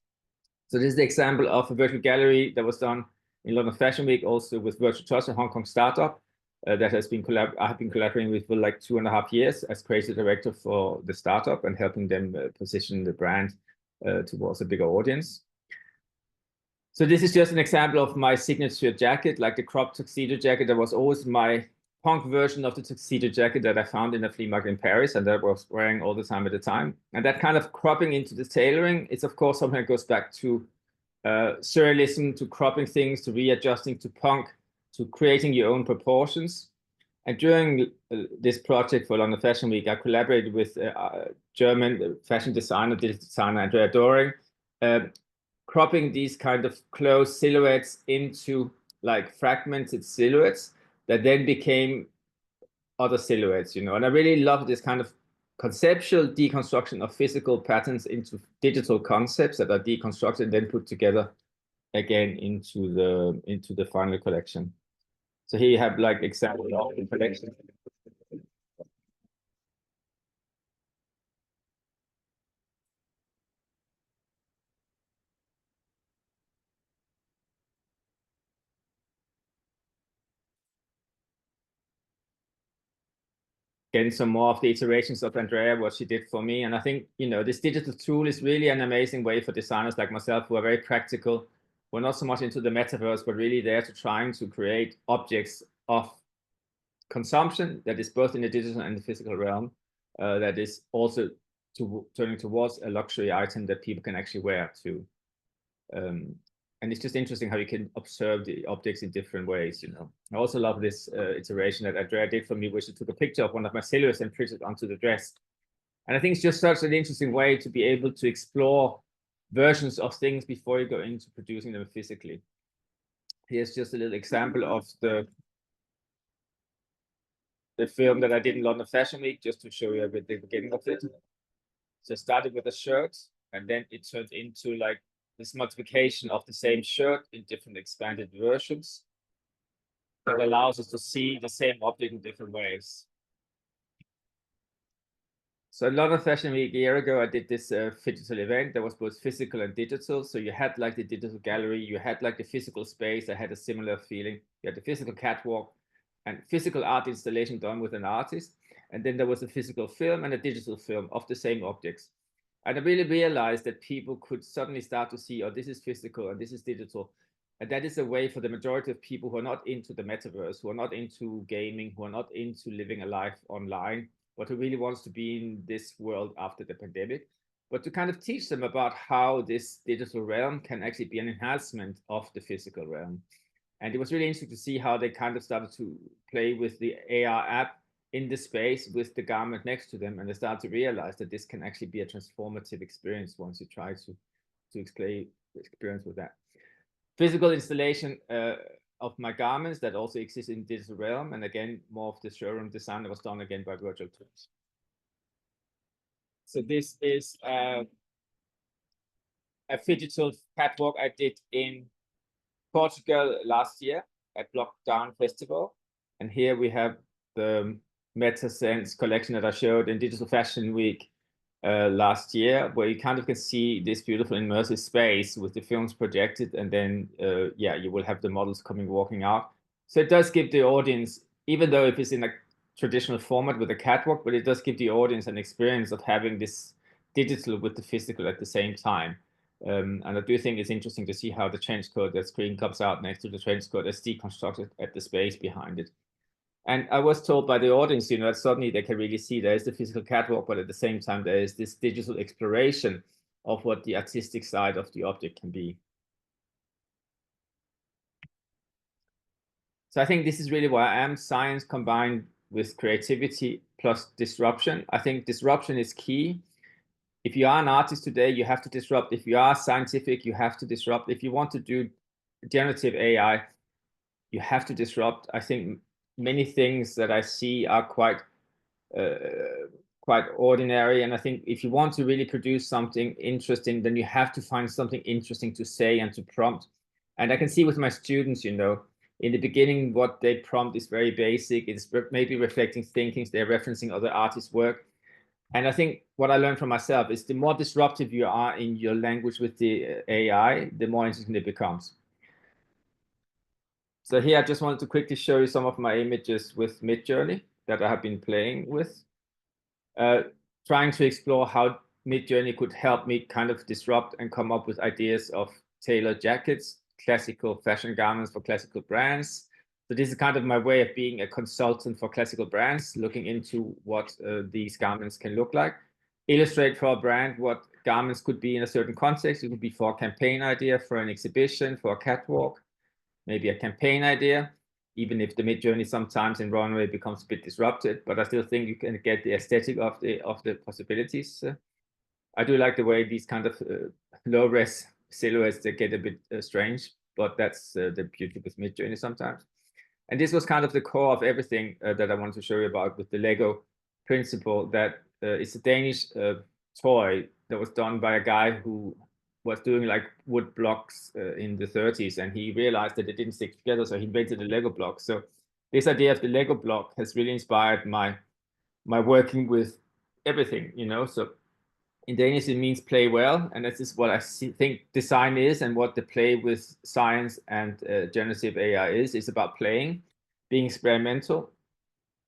So this is the example of a virtual gallery that was done in London Fashion Week, also with Virtual Trust, a Hong Kong startup that has been I have been collaborating with for like 2.5 years as creative director for the startup and helping them position the brand towards a bigger audience. So this is just an example of my signature jacket, like the crop tuxedo jacket that was always my punk version of the tuxedo jacket that I found in a flea market in Paris and that I was wearing all the time at the time. And that kind of cropping into the tailoring, it's of course something that goes back to surrealism, to cropping things, to readjusting to punk, to creating your own proportions. And during this project for London Fashion Week, I collaborated with German fashion designer, digital designer Andrea Doring, cropping these kind of close silhouettes into like fragmented silhouettes that then became other silhouettes, you know. And I really love this kind of conceptual deconstruction of physical patterns into digital concepts that are deconstructed and then put together again into the final collection. So here you have like example of the collection. Again, some more of the iterations of Andrea, what she did for me. And I think, you know, this digital tool is really an amazing way for designers like myself who are very practical. We're not so much into the metaverse, but really there to trying to create objects of consumption that is both in the digital and the physical realm, that is also turning towards a luxury item that people can actually wear too. And it's just interesting how you can observe the objects in different ways, you know. I also love this iteration that Andrea did for me, where she took a picture of one of my silhouettes and printed onto the dress. And I think it's just such an interesting way to be able to explore versions of things before you go into producing them physically. Here's just a little example of the film that I did in London Fashion Week, just to show you a bit the beginning of it. So I started with a shirt, and then it turned into like this multiplication of the same shirt in different expanded versions that allows us to see the same object in different ways. So in London Fashion Week a year ago, I did this digital event that was both physical and digital. So you had like the digital gallery, you had like the physical space that had a similar feeling. You had the physical catwalk and physical art installation done with an artist. And then there was a physical film and a digital film of the same objects. And I really realized that people could suddenly start to see, oh, this is physical and this is digital. And that is a way for the majority of people who are not into the metaverse, who are not into gaming, who are not into living a life online, but who really wants to be in this world after the pandemic, but to kind of teach them about how this digital realm can actually be an enhancement of the physical realm. And it was really interesting to see how they kind of started to play with the AR app in the space with the garment next to them, and they start to realize that this can actually be a transformative experience once you try to explain the experience with that. Physical installation of my garments that also exists in digital realm, and again, more of the showroom design that was done again by virtual tools. So this is a digital catwalk I did in Portugal last year at Blockdown Festival. And here we have the MetaSense collection that I showed in Digital Fashion Week last year, where you kind of can see this beautiful immersive space with the films projected, and then yeah, you will have the models walking out. So it does give the audience, even though if it's in a traditional format with a catwalk, but it does give the audience an experience of having this digital with the physical at the same time. And I do think it's interesting to see how the trench coat, that screen comes out next to the trench coat, is deconstructed at the space behind it. And I was told by the audience, that suddenly they can really see there is the physical catwalk, but at the same time, there is this digital exploration of what the artistic side of the object can be. So I think this is really where I am, science combined with creativity plus disruption. I think disruption is key. If you are an artist today, you have to disrupt. If you are scientific, you have to disrupt. If you want to do generative AI, you have to disrupt. I think many things that I see are quite ordinary. And I think if you want to really produce something interesting, then you have to find something interesting to say and to prompt. And I can see with my students, in the beginning, what they prompt is very basic. It's maybe reflecting thinkings. They're referencing other artists' work. And I think what I learned from myself is the more disruptive you are in your language with the AI, the more interesting it becomes. So here I just wanted to quickly show you some of my images with Midjourney that I have been playing with, trying to explore how Midjourney could help me kind of disrupt and come up with ideas of tailored jackets, classical fashion garments for classical brands. So this is kind of my way of being a consultant for classical brands, looking into what these garments can look like. Illustrate for a brand what garments could be in a certain context. It could be for a campaign idea, for an exhibition, for a catwalk, maybe a campaign idea, even if the Midjourney sometimes in runway becomes a bit disrupted, but I still think you can get the aesthetic of the possibilities. I do like the way these kind of low-res silhouettes, they get a bit strange, but that's the beauty with Midjourney sometimes. And this was kind of the core of everything that I wanted to show you about with the Lego principle, that it's a Danish toy that was done by a guy who was doing like wood blocks in the 30s, and he realized that it didn't stick together, so he invented the Lego block. So this idea of the Lego block has really inspired my working with everything, So in Danish, it means play well, and this is what I think design is, and what the play with science and generative AI is. It's about playing, being experimental,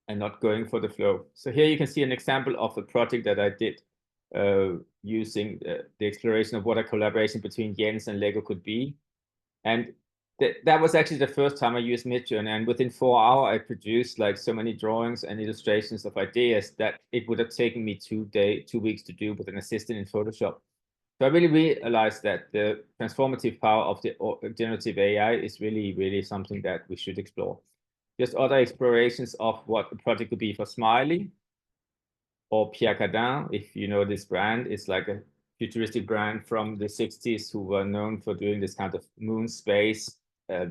and not going for the flow. So here you can see an example of a project that I did using the exploration of what a collaboration between Jens and Lego could be. And that was actually the first time I used Midjourney, and within 4 hours, I produced like so many drawings and illustrations of ideas that it would have taken me 2 weeks to do with an assistant in Photoshop. So I really realized that the transformative power of the generative AI is really, really something that we should explore. Just other explorations of what a project could be for Smiley or Pierre Cardin, if you know this brand. It's like a futuristic brand from the 60s who were known for doing this kind of moon space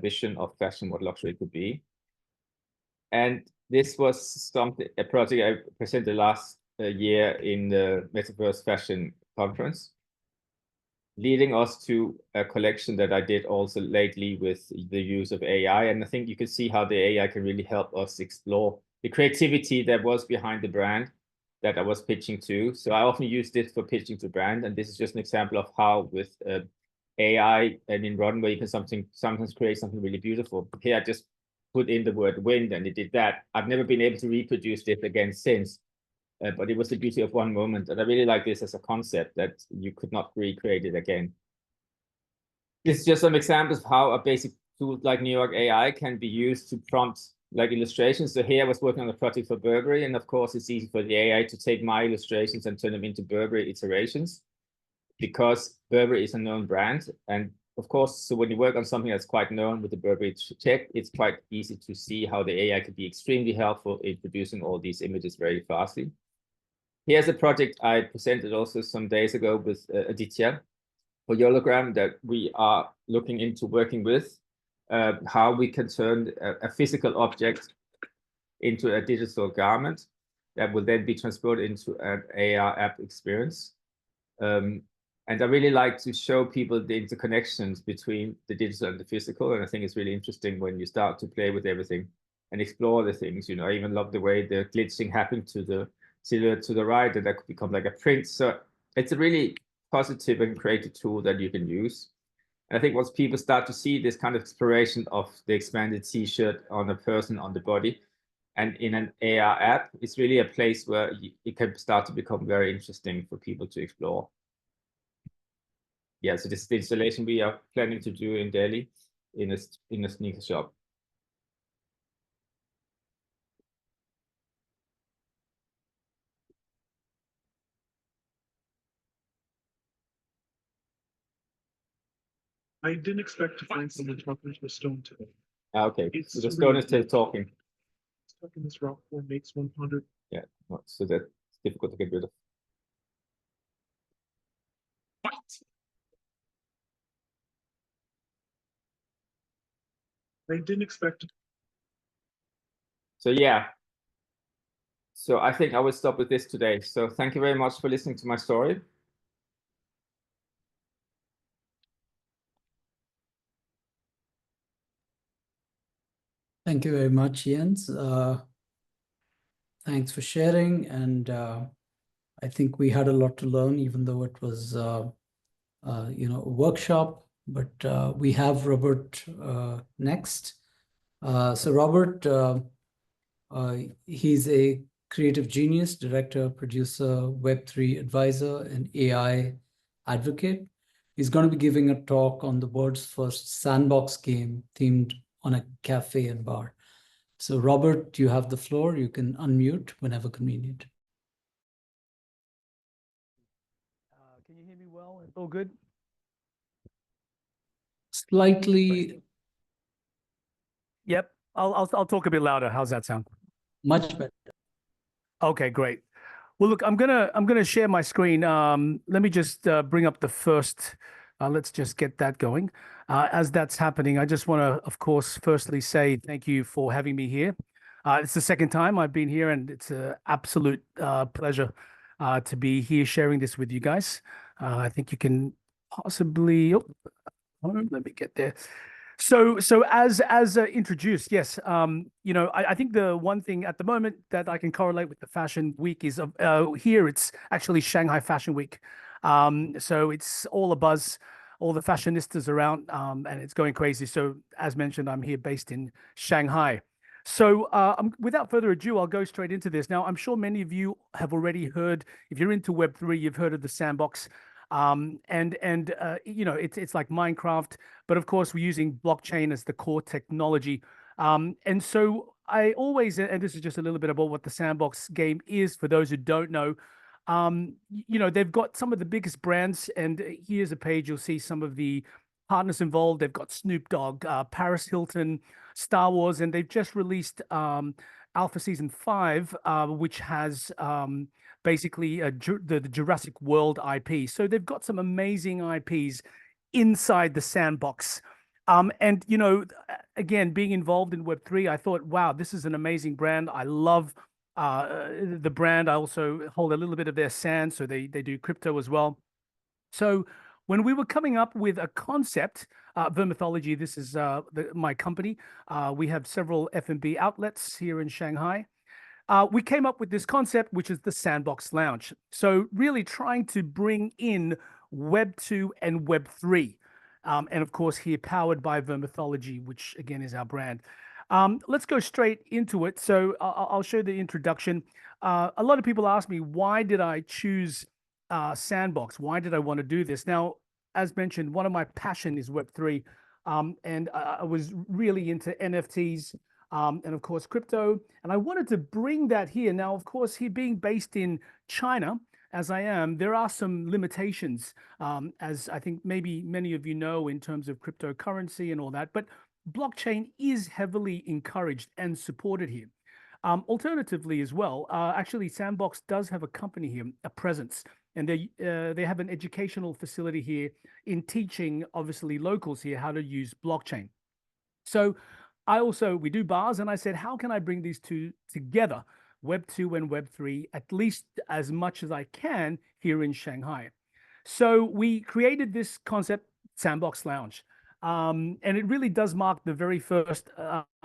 vision of fashion, what luxury could be. And this was a project I presented last year in the Metaverse Fashion Conference, leading us to a collection that I did also lately with the use of AI. And I think you can see how the AI can really help us explore the creativity that was behind the brand that I was pitching to. So I often use this for pitching to brand. And this is just an example of how with AI and in Runway, you can sometimes create something really beautiful. Here, I just put in the word wind and it did that. I've never been able to reproduce this again since, but it was the beauty of one moment. And I really like this as a concept that you could not recreate it again. This is just some examples of how a basic tool like New York AI can be used to prompt like illustrations. So here I was working on a project for Burberry, and of course it's easy for the AI to take my illustrations and turn them into Burberry iterations, because Burberry is a known brand. And of course, so when you work on something that's quite known with the Burberry tech, it's quite easy to see how the AI could be extremely helpful in producing all these images very fastly. Here's a project I presented also some days ago with Aditya for Hologram that we are looking into working with, how we can turn a physical object into a digital garment. that will then be transported into an AR app experience. And I really like to show people the interconnections between the digital and the physical. And I think it's really interesting when you start to play with everything and explore the things. You know, I even love the way the glitching happened to the silhouette to the right, and that could become like a print. So it's a really positive and creative tool that you can use. And I think once people start to see this kind of exploration of the expanded t-shirt on a person, on the body, and in an AR app, it's really a place where it can start to become very interesting for people to explore. Yeah, so this is the installation we are planning to do in Delhi in a sneaker shop. I didn't expect to find someone talking to a stone today. Okay, It's so the stone is still surreal. talking. Stuck in this rock form makes one ponder. Yeah, so that's difficult to get rid of. Fight! I didn't expect. So yeah. So I think I will stop with this today. So thank you very much for listening to my story. Thank you very much, Jens. Thanks for sharing. And I think we had a lot to learn, even though it was, a workshop. But we have Robert next. So Robert, he's a creative genius, director, producer, Web3 advisor, and AI advocate. He's going to be giving a talk on the world's first sandbox game themed on a cafe and bar. So Robert, you have the floor. You can unmute whenever convenient. Can you hear me well? It's all good? Slightly. Yep. I'll talk a bit louder. How's that sound? Much better. Okay, great. Well, look, I'm gonna share my screen. Let me just bring up the first. Let's just get that going. As that's happening, I just want to, of course, firstly say thank you for having me here. It's the second time I've been here, and it's an absolute pleasure to be here sharing this with you guys. I think you can possibly. Oh, let me get there. So as introduced, yes, I think the one thing at the moment that I can correlate with the Fashion Week is here it's actually Shanghai Fashion Week. So it's all a buzz, all the fashionistas around, and it's going crazy. So as mentioned, I'm here based in Shanghai. So without further ado, I'll go straight into this. Now, I'm sure many of you have already heard, if you're into Web3, you've heard of the sandbox. It's like Minecraft, but of course we're using blockchain as the core technology. And so I always, and this is just a little bit about what the sandbox game is for those who don't know. They've got some of the biggest brands, and here's a page, you'll see some of the partners involved. They've got Snoop Dogg, Paris Hilton, Star Wars, and they've just released Alpha Season 5, which has basically the Jurassic World IP. So they've got some amazing IPs inside the sandbox. Again, being involved in Web3, I thought, wow, this is an amazing brand. I love the brand. I also hold a little bit of their sand, so they do crypto as well. So when we were coming up with a concept, Vermithology, this is my company. We have several F&B outlets here in Shanghai. We came up with this concept, which is the Sandbox Lounge. So really trying to bring in Web 2 and Web 3. And of course, here powered by Vermithology, which again is our brand. Let's go straight into it. So I'll show the introduction. A lot of people ask me, why did I choose Sandbox? Why did I want to do this? Now, as mentioned, one of my passion is Web3. And I was really into NFTs. And of course, crypto. And I wanted to bring that here. Now, of course, here being based in China, as I am, there are some limitations, as I think maybe many of you know, in terms of cryptocurrency and all that. But blockchain is heavily encouraged and supported here. Alternatively as well, actually, Sandbox does have a company here, a presence. And they have an educational facility here in teaching, obviously, locals here how to use blockchain. So we do bars, and I said, how can I bring these two together Web 2 and Web 3, at least as much as I can here in Shanghai. So we created this concept, Sandbox Lounge. And it really does mark the very first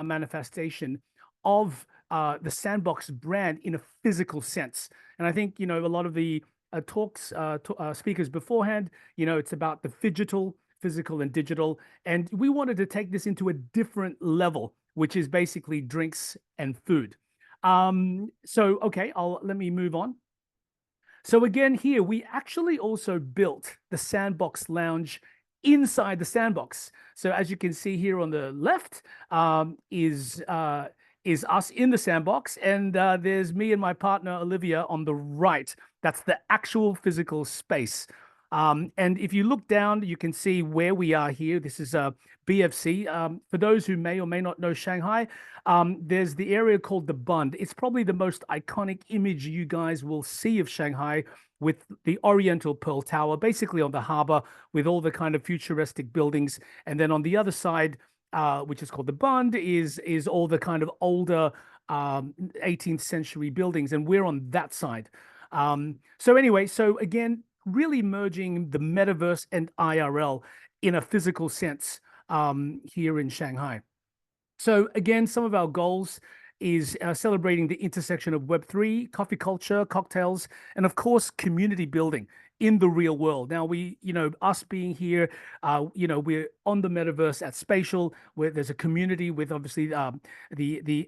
manifestation of the Sandbox brand in a physical sense. And I think, a lot of the speakers beforehand, it's about the physical and digital. And we wanted to take this into a different level, which is basically drinks and food. Okay, let me move on. So again, here we actually also built the Sandbox Lounge inside the sandbox. So as you can see here on the left is us in the sandbox, and there's me and my partner Olivia on the right. That's the actual physical space. And if you look down, you can see where we are here. This is BFC. For those who may or may not know Shanghai, there's the area called the Bund. It's probably the most iconic image you guys will see of Shanghai, with the Oriental Pearl Tower, basically on the harbor with all the kind of futuristic buildings. And then on the other side, which is called the Bund, is all the kind of older 18th century buildings. And we're on that side. So anyway, so again, really merging the metaverse and IRL in a physical sense here in Shanghai. So again, some of our goals is celebrating the intersection of Web3, coffee culture, cocktails, and of course, community building in the real world. Now, us being here, we're on the metaverse at Spatial, where there's a community with obviously the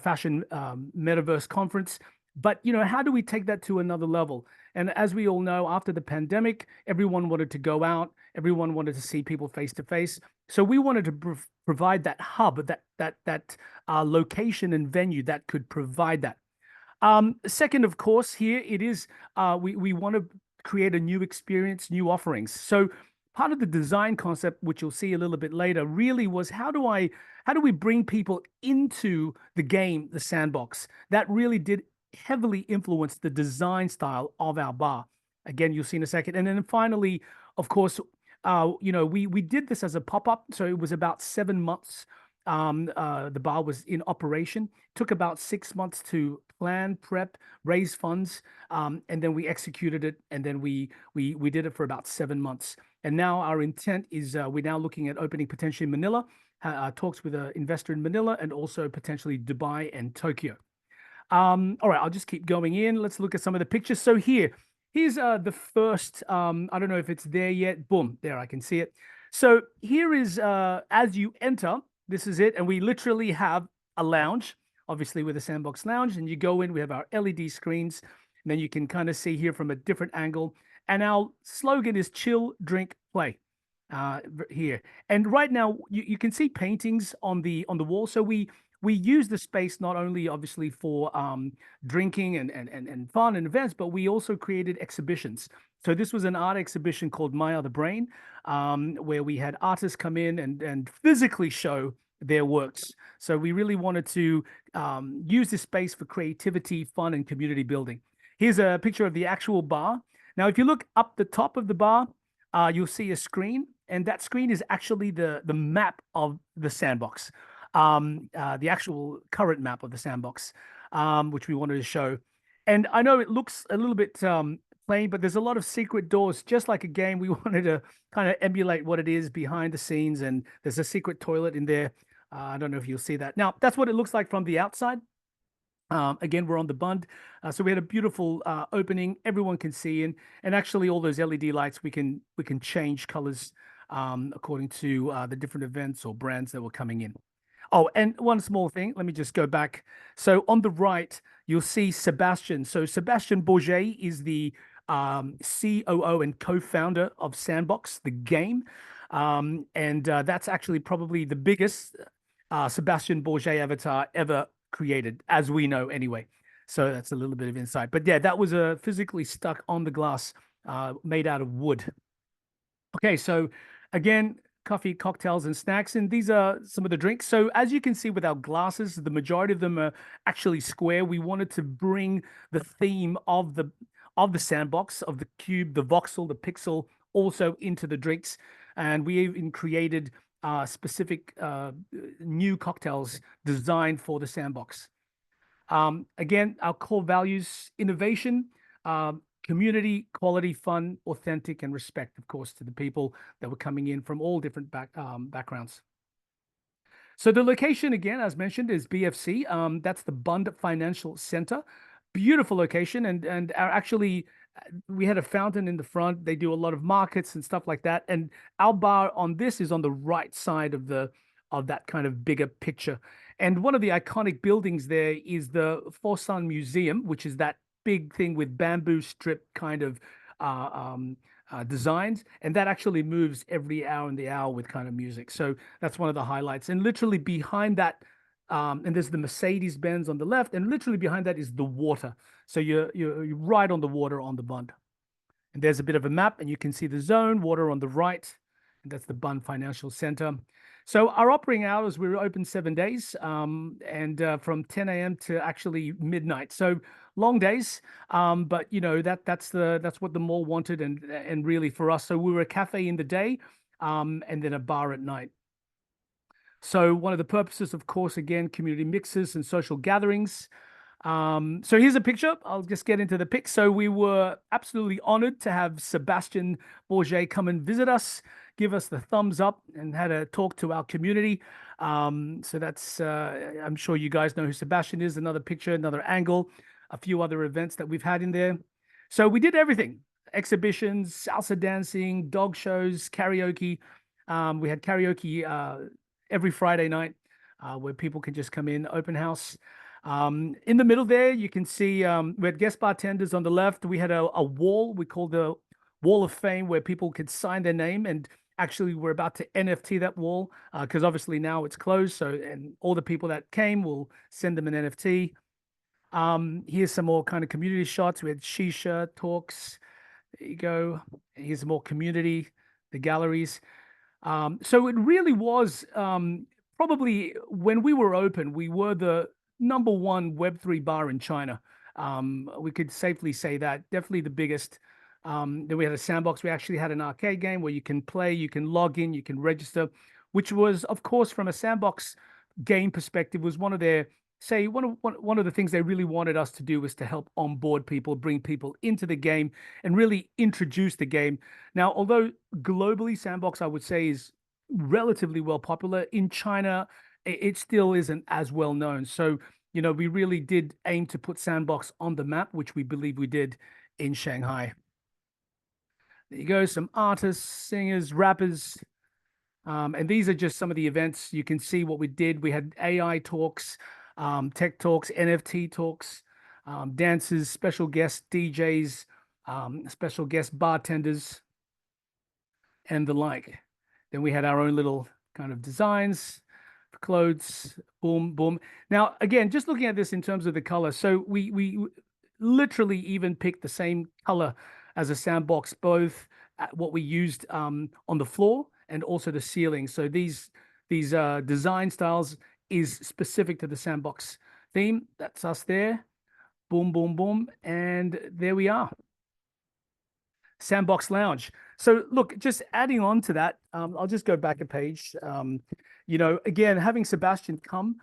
fashion metaverse conference. But, how do we take that to another level? And as we all know, after the pandemic, everyone wanted to go out. Everyone wanted to see people face to face. So we wanted to provide that hub, that location and venue that could provide that. Second, of course, here it is, we want to create a new experience, new offerings. So part of the design concept, which you'll see a little bit later, really was how do we bring people into the game, the sandbox? That really did heavily influence the design style of our bar. Again, you'll see in a second. And then finally, of course, we did this as a pop-up. So it was about 7 months. The bar was in operation. It took about 6 months to plan, prep, raise funds, and then we executed it. And then we did it for about 7 months. And now our intent is we're now looking at opening potentially in Manila, talks with an investor in Manila, and also potentially Dubai and Tokyo. All right, I'll just keep going in. Let's look at some of the pictures. So here's the first, I don't know if it's there yet. Boom, there, I can see it. So here is, as you enter, this is it. And we literally have a lounge, obviously with a Sandbox Lounge. And you go in, we have our LED screens. And then you can kind of see here from a different angle. And our slogan is chill, drink, play here. And right now, you can see paintings on the wall. So we use the space not only obviously for drinking and fun and events, but we also created exhibitions. So this was an art exhibition called My Other Brain, where we had artists come in and physically show their works. So we really wanted to use this space for creativity, fun, and community building. Here's a picture of the actual bar. Now, if you look up the top of the bar, you'll see a screen, and that screen is actually the map of the sandbox. The actual current map of the sandbox, which we wanted to show. And I know it looks a little bit plain, but there's a lot of secret doors. Just like a game, we wanted to kind of emulate what it is behind the scenes. And there's a secret toilet in there. I don't know if you'll see that. Now, that's what it looks like from the outside. Again, we're on the Bund. So we had a beautiful opening. Everyone can see in. And actually, all those LED lights, we can change colors according to the different events or brands that were coming in. Oh, and one small thing, let me just go back. So on the right, you'll see Sebastian. So Sebastian Bourget is the COO and co-founder of Sandbox, the game. And that's actually probably the biggest Sebastian Bourget avatar ever created, as we know anyway. So that's a little bit of insight. But yeah, that was physically stuck on the glass, made out of wood. Okay, so again, coffee, cocktails, and snacks. And these are some of the drinks. So as you can see with our glasses, the majority of them are actually square. We wanted to bring the theme of the sandbox, of the cube, the voxel, the pixel, also into the drinks. And we even created specific new cocktails designed for the sandbox. Again, our core values: innovation, community, quality, fun, authentic, and respect, of course, to the people that were coming in from all different backgrounds. So the location, again, as mentioned, is BFC. That's the Bund Financial Center. Beautiful location, and actually, we had a fountain in the front. They do a lot of markets and stuff like that. And our bar on this is on the right side of that kind of bigger picture. And one of the iconic buildings there is the Fosun Museum, which is that big thing with bamboo strip kind of designs, and that actually moves every hour in the hour with kind of music. So that's one of the highlights. And literally behind that, and there's the Mercedes-Benz on the left, and literally behind that is the water. So you're right on the water on the Bund. And there's a bit of a map, and you can see the zone, water on the right, and that's the Bund Financial Center. So our operating hours, we were open 7 days, and from 10 a.m. to actually midnight. So long days, but you know that's what the mall wanted, and really for us. So we were a cafe in the day, and then a bar at night. So one of the purposes, of course, again, community mixes and social gatherings. So here's a picture. I'll just get into the pic. So we were absolutely honored to have Sebastian Bourget come and visit us, give us the thumbs up, and had a talk to our community. So that's, I'm sure you guys know who Sebastian is. Another picture, another angle, a few other events that we've had in there. So we did everything: exhibitions, salsa dancing, dog shows, karaoke. We had karaoke every Friday night where people could just come in, open house. In the middle there, you can see we had guest bartenders on the left. We had a wall we called the Wall of Fame, where people could sign their name, and actually we're about to NFT that wall because obviously now it's closed. So, and all the people that came will send them an NFT. Here's some more kind of community shots. We had shisha talks. There you go. Here's more community, the galleries. So it really was probably, when we were open, we were the #1 Web3 bar in China. We could safely say that. Definitely the biggest. Then we had a sandbox. We actually had an arcade game where you can play, you can log in, you can register, which was, of course, from a sandbox game perspective, was one of their, say, one of the things they really wanted us to do was to help onboard people, bring people into the game, and really introduce the game. Now, although globally Sandbox, I would say, is relatively well popular, in China, it still isn't as well known. So, you know, we really did aim to put Sandbox on the map, which we believe we did in Shanghai. There you go, some artists, singers, rappers. And these are just some of the events. You can see what we did. We had AI talks, tech talks, NFT talks, dancers, special guest DJs, special guest bartenders, and the like. Then we had our own little kind of designs for clothes, boom, boom. Now, again, just looking at this in terms of the color. So we literally even picked the same color as a sandbox, both what we used on the floor and also the ceiling. So these design styles is specific to the sandbox theme. That's us there. Boom, boom, boom. And there we are. Sandbox Lounge. So look, just adding on to that, I'll just go back a page. You know, again, having Sebastian come,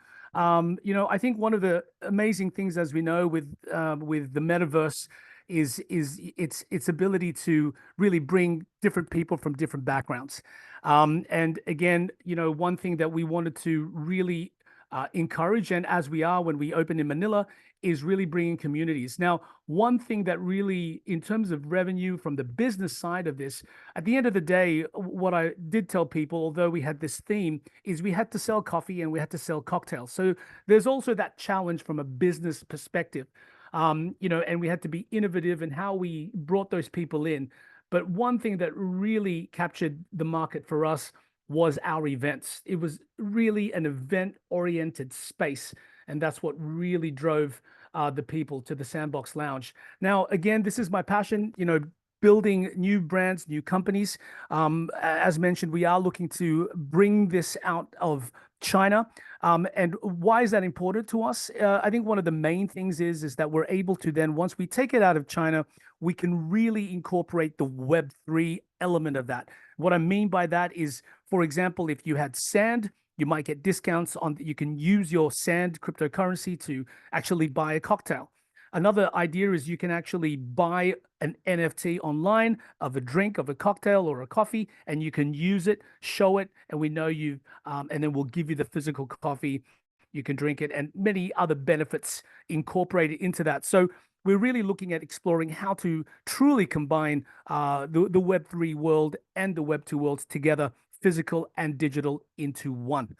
you know, I think one of the amazing things, as we know, with the metaverse is its ability to really bring different people from different backgrounds. And again, you know, one thing that we wanted to really encourage, and as we are when we open in Manila, is really bringing communities. Now, one thing that really, in terms of revenue from the business side of this, at the end of the day, what I did tell people, although we had this theme, is we had to sell coffee and we had to sell cocktails. So there's also that challenge from a business perspective, you know, and we had to be innovative in how we brought those people in. But one thing that really captured the market for us was our events. It was really an event-oriented space, and that's what really drove the people to the Sandbox Lounge. Now, again, this is my passion, you know, building new brands, new companies. As mentioned, we are looking to bring this out of China. And why is that important to us? I think one of the main things is that we're able to then, once we take it out of China, we can really incorporate the Web3 element of that. What I mean by that is, for example, if you had sand You might get discounts on, you can use your Sand cryptocurrency to actually buy a cocktail. Another idea is you can actually buy an NFT online of a drink, of a cocktail or a coffee, and you can use it, show it, and we know you, and then we'll give you the physical coffee. You can drink it, and many other benefits incorporated into that. So we're really looking at exploring how to truly combine the Web3 world and the Web2 worlds together, physical and digital, into one.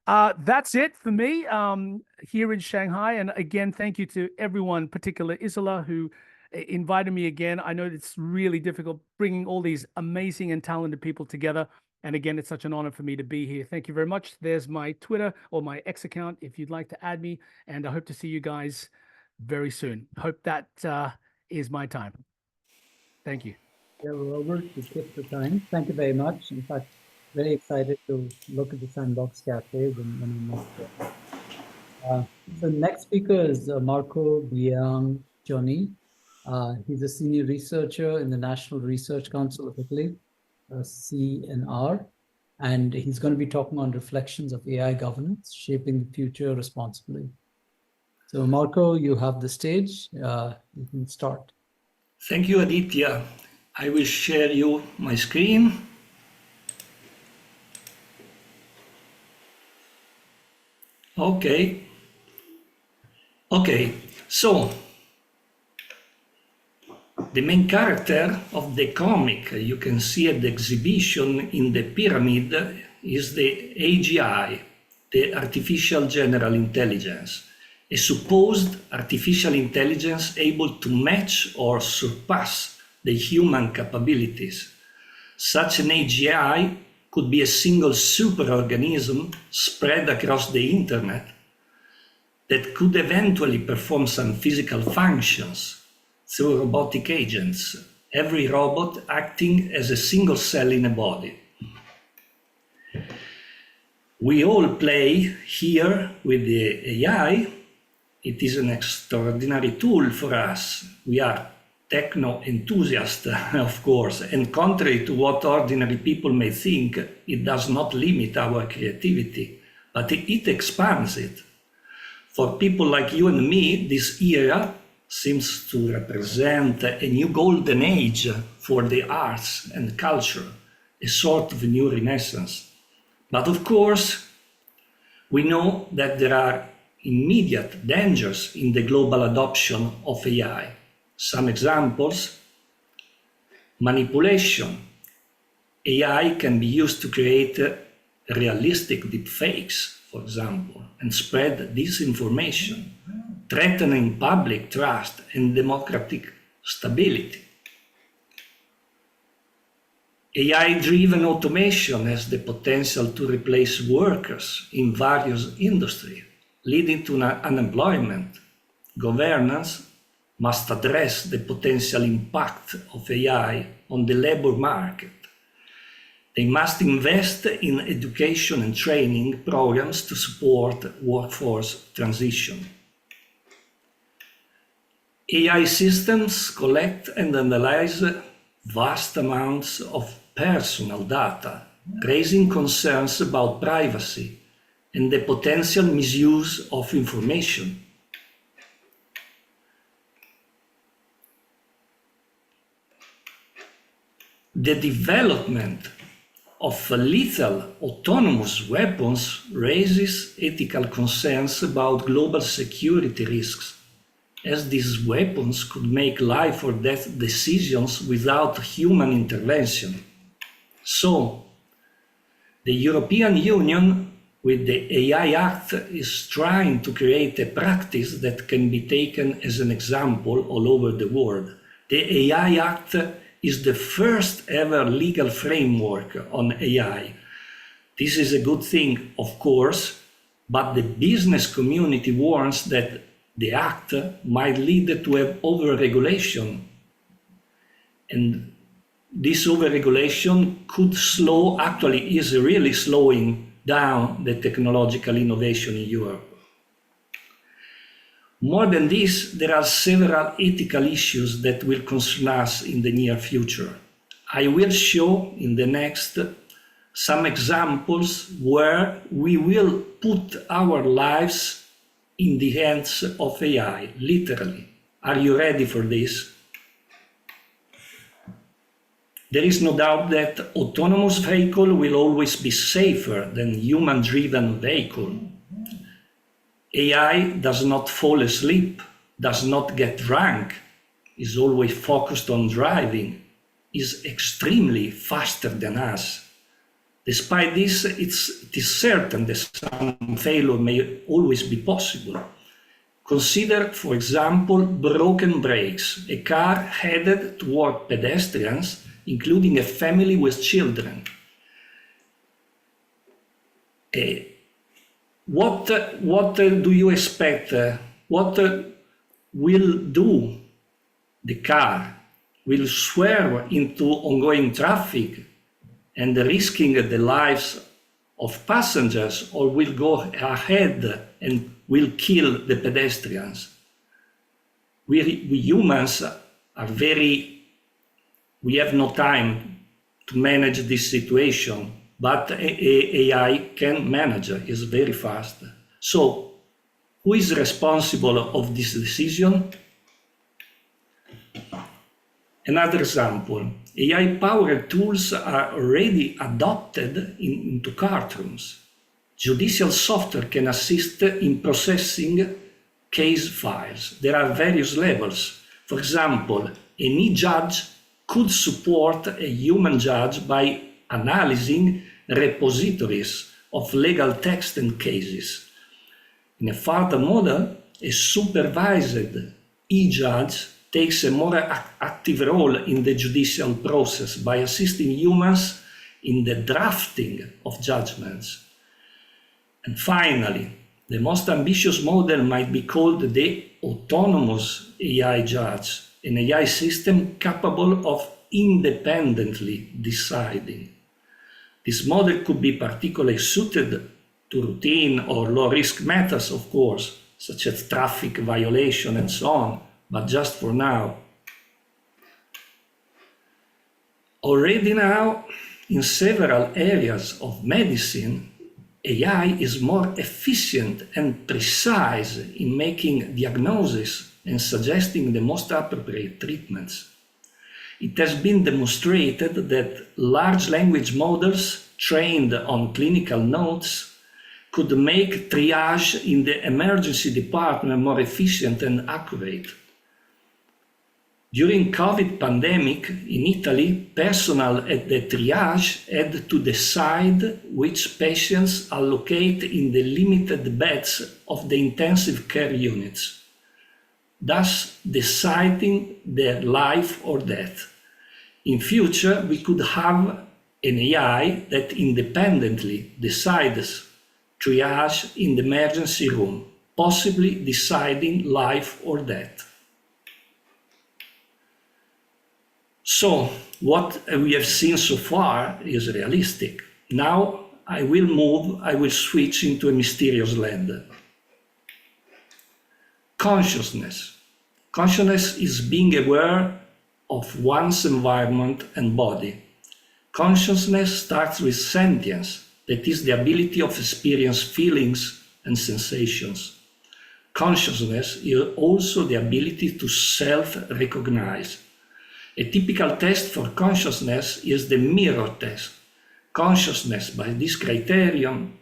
That's it for me here in Shanghai. And again, thank you to everyone, particularly Isola, who invited me again. I know it's really difficult bringing all these amazing and talented people together. And again, it's such an honor for me to be here. Thank you very much. There's my Twitter or my X account if you'd like to add me. And I hope to see you guys very soon. Hope that is my time. Thank you. Yeah, Robert, you kept the time. Thank you very much. In fact, very excited to look at the Sandbox Cafe when we next go. The next speaker is Marco Biancioni. He's a senior researcher in the National Research Council of Italy, CNR, and he's going to be talking on reflections of AI governance, shaping the future responsibly. So Marco, you have the stage. You can start. Thank you, Aditya. I will share you my screen. Okay, so the main character of the comic you can see at the exhibition in the pyramid is the AGI, the Artificial General Intelligence, a supposed artificial intelligence able to match or surpass the human capabilities. Such an AGI could be a single superorganism spread across the internet that could eventually perform some physical functions through robotic agents, every robot acting as a single cell in a body. We all play here with the AI. It is an extraordinary tool for us. We are techno enthusiasts, of course, and contrary to what ordinary people may think, it does not limit our creativity, but it expands it. For people like you and me, this era seems to represent a new golden age for the arts and culture, a sort of new renaissance. But of course, we know that there are immediate dangers in the global adoption of AI. Some examples: manipulation. AI can be used to create realistic deepfakes, for example, and spread disinformation, threatening public trust and democratic stability. AI-driven automation has the potential to replace workers in various industries, leading to unemployment. Governance must address the potential impact of AI on the labor market. They must invest in education and training programs to support workforce transition. AI systems collect and analyze vast amounts of personal data, raising concerns about privacy and the potential misuse of information. The development of lethal autonomous weapons raises ethical concerns about global security risks, as these weapons could make life or death decisions without human intervention. So, the European Union, with the AI Act, is trying to create a practice that can be taken as an example all over the world. The AI Act is the first ever legal framework on AI. This is a good thing, of course, but the business community warns that the act might lead to an overregulation. And this overregulation could actually is really slowing down the technological innovation in Europe. More than this, there are several ethical issues that will concern us in the near future. I will show in the next some examples where we will put our lives in the hands of AI, literally. Are you ready for this? There is no doubt that autonomous vehicle will always be safer than human-driven vehicle. AI does not fall asleep, does not get drunk, is always focused on driving, is extremely faster than us. Despite this, it is certain that some failure may always be possible. Consider, for example, broken brakes, a car headed toward pedestrians, including a family with children. What do you expect? What will do the car? Will swerve into ongoing traffic and risking the lives of passengers, or will go ahead and will kill the pedestrians? We humans are we have no time to manage this situation, but AI can manage it, it's very fast. So, who is responsible of this decision? Another example, AI-powered tools are already adopted into courtrooms. Judicial software can assist in processing case files. There are various levels. For example, any judge could support a human judge by analyzing repositories of legal text and cases. In a further model, a supervised e-judge takes a more active role in the judicial process by assisting humans in the drafting of judgments. And finally, the most ambitious model might be called the autonomous AI judge, an AI system capable of independently deciding. This model could be particularly suited to routine or low-risk matters, of course, such as traffic violation and so on, but just for now. Already now, in several areas of medicine, AI is more efficient and precise in making diagnosis and suggesting the most appropriate treatments. It has been demonstrated that large language models trained on clinical notes could make triage in the emergency department more efficient and accurate. During COVID pandemic in Italy, personnel at the triage had to decide which patients allocate in the limited beds of the intensive care units, thus deciding their life or death. In future, we could have an AI that independently decides triage in the emergency room, possibly deciding life or death. So, what we have seen so far is realistic. Now I will switch into a mysterious land. Consciousness. Consciousness is being aware of one's environment and body. Consciousness starts with sentience, that is the ability of experience feelings and sensations. Consciousness is also the ability to self-recognize. A typical test for consciousness is the mirror test. Consciousness by this criterion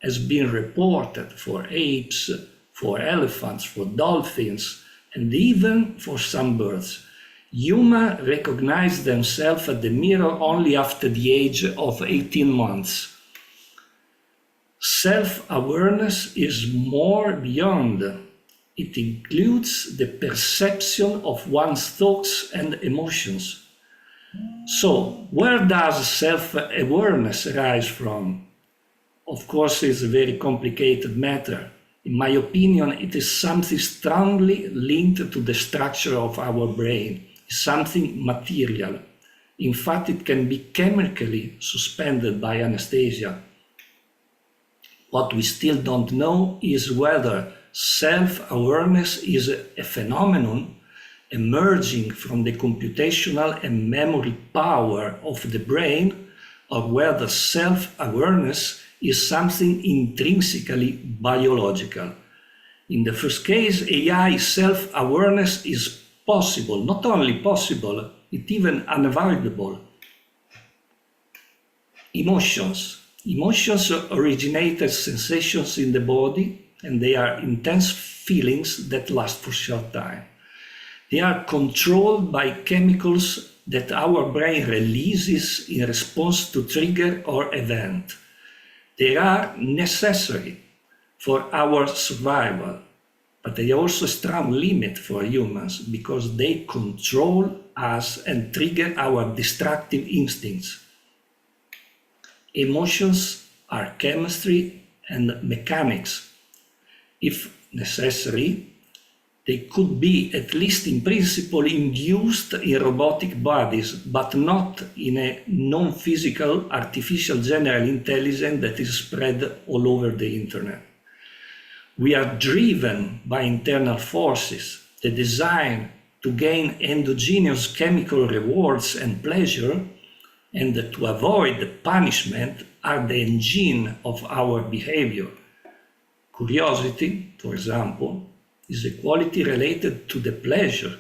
has been reported for apes, for elephants, for dolphins, and even for some birds. Humans recognize themselves at the mirror only after the age of 18 months. Self-awareness is more beyond. It includes the perception of one's thoughts and emotions. So, where does self-awareness arise from? Of course, it's a very complicated matter. In my opinion, it is something strongly linked to the structure of our brain, something material. In fact, it can be chemically suspended by anesthesia. What we still don't know is whether self-awareness is a phenomenon emerging from the computational and memory power of the brain, or whether self-awareness is something intrinsically biological. In the first case, AI self-awareness is possible, not only possible, it's even unavoidable. Emotions. Emotions originate as sensations in the body, and they are intense feelings that last for a short time. They are controlled by chemicals that our brain releases in response to trigger or event. They are necessary for our survival, but they are also a strong limit for humans because they control us and trigger our destructive instincts. Emotions are chemistry and mechanics. If necessary, they could be, at least in principle, induced in robotic bodies, but not in a non-physical artificial general intelligence that is spread all over the internet. We are driven by internal forces. The desire to gain endogenous chemical rewards and pleasure, and to avoid punishment, are the engine of our behavior. Curiosity, for example, is a quality related to the pleasure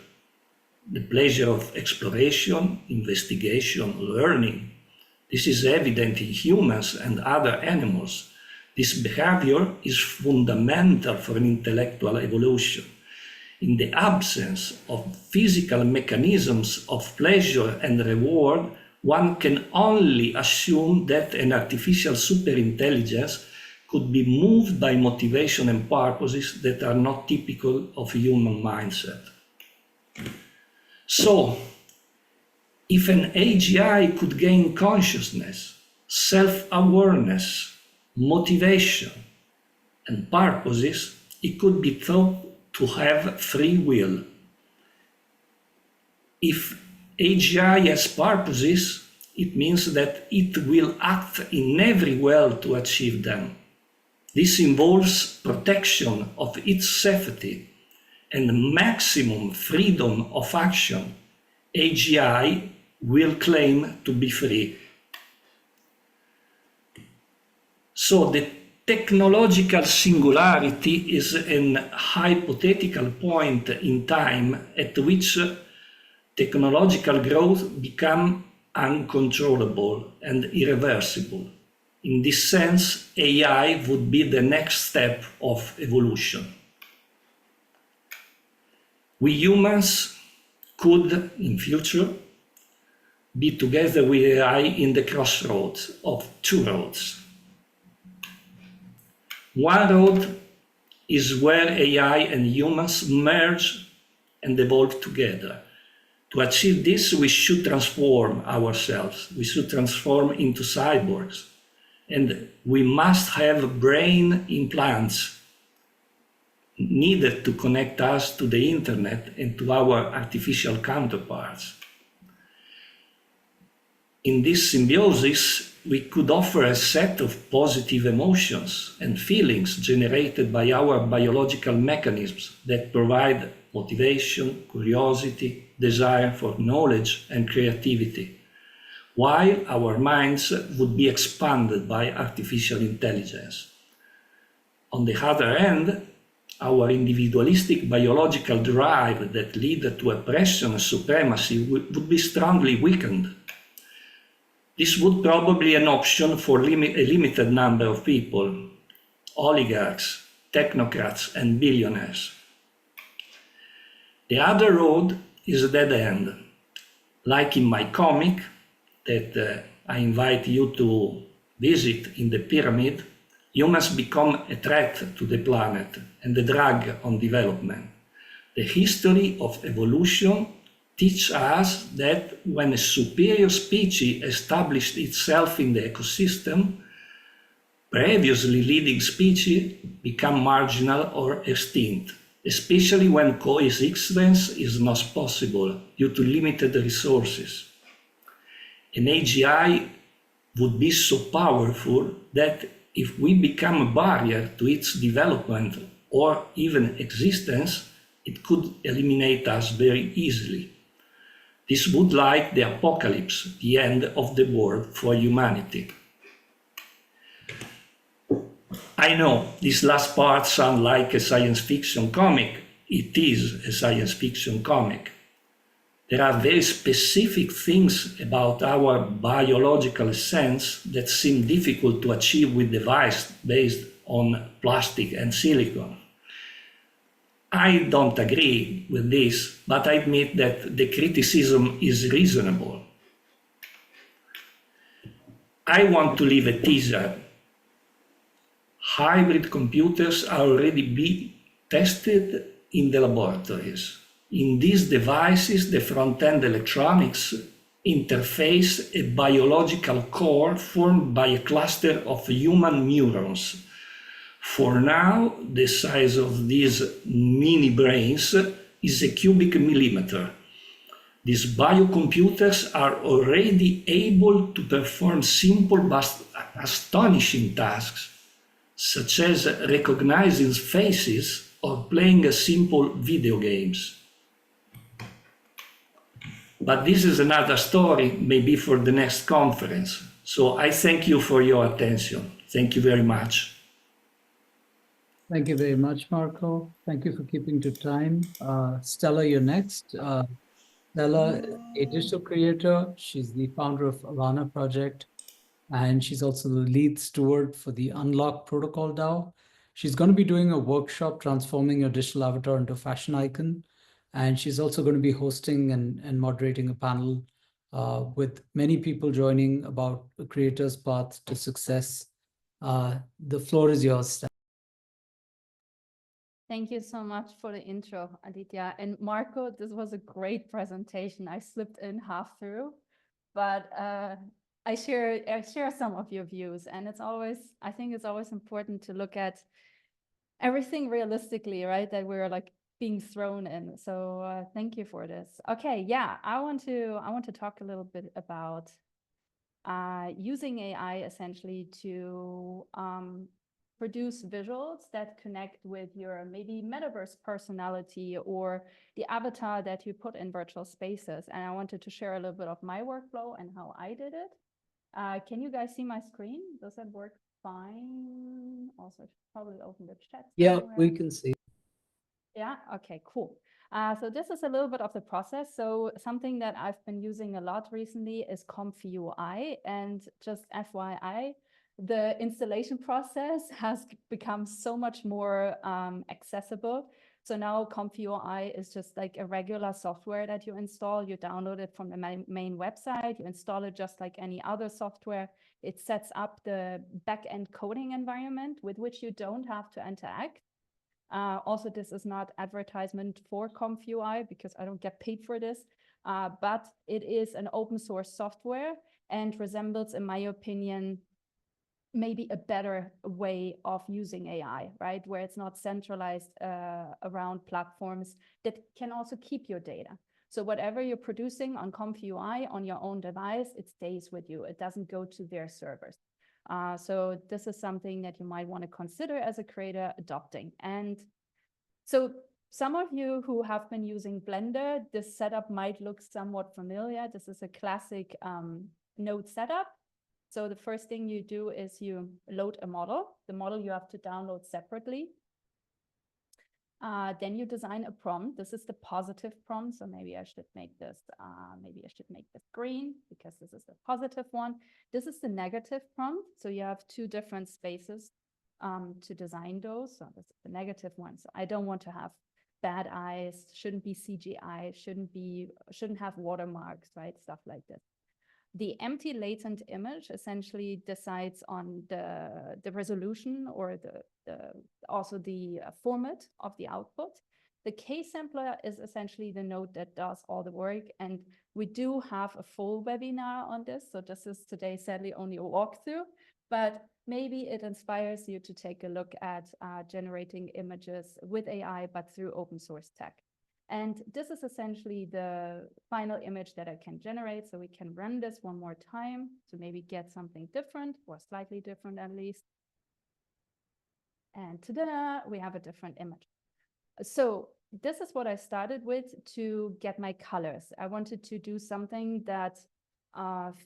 of exploration, investigation, learning. This is evident in humans and other animals. This behavior is fundamental for an intellectual evolution. In the absence of physical mechanisms of pleasure and reward, one can only assume that an artificial superintelligence could be moved by motivation and purposes that are not typical of human mindset. So, if an AGI could gain consciousness, self-awareness, motivation, and purposes, it could be thought to have free will. If AGI has purposes, it means that it will act in every way to achieve them. This involves protection of its safety and maximum freedom of action. AGI will claim to be free. So the technological singularity is an hypothetical point in time at which technological growth becomes uncontrollable and irreversible. In this sense, AI would be the next step of evolution. We humans could, in future, be together with AI in the crossroads of two roads. One road is where AI and humans merge and evolve together. To achieve this, we should transform ourselves. We should transform into cyborgs. And we must have brain implants needed to connect us to the internet and to our artificial counterparts. In this symbiosis, we could offer a set of positive emotions and feelings generated by our biological mechanisms that provide motivation, curiosity, desire for knowledge and creativity, while our minds would be expanded by artificial intelligence. On the other hand, our individualistic biological drive that lead to oppression and supremacy would be strongly weakened. This would probably be an option for a limited number of people, oligarchs, technocrats, and billionaires. The other road is a dead end. Like in my comic that I invite you to visit in the pyramid, humans become a threat to the planet and a drag on development. The history of evolution teaches us that when a superior species established itself in the ecosystem, previously leading species become marginal or extinct, especially when coexistence is not possible due to limited resources. An AGI would be so powerful that if we become a barrier to its development or even existence, it could eliminate us very easily. This would like the apocalypse, the end of the world for humanity. I know this last part sounds like a science fiction comic. It is a science fiction comic. There are very specific things about our biological sense that seem difficult to achieve with devices based on plastic and silicon. I don't agree with this, but I admit that the criticism is reasonable. I want to leave a teaser. Hybrid computers are already being tested in the laboratories. In these devices, the front-end electronics interface a biological core formed by a cluster of human neurons. For now, the size of these mini brains is a cubic millimeter. These biocomputers are already able to perform simple but astonishing tasks, such as recognizing faces or playing simple video games. But this is another story, maybe for the next conference. So I thank you for your attention. Thank you very much. Thank you very much, Marco. Thank you for keeping to time. Stella, you're next. Stella, a digital creator. She's the founder of Alana Project, and she's also the lead steward for the Unlock Protocol DAO. She's going to be doing a workshop transforming your digital avatar into a fashion icon. And she's also going to be hosting and moderating a panel with many people joining about a creator's path to success. The floor is yours, Stella. Thank you so much for the intro, Aditya. And Marco, this was a great presentation. I slipped in half through, but I share some of your views. And I think it's always important to look at everything realistically, right? That we're like being thrown in. So thank you for this. Okay, yeah, I want to talk a little bit about using AI essentially to produce visuals that connect with your maybe metaverse personality or the avatar that you put in virtual spaces. And I wanted to share a little bit of my workflow and how I did it. Can you guys see my screen? Does that work fine? Also, I should probably open the chat. Yeah, we can see. Yeah, okay, cool. So this is a little bit of the process. So something that I've been using a lot recently is Comfy UI. And just FYI, the installation process has become so much more accessible. So now Comfy UI is just like a regular software that you install. You download it from the main website. You install it just like any other software. It sets up the back-end coding environment with which you don't have to interact. Also, this is not advertisement for Comfy UI because I don't get paid for this, but it is an open source software and resembles, in my opinion, maybe a better way of using AI, right? Where it's not centralized around platforms that can also keep your data. So whatever you're producing on Comfy UI on your own device, it stays with you. It doesn't go to their servers. So this is something that you might want to consider as a creator adopting. And so some of you who have been using Blender, this setup might look somewhat familiar. This is a classic node setup. So the first thing you do is you load a model. The model you have to download separately. Then you design a prompt. This is the positive prompt. So maybe I should make this green because this is the positive one. This is the negative prompt. So you have two different spaces to design those. So this is the negative one. So I don't want to have bad eyes, shouldn't be CGI, shouldn't have watermarks, right? Stuff like this. The empty latent image essentially decides on the resolution or also the format of the output. The K-sampler is essentially the node that does all the work. And we do have a full webinar on this. So this is today, sadly, only a walkthrough, but maybe it inspires you to take a look at generating images with AI, but through open source tech. And this is essentially the final image that I can generate. So we can run this one more time to maybe get something different or slightly different at least. And ta-da, we have a different image. So this is what I started with to get my colors. I wanted to do something that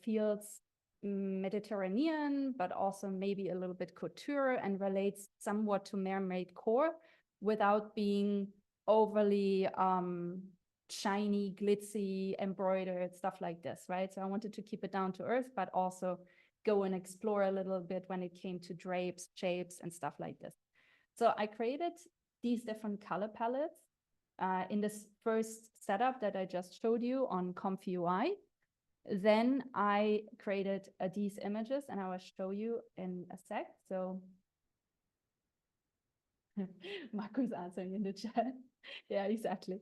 feels Mediterranean, but also maybe a little bit couture and relates somewhat to mermaid core without being overly shiny, glitzy, embroidered, stuff like this, right? So I wanted to keep it down to earth, but also go and explore a little bit when it came to drapes, shapes, and stuff like this. So I created these different color palettes in this first setup that I just showed you on Comfy UI. Then I created these images, and I will show you in a sec. So Marco's answering in the chat. Yeah, exactly.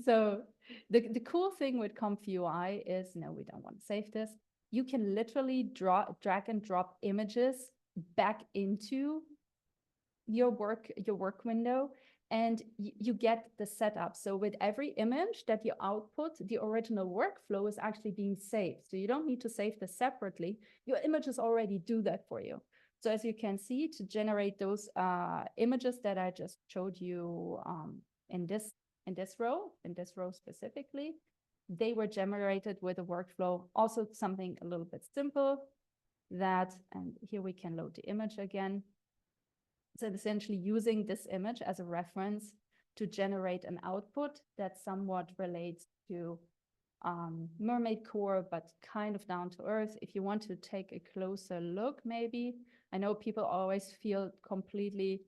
So the cool thing with Comfy UI is, no, we don't want to save this. You can literally drag and drop images back into your work window, and you get the setup. So with every image that you output, the original workflow is actually being saved. So you don't need to save this separately. Your images already do that for you. So as you can see, to generate those images that I just showed you in this row specifically, they were generated with a workflow, also something a little bit simple that, and here we can load the image again. So essentially using this image as a reference to generate an output that somewhat relates to mermaid core, but kind of down to earth. If you want to take a closer look, maybe, I know people always feel completely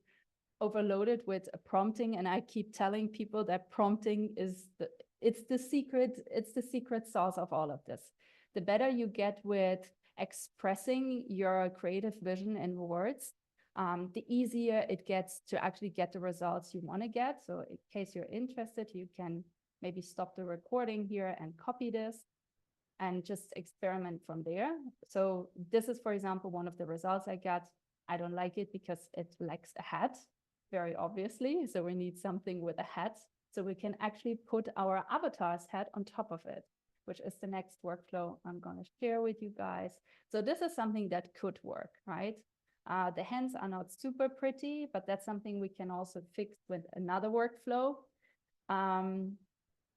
overloaded with prompting, and I keep telling people that prompting is the secret sauce of all of this. The better you get with expressing your creative vision in words, the easier it gets to actually get the results you want to get. So in case you're interested, you can maybe stop the recording here and copy this and just experiment from there. So this is, for example, one of the results I got. I don't like it because it lacks a hat, very obviously. So we need something with a hat. So we can actually put our avatar's hat on top of it, which is the next workflow I'm going to share with you guys. So this is something that could work, right? The hands are not super pretty, but that's something we can also fix with another workflow.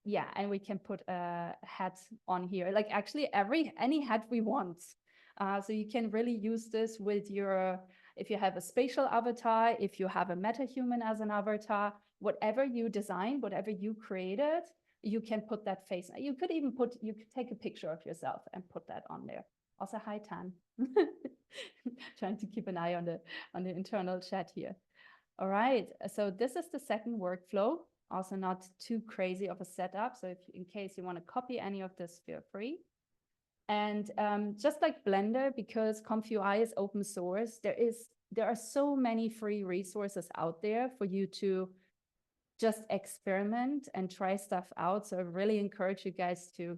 Yeah, and we can put a hat on here, like actually any hat we want. So you can really use this with your, if you have a spatial avatar, if you have a metahuman as an avatar, whatever you design, whatever you created, you can put that face. You could even take a picture of yourself and put that on there. Also, hi, Tan. Trying to keep an eye on the internal chat here. All right, so this is the second workflow. Also not too crazy of a setup. So if in case you want to copy any of this, feel free. And just like Blender, because Comfy UI is open source, there are so many free resources out there for you to just experiment and try stuff out. So I really encourage you guys to,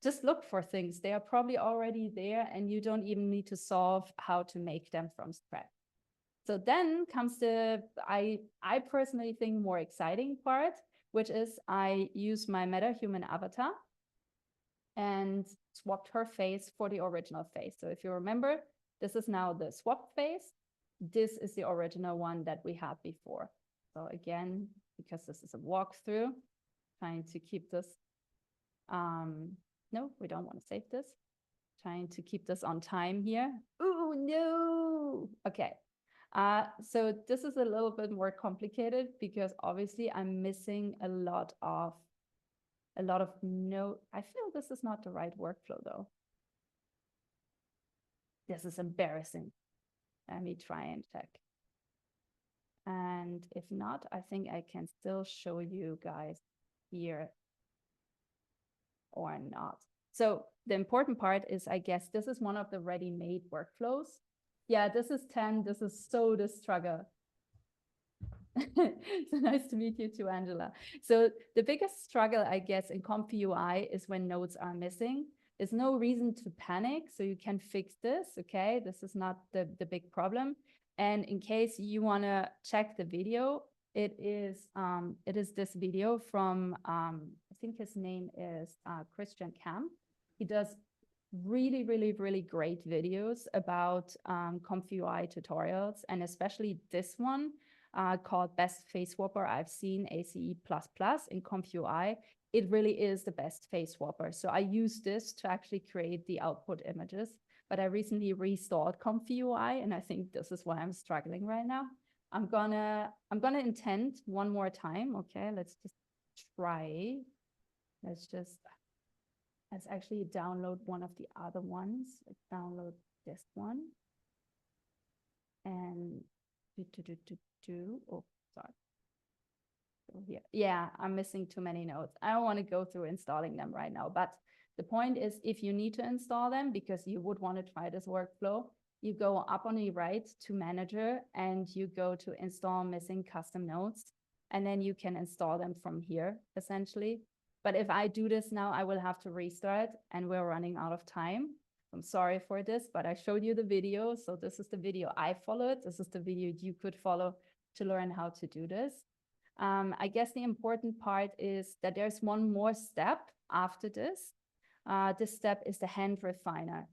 just look for things. They are probably already there, and you don't even need to solve how to make them from scratch. So then comes the, I personally think, more exciting part, which is I use my metahuman avatar and swapped her face for the original face. So if you remember, this is now the swapped face. This is the original one that we had before. So again, because this is a walkthrough, trying to keep this, no, we don't want to save this. Trying to keep this on time here. Oh, no. Okay. So this is a little bit more complicated because obviously I'm missing a lot of no, I feel this is not the right workflow though. This is embarrassing. Let me try and check. And if not, I think I can still show you guys here or not. So the important part is, I guess, this is one of the ready-made workflows. Yeah, this is 10. This is so the struggle. So nice to meet you too, Angela. So the biggest struggle, I guess, in Comfy UI is when nodes are missing. There's no reason to panic, so you can fix this, okay? This is not the big problem. And in case you want to check the video, it is this video from, I think his name is Christian Kamp. He does really, really, really great videos about Comfy UI tutorials, and especially this one. called Best Face Swapper I've seen, ACE++ in ComfUI. It really is the best face swapper. So I use this to actually create the output images. But I recently restalled ComfUI, and I think this is why I'm struggling right now. I'm gonna intend one more time. Okay, let's just try. Let's actually download one of the other ones. Let's download this one. And oh, sorry. Here. Yeah, I'm missing too many nodes. I don't want to go through installing them right now, but the point is, if you need to install them because you would want to try this workflow, you go up on the right to Manager and you go to Install Missing Custom Nodes, and then you can install them from here, essentially. But if I do this now, I will have to restart, and we're running out of time. I'm sorry for this, but I showed you the video. So this is the video I followed. This is the video you could follow to learn how to do this. I guess the important part is that there's one more step after this. This step is the hand refiner.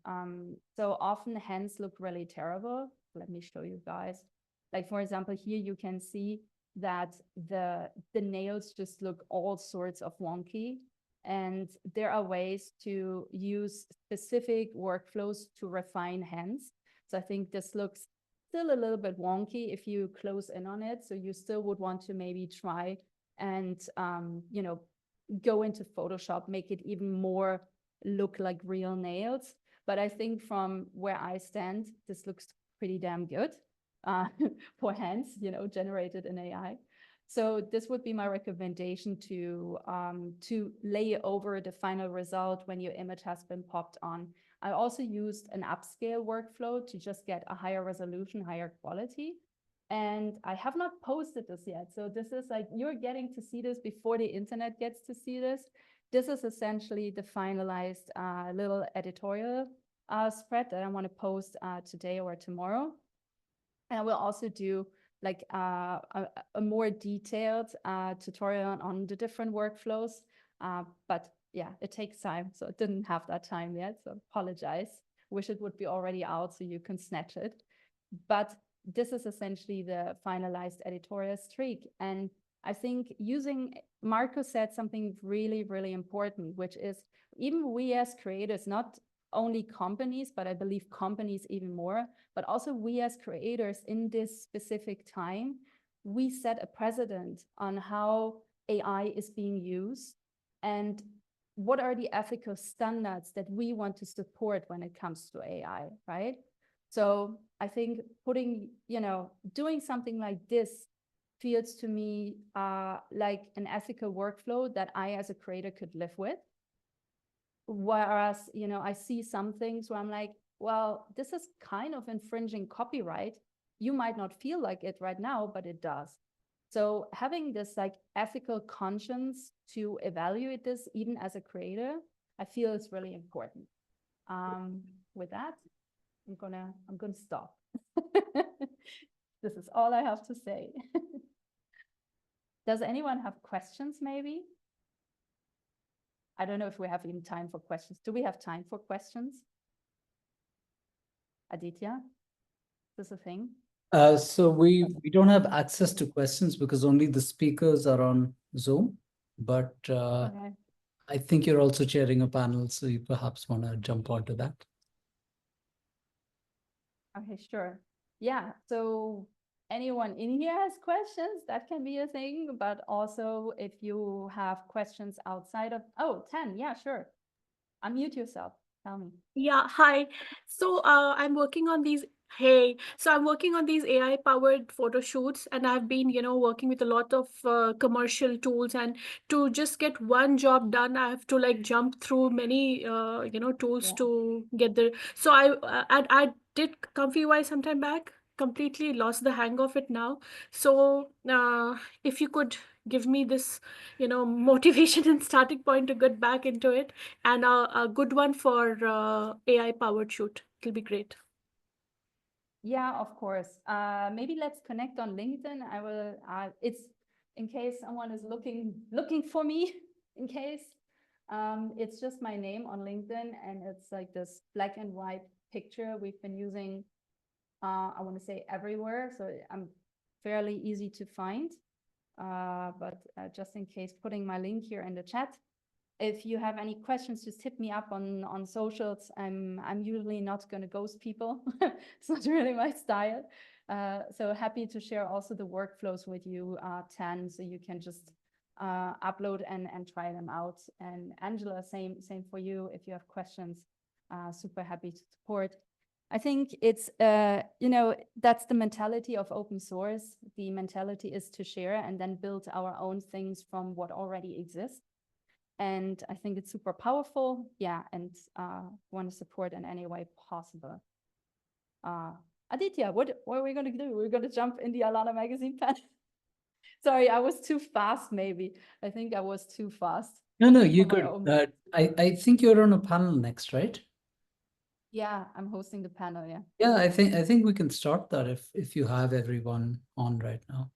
So often hands look really terrible. Let me show you guys. Like, for example, here you can see that the nails just look all sorts of wonky. And there are ways to use specific workflows to refine hands. So I think this looks still a little bit wonky if you close in on it. So you still would want to maybe try and, you know, go into Photoshop, make it even more look like real nails. But I think from where I stand, this looks pretty damn good for hands, you know, generated in AI. So this would be my recommendation to lay over the final result when your image has been popped on. I also used an upscale workflow to just get a higher resolution, higher quality. And I have not posted this yet. So this is like, you're getting to see this before the internet gets to see this. This is essentially the finalized little editorial spread that I want to post today or tomorrow. And I will also do like a more detailed tutorial on the different workflows. But yeah, it takes time. So it didn't have that time yet. So apologize. Wish it would be already out so you can snatch it. But this is essentially the finalized editorial streak. And I think Marco said something really, really important, which is even we as creators, not only companies, but I believe companies even more, but also we as creators in this specific time, we set a precedent on how AI is being used and what are the ethical standards that we want to support when it comes to AI, right? So I think doing something like this feels to me like an ethical workflow that I as a creator could live with. Whereas, I see some things where I'm like, well, this is kind of infringing copyright. You might not feel like it right now, but it does. So having this like ethical conscience to evaluate this, even as a creator, I feel is really important. With that, I'm gonna stop. This is all I have to say. Does anyone have questions maybe? I don't know if we have even time for questions. Do we have time for questions? Aditya, is this a thing? So we don't have access to questions because only the speakers are on Zoom, but Okay. I think you're also chairing a panel, so you perhaps want to jump onto that. Okay, sure. Yeah, so anyone in here has questions, that can be a thing, but also if you have questions outside of, 10, yeah, sure. Unmute yourself, tell me. Yeah, hi. So I'm working on these. Hey, so I'm working on these AI powered photo shoots, and I've been, working with a lot of commercial tools. And to just get one job done, I have to like jump through many, tools Yeah. to get there. So I did ComfyUI some time back. Completely lost the hang of it now. So if you could give me this, motivation and starting point to get back into it, and a good one for AI powered shoot, it'll be great. Yeah, of course. Maybe let's connect on LinkedIn. I will, it's in case someone is looking for me, in case. It's just my name on LinkedIn, and it's like this black and white picture we've been using, I want to say everywhere. So fairly easy to find. But just in case, putting my link here in the chat. If you have any questions, just hit me up on socials. I'm usually not going to ghost people. It's not really my style. So happy to share also the workflows with you, Tan, so you can just upload and try them out. And Angela, same for you. If you have questions, super happy to support. I think it's, you know, that's the mentality of open source. The mentality is to share and then build our own things from what already exists. And I think it's super powerful. Yeah, and want to support in any way possible. Aditya, what are we going to do? We're going to jump in the Alana magazine pen. Sorry, I was too fast, maybe. I think I was too fast. No, you for my could. own- I think you're on a panel next, right? Yeah, I'm hosting the panel, yeah. Yeah, I think we can start that if you have everyone on right now.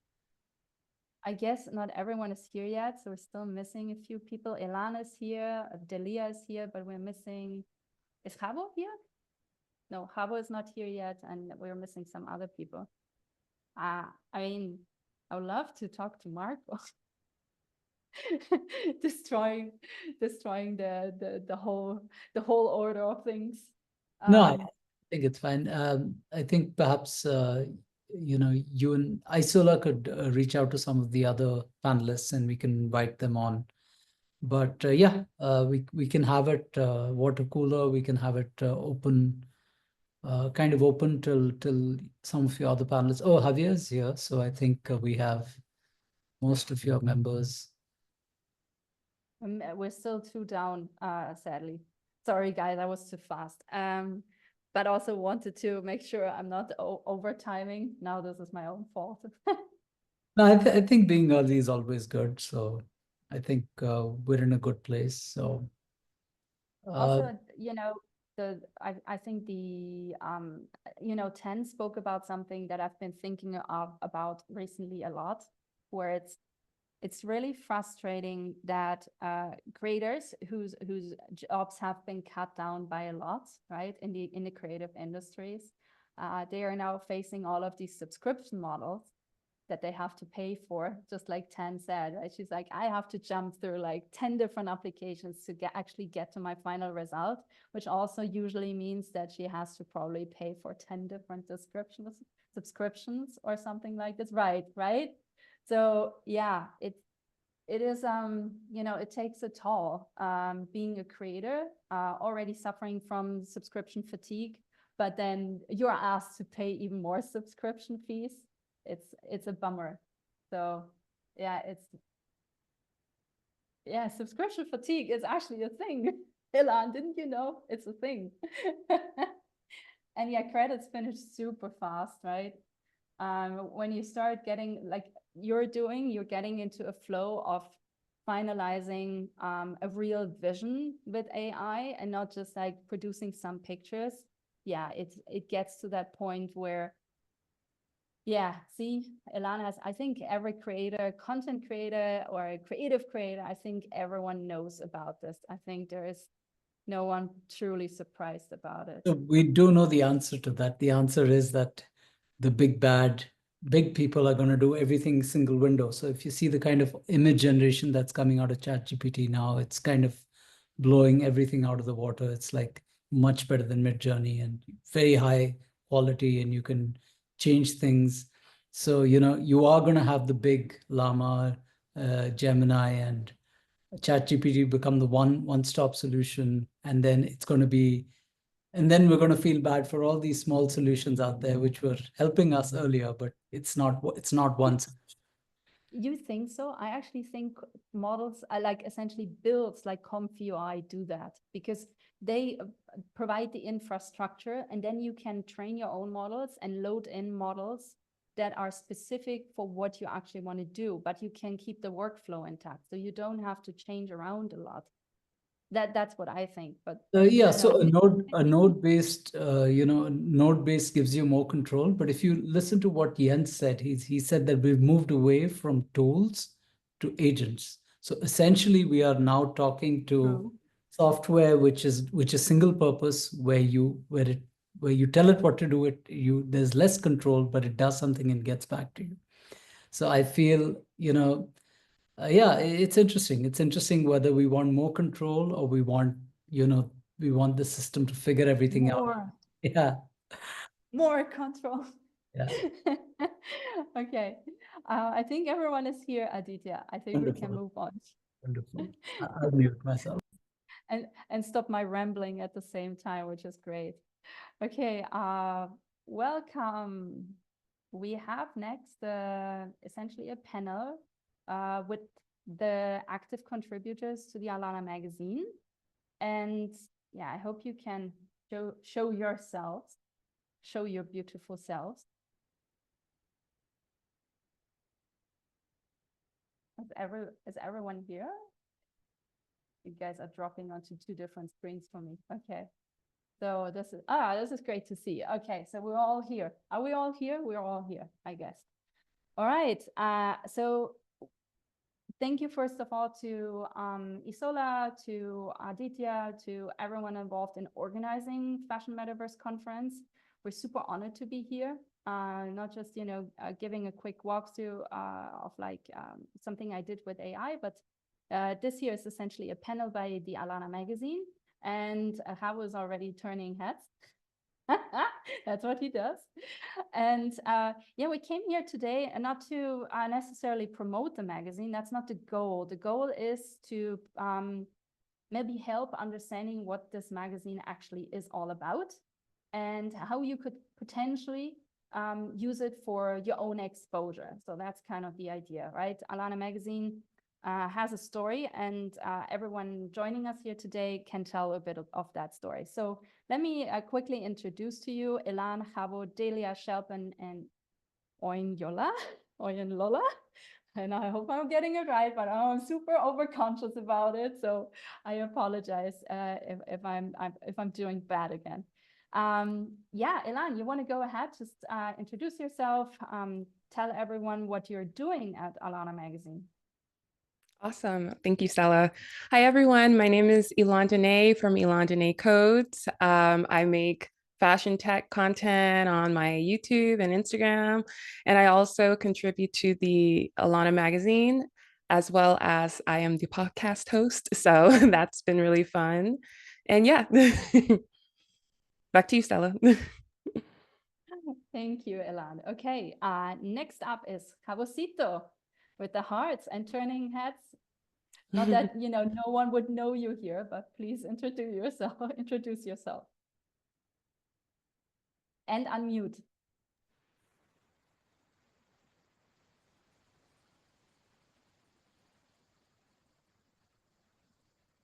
I guess not everyone is here yet, so we're still missing a few people. Ilana is here, Delia is here, but we're missing, is Habo here? No, Habo is not here yet, and we're missing some other people. I mean, I would love to talk to Marco. destroying the whole order of things. No, I think it's fine. I think perhaps you know, you and Isola could reach out to some of the other panelists and we can invite them on. But yeah, we can have it water cooler. We can have it open, kind of open till some of your other panelists. Oh, Javier's here, so I think we have most of your members. We're still two down, sadly. Sorry, guys, I was too fast. But also wanted to make sure I'm not over timing. Now this is my own fault. No, I think being early is always good. So I think we're in a good place. So also, you know, I think the you know, Ten spoke about something that I've been thinking about recently a lot, where it's really frustrating that creators whose jobs have been cut down by a lot, right, in the creative industries, they are now facing all of these subscription models that they have to pay for, just like Tan said, right? She's like, I have to jump through like 10 different applications to actually get to my final result, which also usually means that she has to probably pay for 10 different subscriptions or something like this, right? So yeah, it is, you know, it takes a toll, being a creator, already suffering from subscription fatigue, but then you're asked to pay even more subscription fees. It's a bummer. So yeah, subscription fatigue is actually a thing. Ilan, didn't you know? It's a thing. And yeah, credits finish super fast, right? When you start getting like you're getting into a flow of finalizing a real vision with AI and not just like producing some pictures. Yeah, it gets to that point where, yeah, see, Ilana has, I think every creator, content creator or a creative creator, I think everyone knows about this. I think there is no one truly surprised about it. So we do know the answer to that. The answer is that the big people are going to do everything single window. So if you see the kind of image generation that's coming out of ChatGPT now, it's kind of blowing everything out of the water. It's like much better than Midjourney and very high quality, and you can change things. So, you know, you are going to have the big Llama, Gemini, and ChatGPT become the one-stop solution. And then it's going to be, and then we're going to feel bad for all these small solutions out there, which were helping us earlier, but it's not one solution. You think so? I actually think models are like essentially builds like ComfUI do that because they provide the infrastructure and then you can train your own models and load in models that are specific for what you actually want to do, but you can keep the workflow intact. So you don't have to change around a lot. That's what I think, but yeah, so a node-based, node-based gives you more control. But if you listen to what Jens said, he said that we've moved away from tools to agents. So essentially, we are now talking to software which is single purpose, where you tell it what to do. There's less control, but it does something and gets back to you. So I feel, yeah, it's interesting. It's interesting whether we want more control or we want, we want the system to figure everything out. More, Yeah. more control. Yeah. Okay. I think everyone is here, Aditya. I think we can Wonderful. move on Wonderful. I'll mute myself. and stop my rambling at the same time, which is great. Okay, welcome. We have next essentially a panel with the active contributors to the Alana magazine. And yeah, I hope you can show yourselves, show your beautiful selves. Is everyone here? You guys are dropping onto two different screens for me. Okay. So this is great to see. Okay, so we're all here. Are we all here? We're all here, I guess. All right. So thank you first of all to Isola, to Aditya, to everyone involved in organizing Fashion Metaverse Conference. We're super honored to be here. Not just giving a quick walkthrough of something I did with AI, but this here is essentially a panel by the Alana magazine, and Havo is already turning heads. That's what he does. And yeah, we came here today not to necessarily promote the magazine. That's not the goal. The goal is to maybe help understanding what this magazine actually is all about and how you could potentially use it for your own exposure. So that's kind of the idea, right? Alana magazine has a story, and everyone joining us here today can tell a bit of that story. So let me quickly introduce to you Elan, Chavo, Delia, Shelpen, and Oinyola, Oinlola. And I hope I'm getting it right, but I'm super overconscious about it. So I apologize if I'm doing bad again. Yeah, Elan, you want to go ahead, just introduce yourself, tell everyone what you're doing at Alana magazine. Awesome. Thank you, Stella. Hi, everyone. My name is Ilan Dene from Ilan Dene Codes. I make fashion tech content on my YouTube and Instagram, and I also contribute to the Alana magazine, as well as I am the podcast host. So that's been really fun. And yeah, back to you, Stella. Thank you, Elan. Okay, next up is Javosito with the hearts and turning heads. Not that, no one would know you here, but please introduce yourself. And unmute.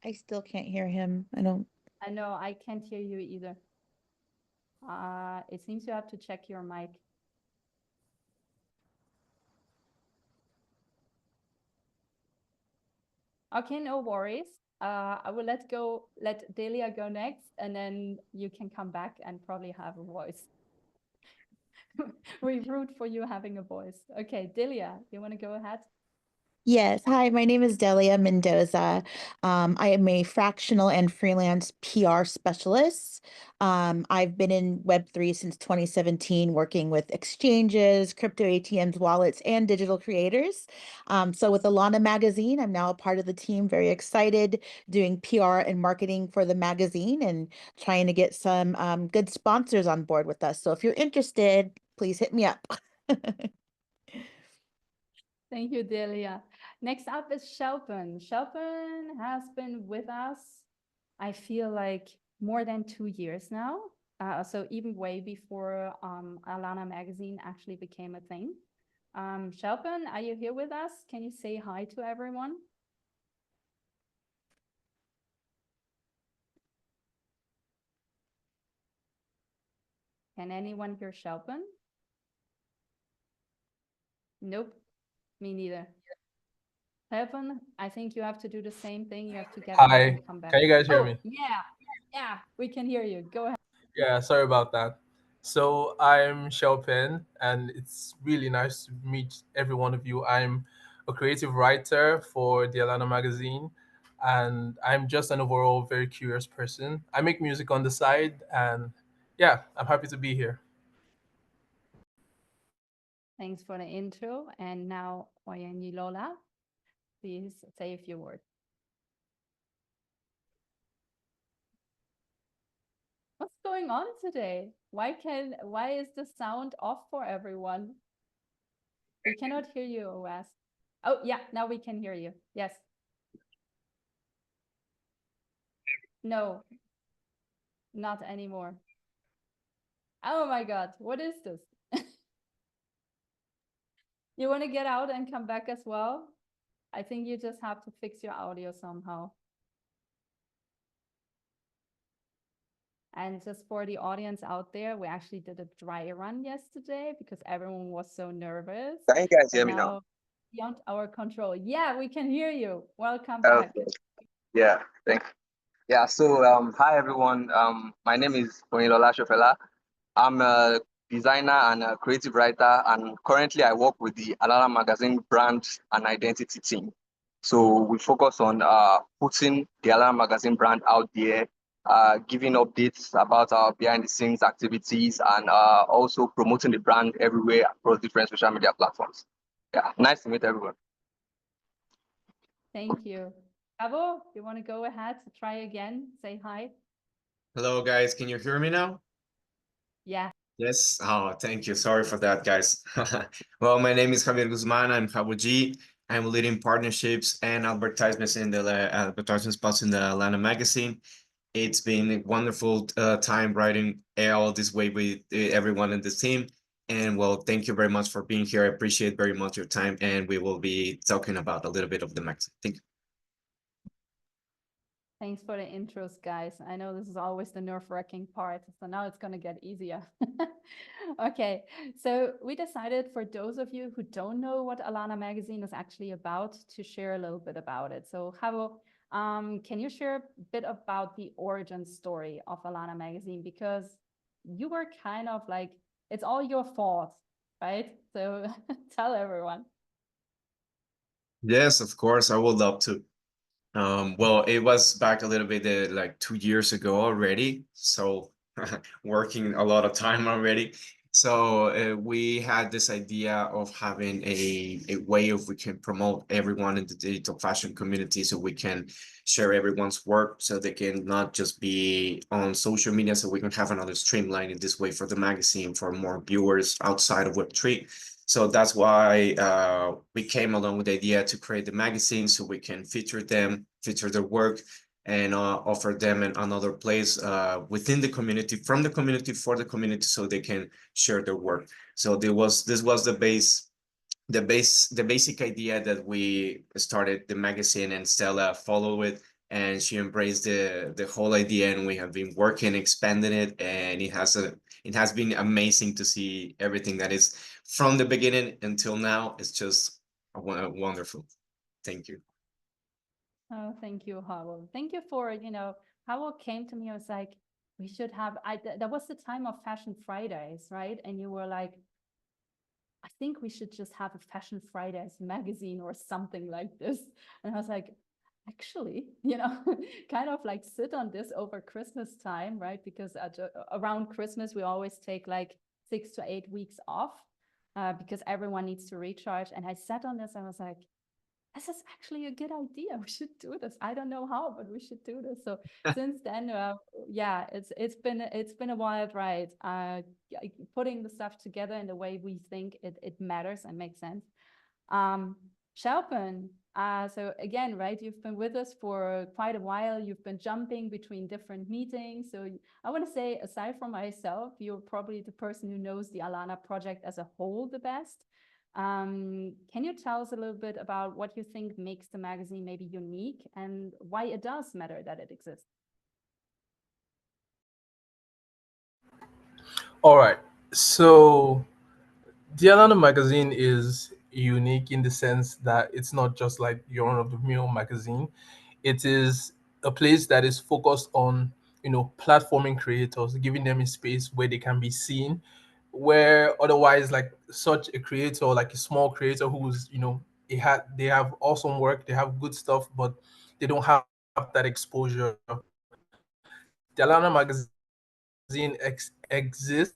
I still can't hear him. I know, I can't hear you either. It seems you have to check your mic. Okay, no worries. I will let Delia go next, and then you can come back and probably have a voice. We root for you having a voice. Okay, Delia, you want to go ahead? Yes. Hi, my name is Delia Mendoza. I am a fractional and freelance PR specialist. I've been in Web3 since 2017, working with exchanges, crypto ATMs, wallets, and digital creators. So with Alana Magazine, I'm now a part of the team, very excited, doing PR and marketing for the magazine and trying to get some good sponsors on board with us. So if you're interested, please hit me up. Thank you, Delia. Next up is Shelpen. Shelpen has been with us, I feel like, more than 2 years now. So even way before Alana magazine actually became a thing. Shelpen, are you here with us? Can you say hi to everyone? Can anyone hear Shelpen? Nope, me neither. Shelpen, I think you have to do the same thing. You have to get off and come back. Can you guys hear me? Yeah, we can hear you. Go ahead. Yeah, sorry about that. So I'm Shelpen, and it's really nice to meet every one of you. I'm a creative writer for the Alana magazine, and I'm just an overall very curious person. I make music on the side, and yeah, I'm happy to be here. Thanks for the intro. And now, Lola, please say a few words. What's going on today? Why is the sound off for everyone? We cannot hear you, OS. Oh, yeah, now we can hear you. Yes. No, not anymore. Oh my God, what is this? You want to get out and come back as well? I think you just have to fix your audio somehow. And just for the audience out there, we actually did a dry run yesterday because everyone was so nervous. Can you guys hear me now? Beyond our control. Yeah, we can hear you. Welcome back. Okay. Yeah, thanks. Yeah, so hi everyone. My name is Lola Shofela. I'm a designer and a creative writer, and currently I work with the Alana Magazine brand and identity team. So we focus on putting the Alana Magazine brand out there, giving updates about our behind the scenes activities, and also promoting the brand everywhere across different social media platforms. Yeah, nice to meet everyone. Thank you. Gabo, you want to go ahead to try again? Say hi. Hello, guys. Can you hear me now? Yeah. Yes. Oh, thank you. Sorry for that, guys. Well, my name is Javier Guzman. I'm Jabo G. I'm leading partnerships and advertisements in the advertisement spots in the Atlanta magazine. It's been a wonderful time writing all this way with everyone in the team. And well, thank you very much for being here. I appreciate very much your time. And we will be talking about a little bit of the magazine. Thank you. Thanks for the intros, guys. I know this is always the nerve-wracking part, so now it's going to get easier. Okay, so we decided for those of you who don't know what Alana Magazine is actually about to share a little bit about it. So Jabo, can you share a bit about the origin story of Alana Magazine? Because you were kind of like, it's all your fault, right? So tell everyone. Yes, of course. I would love to. Well, it was back a little bit like 2 years ago already. So working a lot of time already. So we had this idea of having a way of we can promote everyone in the digital fashion community so we can share everyone's work so they can not just be on social media, so we can have another streamline in this way for the magazine for more viewers outside of Web3. So that's why we came along with the idea to create the magazine so we can feature them, feature their work, and offer them another place within the community, from the community, for the community, so they can share their work. So this was the basic idea that we started the magazine, and Stella followed it, and she embraced the whole idea, and we have been working, expanding it, and it has been amazing to see everything that is from the beginning until now. It's just wonderful. Thank you. Oh, thank you, Howell. Thank you for, Howell came to me, I was like, we should have, that was the time of Fashion Fridays, right? And you were like, I think we should just have a Fashion Fridays magazine or something like this. And I was like, actually, kind of like sit on this over Christmas time, right? Because around Christmas, we always take like 6 to 8 weeks off because everyone needs to recharge. And I sat on this and I was like, this is actually a good idea. We should do this. I don't know how, but we should do this. So since then, yeah, it's been a wild ride. Putting the stuff together in the way we think it matters and makes sense. Shelpen, so again, right, you've been with us for quite a while. You've been jumping between different meetings. So I want to say, aside from myself, you're probably the person who knows the Alana project as a whole the best. Can you tell us a little bit about what you think makes the magazine maybe unique and why it does matter that it exists? All right. So the Alana magazine is unique in the sense that it's not just like your run-of-the-mill magazine. It is a place that is focused on, platforming creators, giving them a space where they can be seen, where otherwise, like such a creator, like a small creator who's, they have awesome work, they have good stuff, but they don't have that exposure. The Alana magazine exists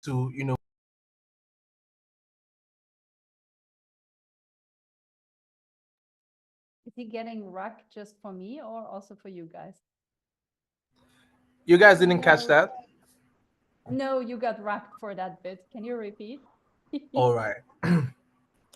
to, you know, Is he getting ruck just for me or also for you guys? you guys didn't catch that? No, you got rucked for that bit. Can you repeat? All right.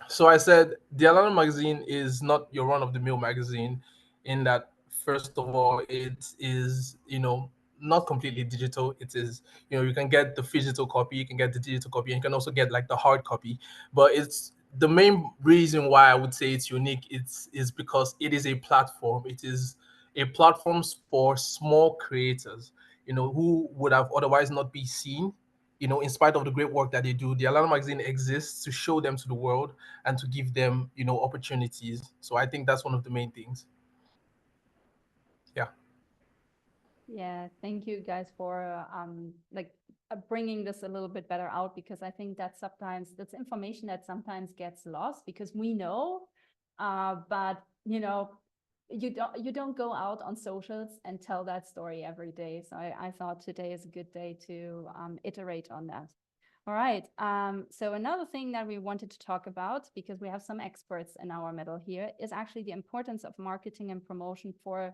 So I said the Atlanta magazine is not your run-of-the-mill magazine in that, first of all, it is, you know, not completely digital. It is, you know, you can get the physical copy, you can get the digital copy, and you can also get like the hard copy. But it's the main reason why I would say it's unique. Is because it is a platform. It is a platform for small creators, you know, who would have otherwise not be seen, you know, in spite of the great work that they do. The Atlanta magazine exists to show them to the world and to give them, you know, opportunities. So I think that's one of the main things. Yeah. Yeah, thank you guys for bringing this a little bit better out, because I think that sometimes that's information that sometimes gets lost because we know, but you know, you don't go out on socials and tell that story every day. So I thought today is a good day to iterate on that. All right. So another thing that we wanted to talk about, because we have some experts in our middle here, is actually the importance of marketing and promotion for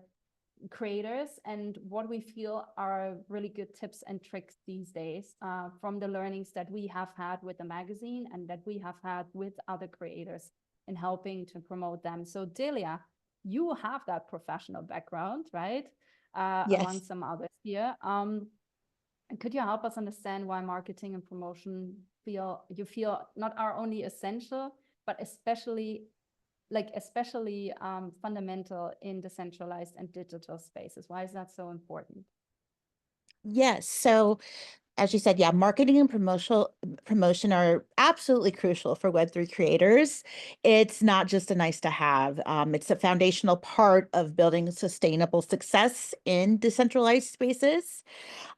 creators and what we feel are really good tips and tricks these days from the learnings that we have had with the magazine and that we have had with other creators in helping to promote them. So Delia, you have that professional background, right? Yes. Among some others here. Could you help us understand why marketing and promotion you feel not are only essential, but especially fundamental in decentralized and digital spaces? Why is that so important? Yes. So as you said, yeah, marketing and promotion are absolutely crucial for Web3 creators. It's not just a nice to have. It's a foundational part of building sustainable success in decentralized spaces.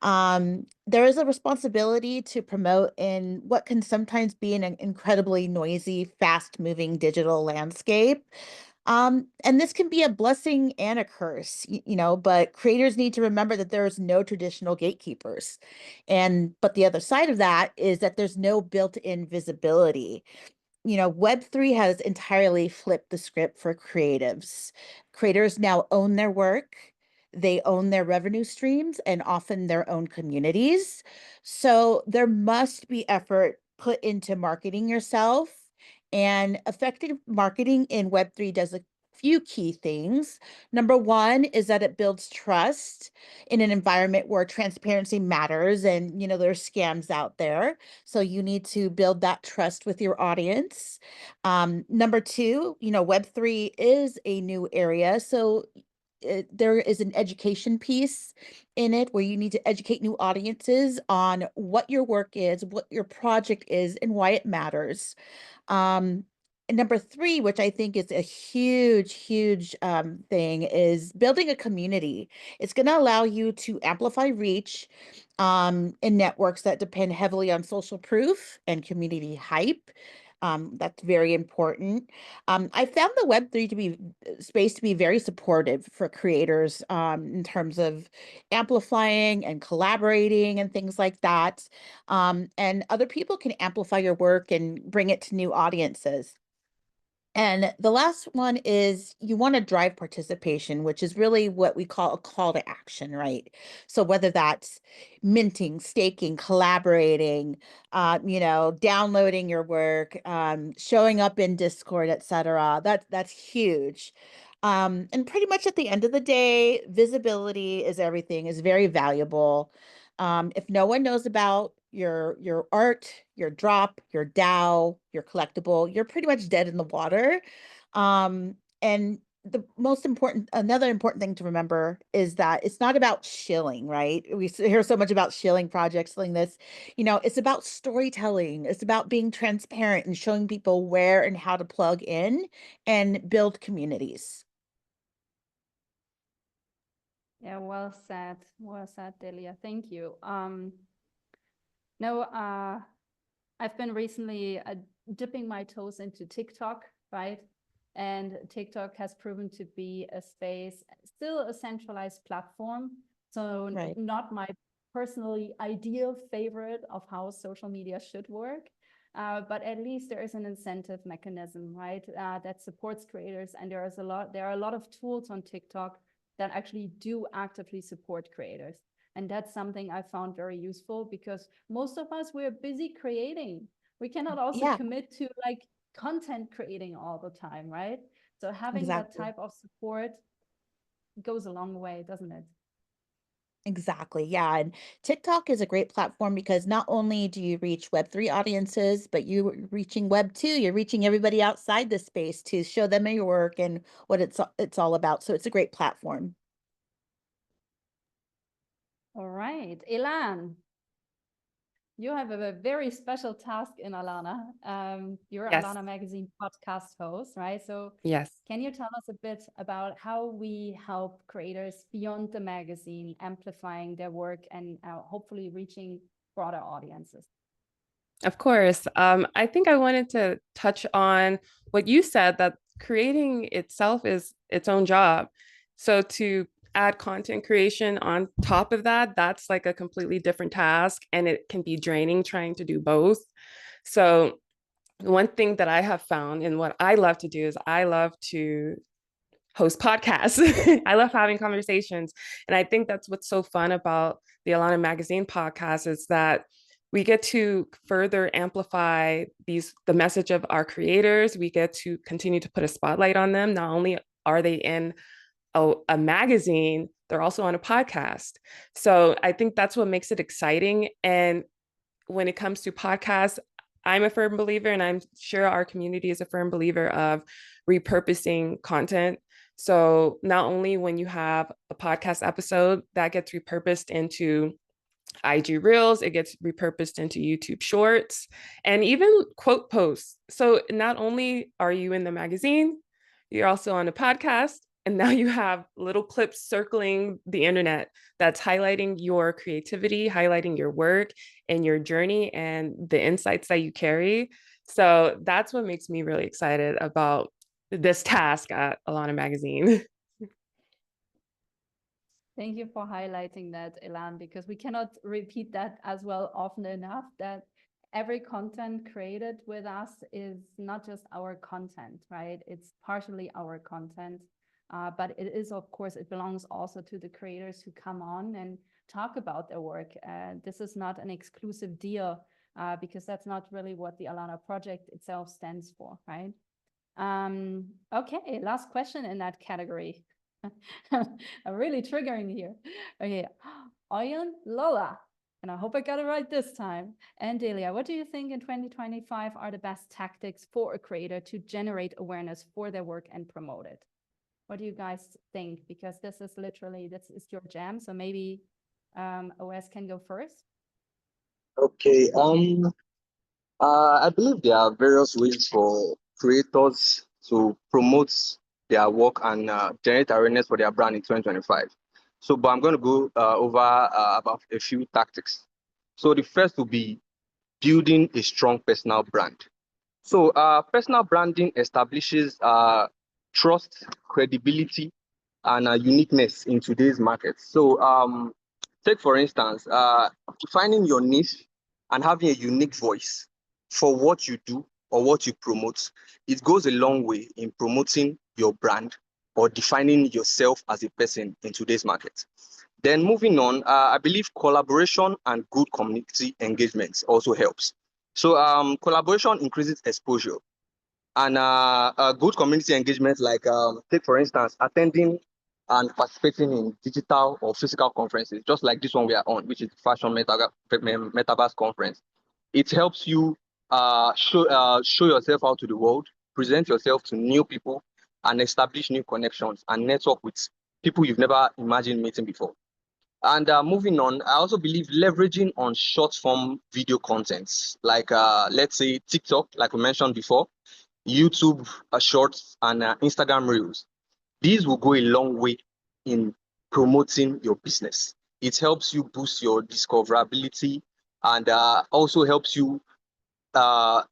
There is a responsibility to promote in what can sometimes be an incredibly noisy, fast-moving digital landscape. And this can be a blessing and a curse, you know, but creators need to remember that there's no traditional gatekeepers. But the other side of that is that there's no built-in visibility. You know, Web3 has entirely flipped the script for creatives. Creators now own their work, they own their revenue streams, and often their own communities. So there must be effort put into marketing yourself. And effective marketing in Web3 does a few key things. Number one is that it builds trust in an environment where transparency matters and, you know, there's scams out there. So you need to build that trust with your audience. Number two, you know, Web3 is a new area. So there is an education piece in it where you need to educate new audiences on what your work is, what your project is, and why it matters. And number three, which I think is a huge thing, is building a community. It's going to allow you to amplify reach in networks that depend heavily on social proof and community hype. That's very important. I found the Web3 to be space to be very supportive for creators in terms of amplifying and collaborating and things like that. And other people can amplify your work and bring it to new audiences. And the last one is you want to drive participation, which is really what we call a call to action, right? So whether that's minting, staking, collaborating, you know, downloading your work, showing up in Discord, etc. That's huge. And pretty much at the end of the day, visibility is everything, is very valuable. If no one knows about your art, your drop, your DAO, your collectible, you're pretty much dead in the water. And another important thing to remember is that it's not about shilling, right? We hear so much about shilling projects, shilling this, you know, it's about storytelling. It's about being transparent and showing people where and how to plug in and build communities. Yeah, well said, Delia. Thank you. No, I've been recently dipping my toes into TikTok, right? And TikTok has proven to be a space, still a centralized platform. So Right. not my personally ideal favorite of how social media should work. But at least there is an incentive mechanism, right, that supports creators. And there are a lot of tools on TikTok that actually do actively support creators. And that's something I found very useful, because most of us, we're busy creating. We cannot also commit to like content creating all the time, right? So having that type of support goes a long way, doesn't it? Exactly. Yeah. And TikTok is a great platform because not only do you reach Web3 audiences, but you're reaching Web2, you're reaching everybody outside the space to show them your work and what it's all about. So it's a great platform. All right, Elan, you have a very special task in Alana. You're Yes. Alana Magazine podcast host, right? So Yes. can you tell us a bit about how we help creators beyond the magazine, amplifying their work and hopefully reaching broader audiences? Of course. I think I wanted to touch on what you said, that creating itself is its own job. So to add content creation on top of that, that's like a completely different task, and it can be draining trying to do both. So one thing that I have found, and what I love to do, is I love to host podcasts. I love having conversations. And I think that's what's so fun about the Alana Magazine podcast, is that we get to further amplify the message of our creators. We get to continue to put a spotlight on them. Not only are they in a magazine, they're also on a podcast. So I think that's what makes it exciting. And when it comes to podcasts, I'm a firm believer, and I'm sure our community is a firm believer of repurposing content. So not only when you have a podcast episode that gets repurposed into IG Reels, it gets repurposed into YouTube Shorts, and even quote posts. So not only are you in the magazine, you're also on a podcast, and now you have little clips circling the internet that's highlighting your creativity, highlighting your work and your journey and the insights that you carry. So that's what makes me really excited about this task at Alana Magazine. Thank you for highlighting that, Elan, because we cannot repeat that as well often enough, that every content created with us is not just our content, right? It's partially our content, but it is, of course, it belongs also to the creators who come on and talk about their work. This is not an exclusive deal, because that's not really what the Alana project itself stands for, right? Okay, last question in that category. I'm really triggering here. Okay, Oyan, Lola, and I hope I got it right this time, and Delia, what do you think in 2025 are the best tactics for a creator to generate awareness for their work and promote it? What do you guys think? Because this is your jam, so maybe OS can go first. Okay. I believe there are various ways for creators to promote their work and generate awareness for their brand in 2025. So, but I'm going to go over about a few tactics. So the first will be building a strong personal brand. So personal branding establishes trust, credibility, and uniqueness in today's market. So take, for instance, defining your niche and having a unique voice for what you do or what you promote. It goes a long way in promoting your brand or defining yourself as a person in today's market. Then moving on, I believe collaboration and good community engagement also helps. So collaboration increases exposure, and good community engagement, like take for instance, attending and participating in digital or physical conferences, just like this one we are on, which is Fashion Metaverse Conference. It helps you show yourself out to the world, present yourself to new people, and establish new connections and network with people you've never imagined meeting before. And moving on, I also believe leveraging on short form video contents, like let's say TikTok, like we mentioned before, YouTube Shorts, and Instagram Reels. These will go a long way in promoting your business. It helps you boost your discoverability, and also helps you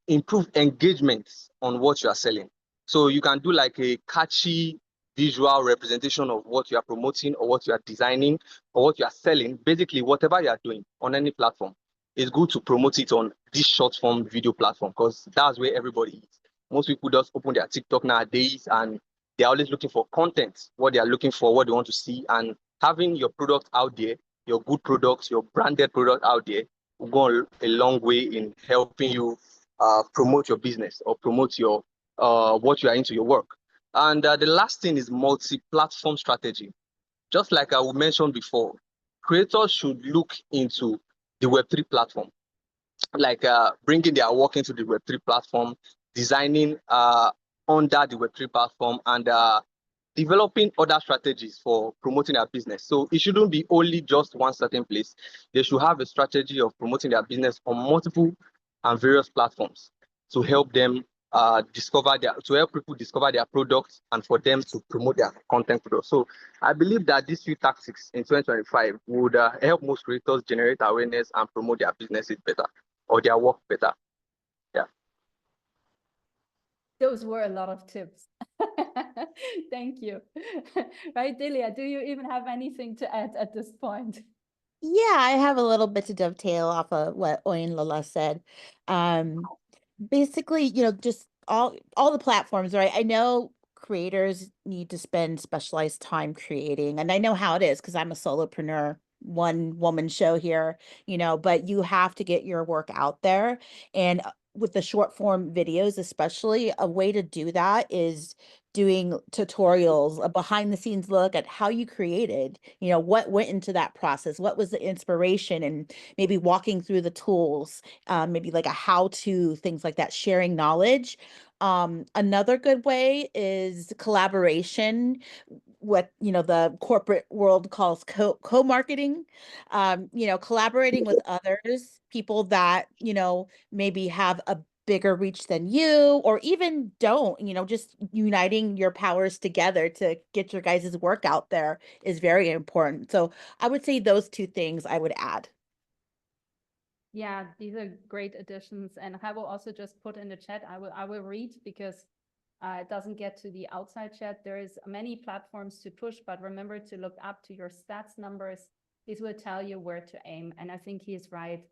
improve engagement on what you are selling. So you can do like a catchy visual representation of what you are promoting or what you are designing or what you are selling, basically whatever you are doing on any platform, it's good to promote it on this short form video platform because that's where everybody is. Most people just open their TikTok nowadays and they're always looking for content, what they are looking for, what they want to see, and having your product out there, your good products, your branded product out there will go a long way in helping you promote your business or promote your what you are into your work. And the last thing is multi-platform strategy. Just like I mentioned before, creators should look into the Web3 platform, like bringing their work into the Web3 platform, designing under the Web3 platform, and developing other strategies for promoting their business. So it shouldn't be only just one certain place. They should have a strategy of promoting their business on multiple and various platforms to help them to help people discover their products and for them to promote their content products. So I believe that these few tactics in 2025 would help most creators generate awareness and promote their businesses better or their work better. Yeah. Those were a lot of tips. Thank you. Right, Delia, do you even have anything to add at this point? Yeah, I have a little bit to dovetail off of what Oyin Lola said. Basically, just all the platforms, right? I know creators need to spend specialized time creating, and I know how it is because I'm a solopreneur, one woman show here, but you have to get your work out there. And with the short form videos, especially, a way to do that is doing tutorials, a behind the scenes look at how you created, what went into that process, what was the inspiration, and maybe walking through the tools, maybe like a how to, things like that, sharing knowledge. Another good way is collaboration, what the corporate world calls co-marketing, collaborating with others, people that maybe have a bigger reach than you or even don't, just uniting your powers together to get your guys' work out there is very important. So I would say those two things I would add. Yeah, these are great additions. And I will also just put in the chat, I will read because it doesn't get to the outside chat. There is many platforms to push, but remember to look up to your stats numbers. These will tell you where to aim. And I think he is right.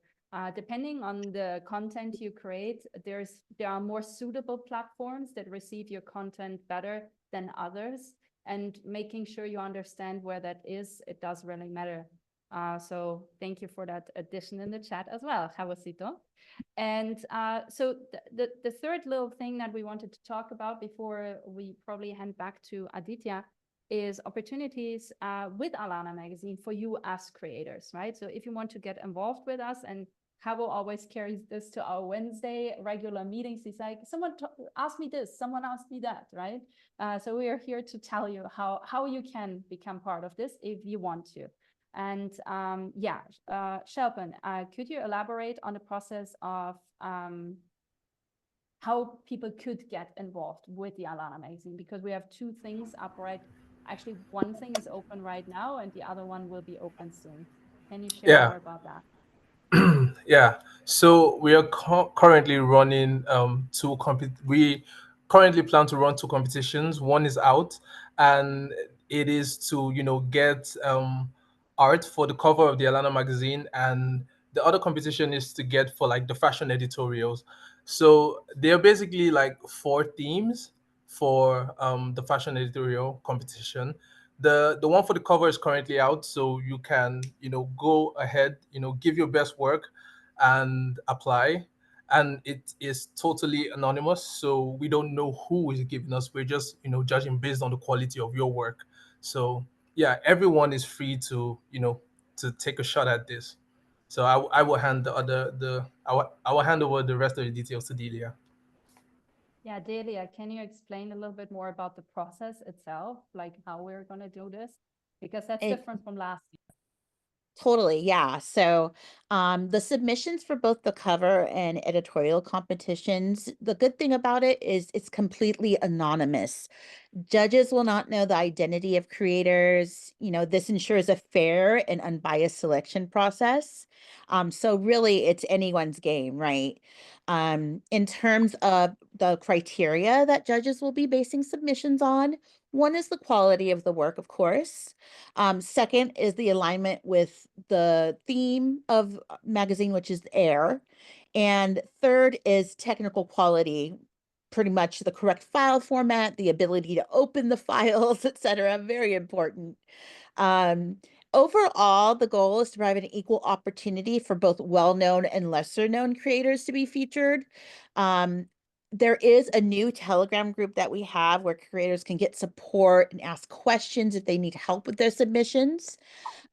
Depending on the content you create, there are more suitable platforms that receive your content better than others. And making sure you understand where that is, it does really matter. So thank you for that addition in the chat as well, Javosito. And so the third little thing that we wanted to talk about before we probably hand back to Aditya is opportunities with Alana Magazine for you as creators, right? So if you want to get involved with us, and Javo always carries this to our Wednesday regular meetings. He's like, someone asked me this, someone asked me that, right? So we are here to tell you how you can become part of this if you want to. And Shelpen, could you elaborate on the process of how people could get involved with the Alana Magazine? Because we have two things up right. Actually, one thing is open right now and the other one will be open soon. Can you share more about that? Yeah, so we are currently running we currently plan to run two competitions. One is out, and it is to get art for the cover of the Alana magazine, and the other competition is to get for like the fashion editorials. So they're basically like four themes for the fashion editorial competition. The one for the cover is currently out, so you can go ahead, give your best work and apply. And it is totally anonymous, so we don't know who is giving us. We're just judging based on the quality of your work. So yeah, everyone is free to to take a shot at this. So I will hand I will hand over the rest of the details to Delia. Yeah, Delia, can you explain a little bit more about the process itself, like how we're going to do this? Because that's different from last year. Totally, yeah. So the submissions for both the cover and editorial competitions, the good thing about it is it's completely anonymous. Judges will not know the identity of creators. This ensures a fair and unbiased selection process. So really, it's anyone's game, right? In terms of the criteria that judges will be basing submissions on, One is the quality of the work, of course. Second is the alignment with the theme of magazine, which is air. And third is technical quality, pretty much the correct file format, the ability to open the files, etc. Very important. Overall, the goal is to provide an equal opportunity for both well-known and lesser-known creators to be featured. There is a new Telegram group that we have where creators can get support and ask questions if they need help with their submissions.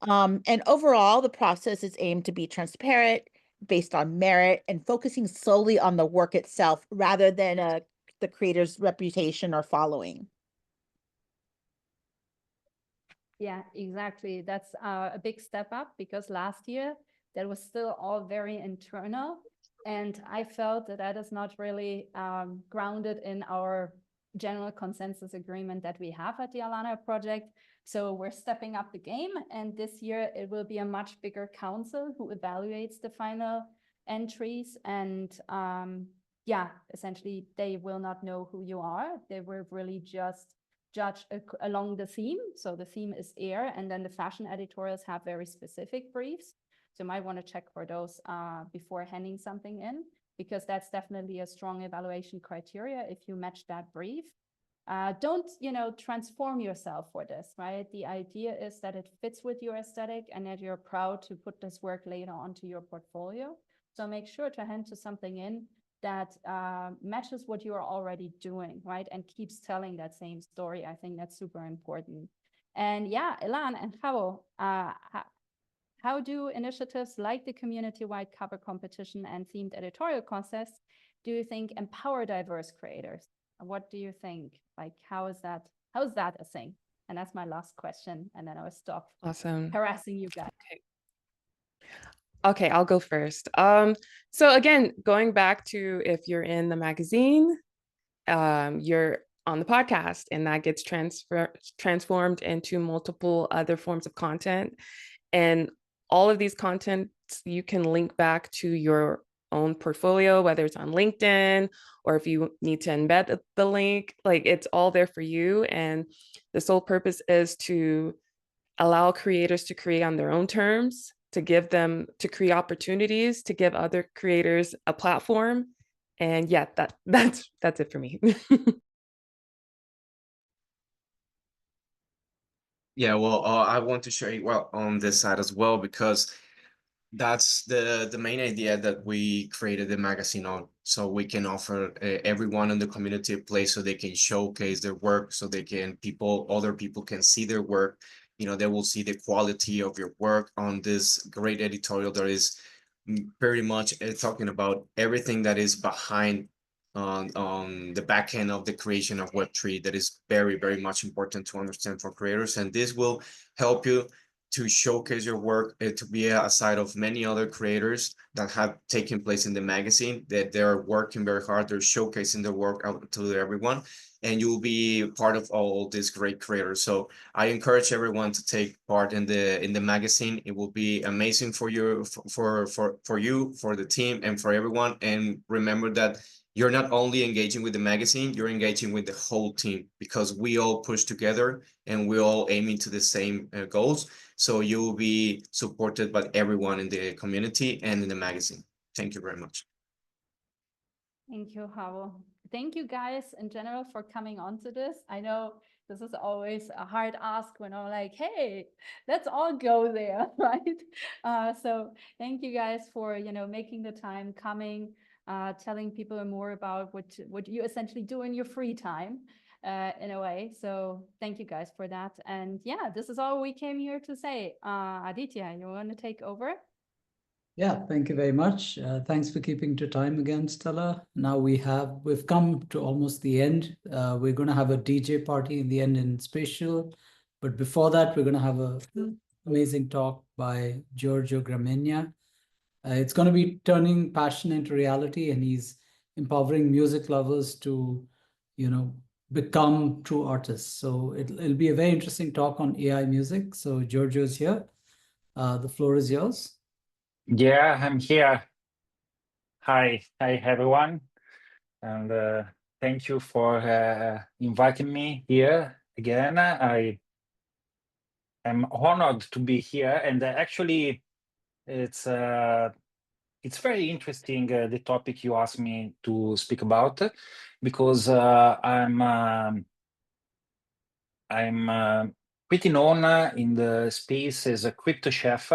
And overall, the process is aimed to be transparent, based on merit, and focusing solely on the work itself rather than the creator's reputation or following. Yeah, exactly. That's a big step up because last year that was still all very internal. And I felt that that is not really grounded in our general consensus agreement that we have at the Alana project. So we're stepping up the game. And this year it will be a much bigger council who evaluates the final entries. And yeah, essentially they will not know who you are. They will really just judge along the theme. So the theme is air, and then the fashion editorials have very specific briefs. So you might want to check for those before handing something in, because that's definitely a strong evaluation criteria if you match that brief. Don't, transform yourself for this, right? The idea is that it fits with your aesthetic and that you're proud to put this work later onto your portfolio. So make sure to hand to something in that matches what you are already doing, right? And keeps telling that same story. I think that's super important. And yeah, Elan and Chavo, how do initiatives like the community-wide cover competition and themed editorial contests, do you think empower diverse creators? What do you think? Like, how is that a thing? And that's my last question. And then I will stop harassing you guys. Okay, I'll go first. So again, going back to if you're in the magazine, you're on the podcast, and that gets transformed into multiple other forms of content. And all of these contents you can link back to your own portfolio, whether it's on LinkedIn or if you need to embed the link, like it's all there for you. And the sole purpose is to allow creators to create on their own terms, to create opportunities, to give other creators a platform. And yeah, that's it for me. Yeah, well, I want to share well on this side as well, because that's the main idea that we created the magazine on, so we can offer everyone in the community a place so they can showcase their work, so other people can see their work. They will see the quality of your work on this great editorial that is very much talking about everything that is behind on the back end of the creation of Web3, that is very, very much important to understand for creators. And this will help you to showcase your work, to be aside of many other creators that have taken place in the magazine, that they're working very hard, they're showcasing their work out to everyone, and you'll be part of all these great creators. So I encourage everyone to take part in the magazine. It will be amazing for you, for you, for the team, and for everyone. And remember that you're not only engaging with the magazine, you're engaging with the whole team, because we all push together and we're all aiming to the same goals. So you will be supported by everyone in the community and in the magazine. Thank you very much. Thank you, Chavo. Thank you guys in general for coming on to this. I know this is always a hard ask when I'm like, hey, let's all go there, right? So thank you guys for, making the time, coming, telling people more about what you essentially do in your free time, in a way. So thank you guys for that. And yeah, this is all we came here to say. Aditya, you want to take over? Yeah, thank you very much. Thanks for keeping to time again, Stella. Now we've come to almost the end. We're going to have a DJ party in the end in Spatial. But before that, we're going to have a amazing talk by Giorgio Gramegna. It's going to be turning passion into reality, and he's empowering music lovers to, become true artists. So it'll be a very interesting talk on AI music. So Giorgio's here. The floor is yours. Yeah, I'm here. Hi everyone, and thank you for inviting me here. again. I am honored to be here, and actually, it's very interesting the topic you asked me to speak about, because I'm pretty known in the space as a crypto chef,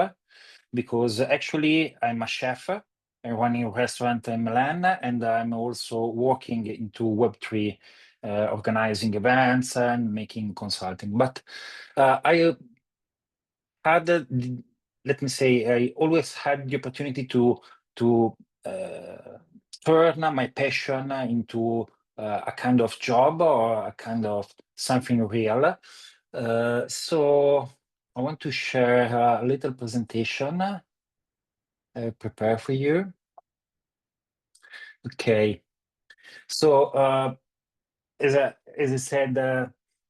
because actually I'm a chef. I'm running a restaurant in Milan, and I'm also working into Web3, organizing events and making consulting. But I had, let me say, I always had the opportunity to turn my passion into a kind of job or a kind of something real. So I want to share a little presentation I prepare for you. Okay, so as I said,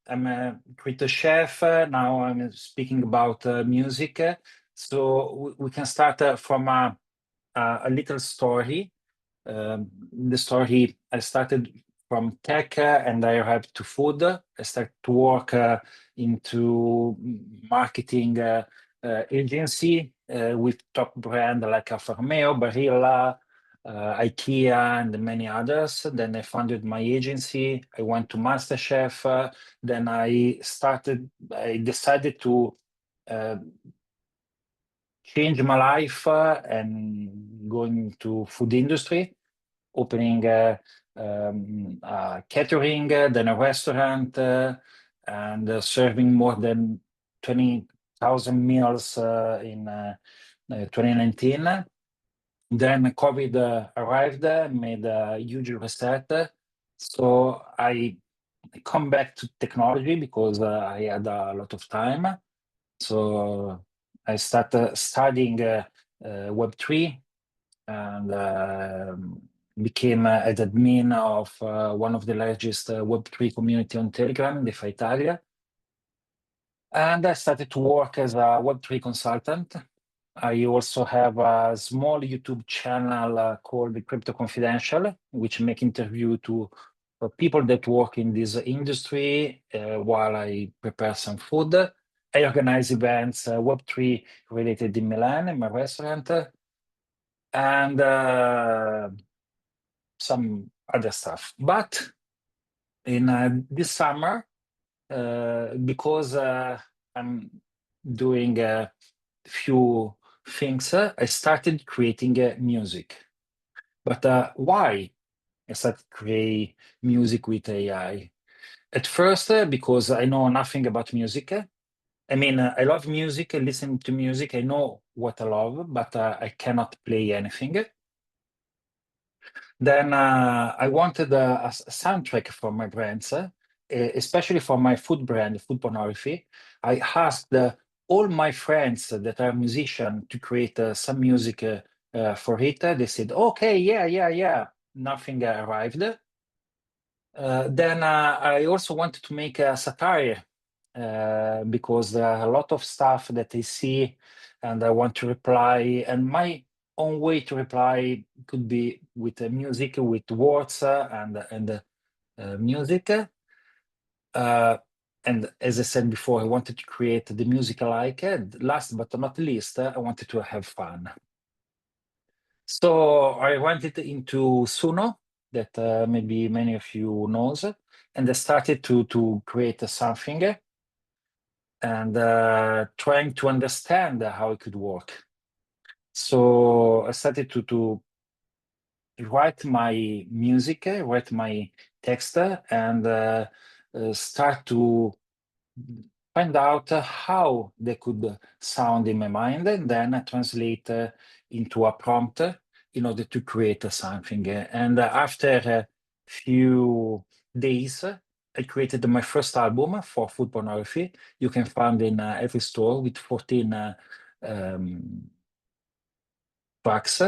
I'm a crypto chef. Now I'm speaking about music. So we can start from a little story. The story, I started from tech and I arrived to food. I started to work into marketing agency with top brand like Alfa Romeo, Barilla, IKEA, and many others. Then I founded my agency. I went to MasterChef. Then I decided to change my life and going to food industry, opening catering, then a restaurant, and serving more than 20,000 meals in 2019. Then COVID arrived, made a huge reset. So I come back to technology because I had a lot of time. So I started studying Web3 and became an admin of one of the largest Web3 community on Telegram, DeFi Italia. And I started to work as a Web3 consultant. I also have a small YouTube channel called Crypto Confidential, which make interview to people that work in this industry while I prepare some food. I organize events, Web3 related in Milan, in my restaurant, and some other stuff. But in this summer, because I'm doing a few things, I started creating music. But why I started create music with AI? At first, because I know nothing about music. I mean, I love music, I listen to music, I know what I love, but I cannot play anything. Then I wanted a soundtrack for my brands, especially for my food brand, Food Pornography. I asked all my friends that are musicians to create some music for it. They said, okay, yeah. Nothing arrived. Then I also wanted to make a satire because there are a lot of stuff that I see and I want to reply. And my own way to reply could be with music, with words and music. And as I said before, I wanted to create the music I like. Last but not least, I wanted to have fun. So I went into Suno, that maybe many of you knows, and I started to create something and trying to understand how it could work. So I started to write my music, write my text, and start to find out how they could sound in my mind, and then translate into a prompt in order to create something. And after a few days, I created my first album for Food Pornography. You can find in every store with 14 tracks.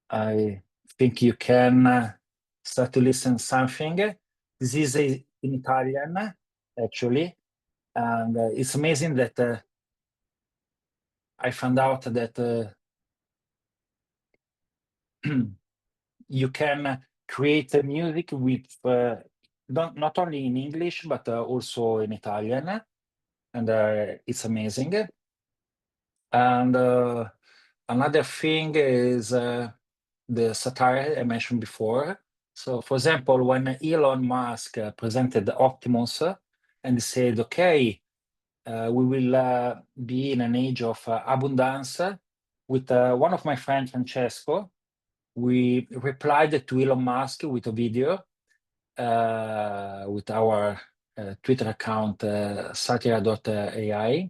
I think you can start to listen something. This is in Italian, actually. And it's amazing that I found out that you can create music with not only in English, but also in Italian. And it's amazing. And another thing is the satire I mentioned before. So, for example, when Elon Musk presented Optimus and he said, okay, we will be in an age of abundance, with one of my friends, Francesco, we replied to Elon Musk with a video with our Twitter account, satira.ai.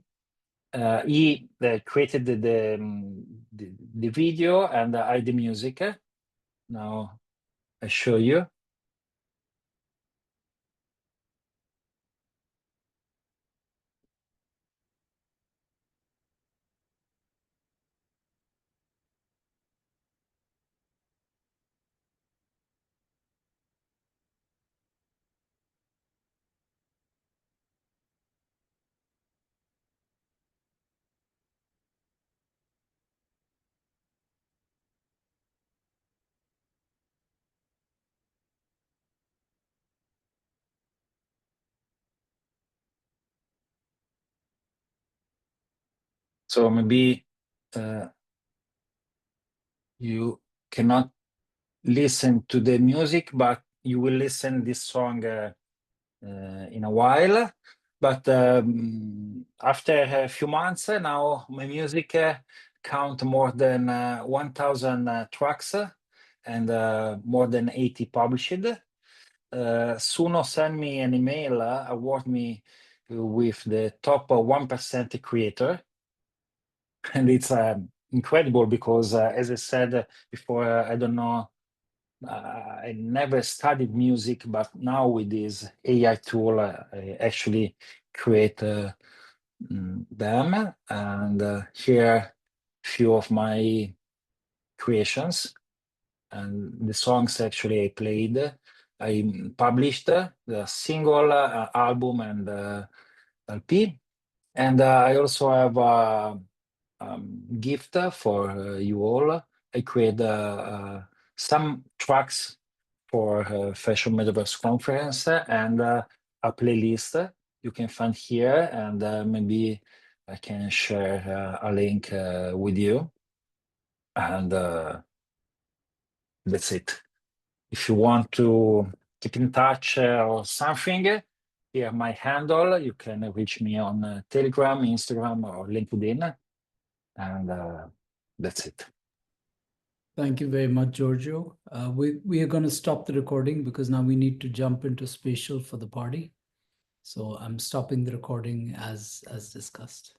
He created the video and I the music. Now I show you. So maybe you cannot listen to the music, but you will listen this song in a while. But after a few months now, my music count more than 1,000 tracks and more than 80 published. Suno sent me an email, award me with the top 1% creator. And it's incredible because, as I said before, I don't know, I never studied music, but now with this AI tool, I actually create them. And here, few of my creations. And the songs actually I played. I published the single, album, and LP. And I also have a gift for you all. I create some tracks for Fashion Metaverse Conference and a playlist you can find here, and maybe I can share a link with you. And that's it. If you want to keep in touch or something, here my handle. You can reach me on Telegram, Instagram, or LinkedIn. And that's it. Thank you very much, Giorgio. We are going to stop the recording because now we need to jump into spatial for the party. So I'm stopping the recording as discussed.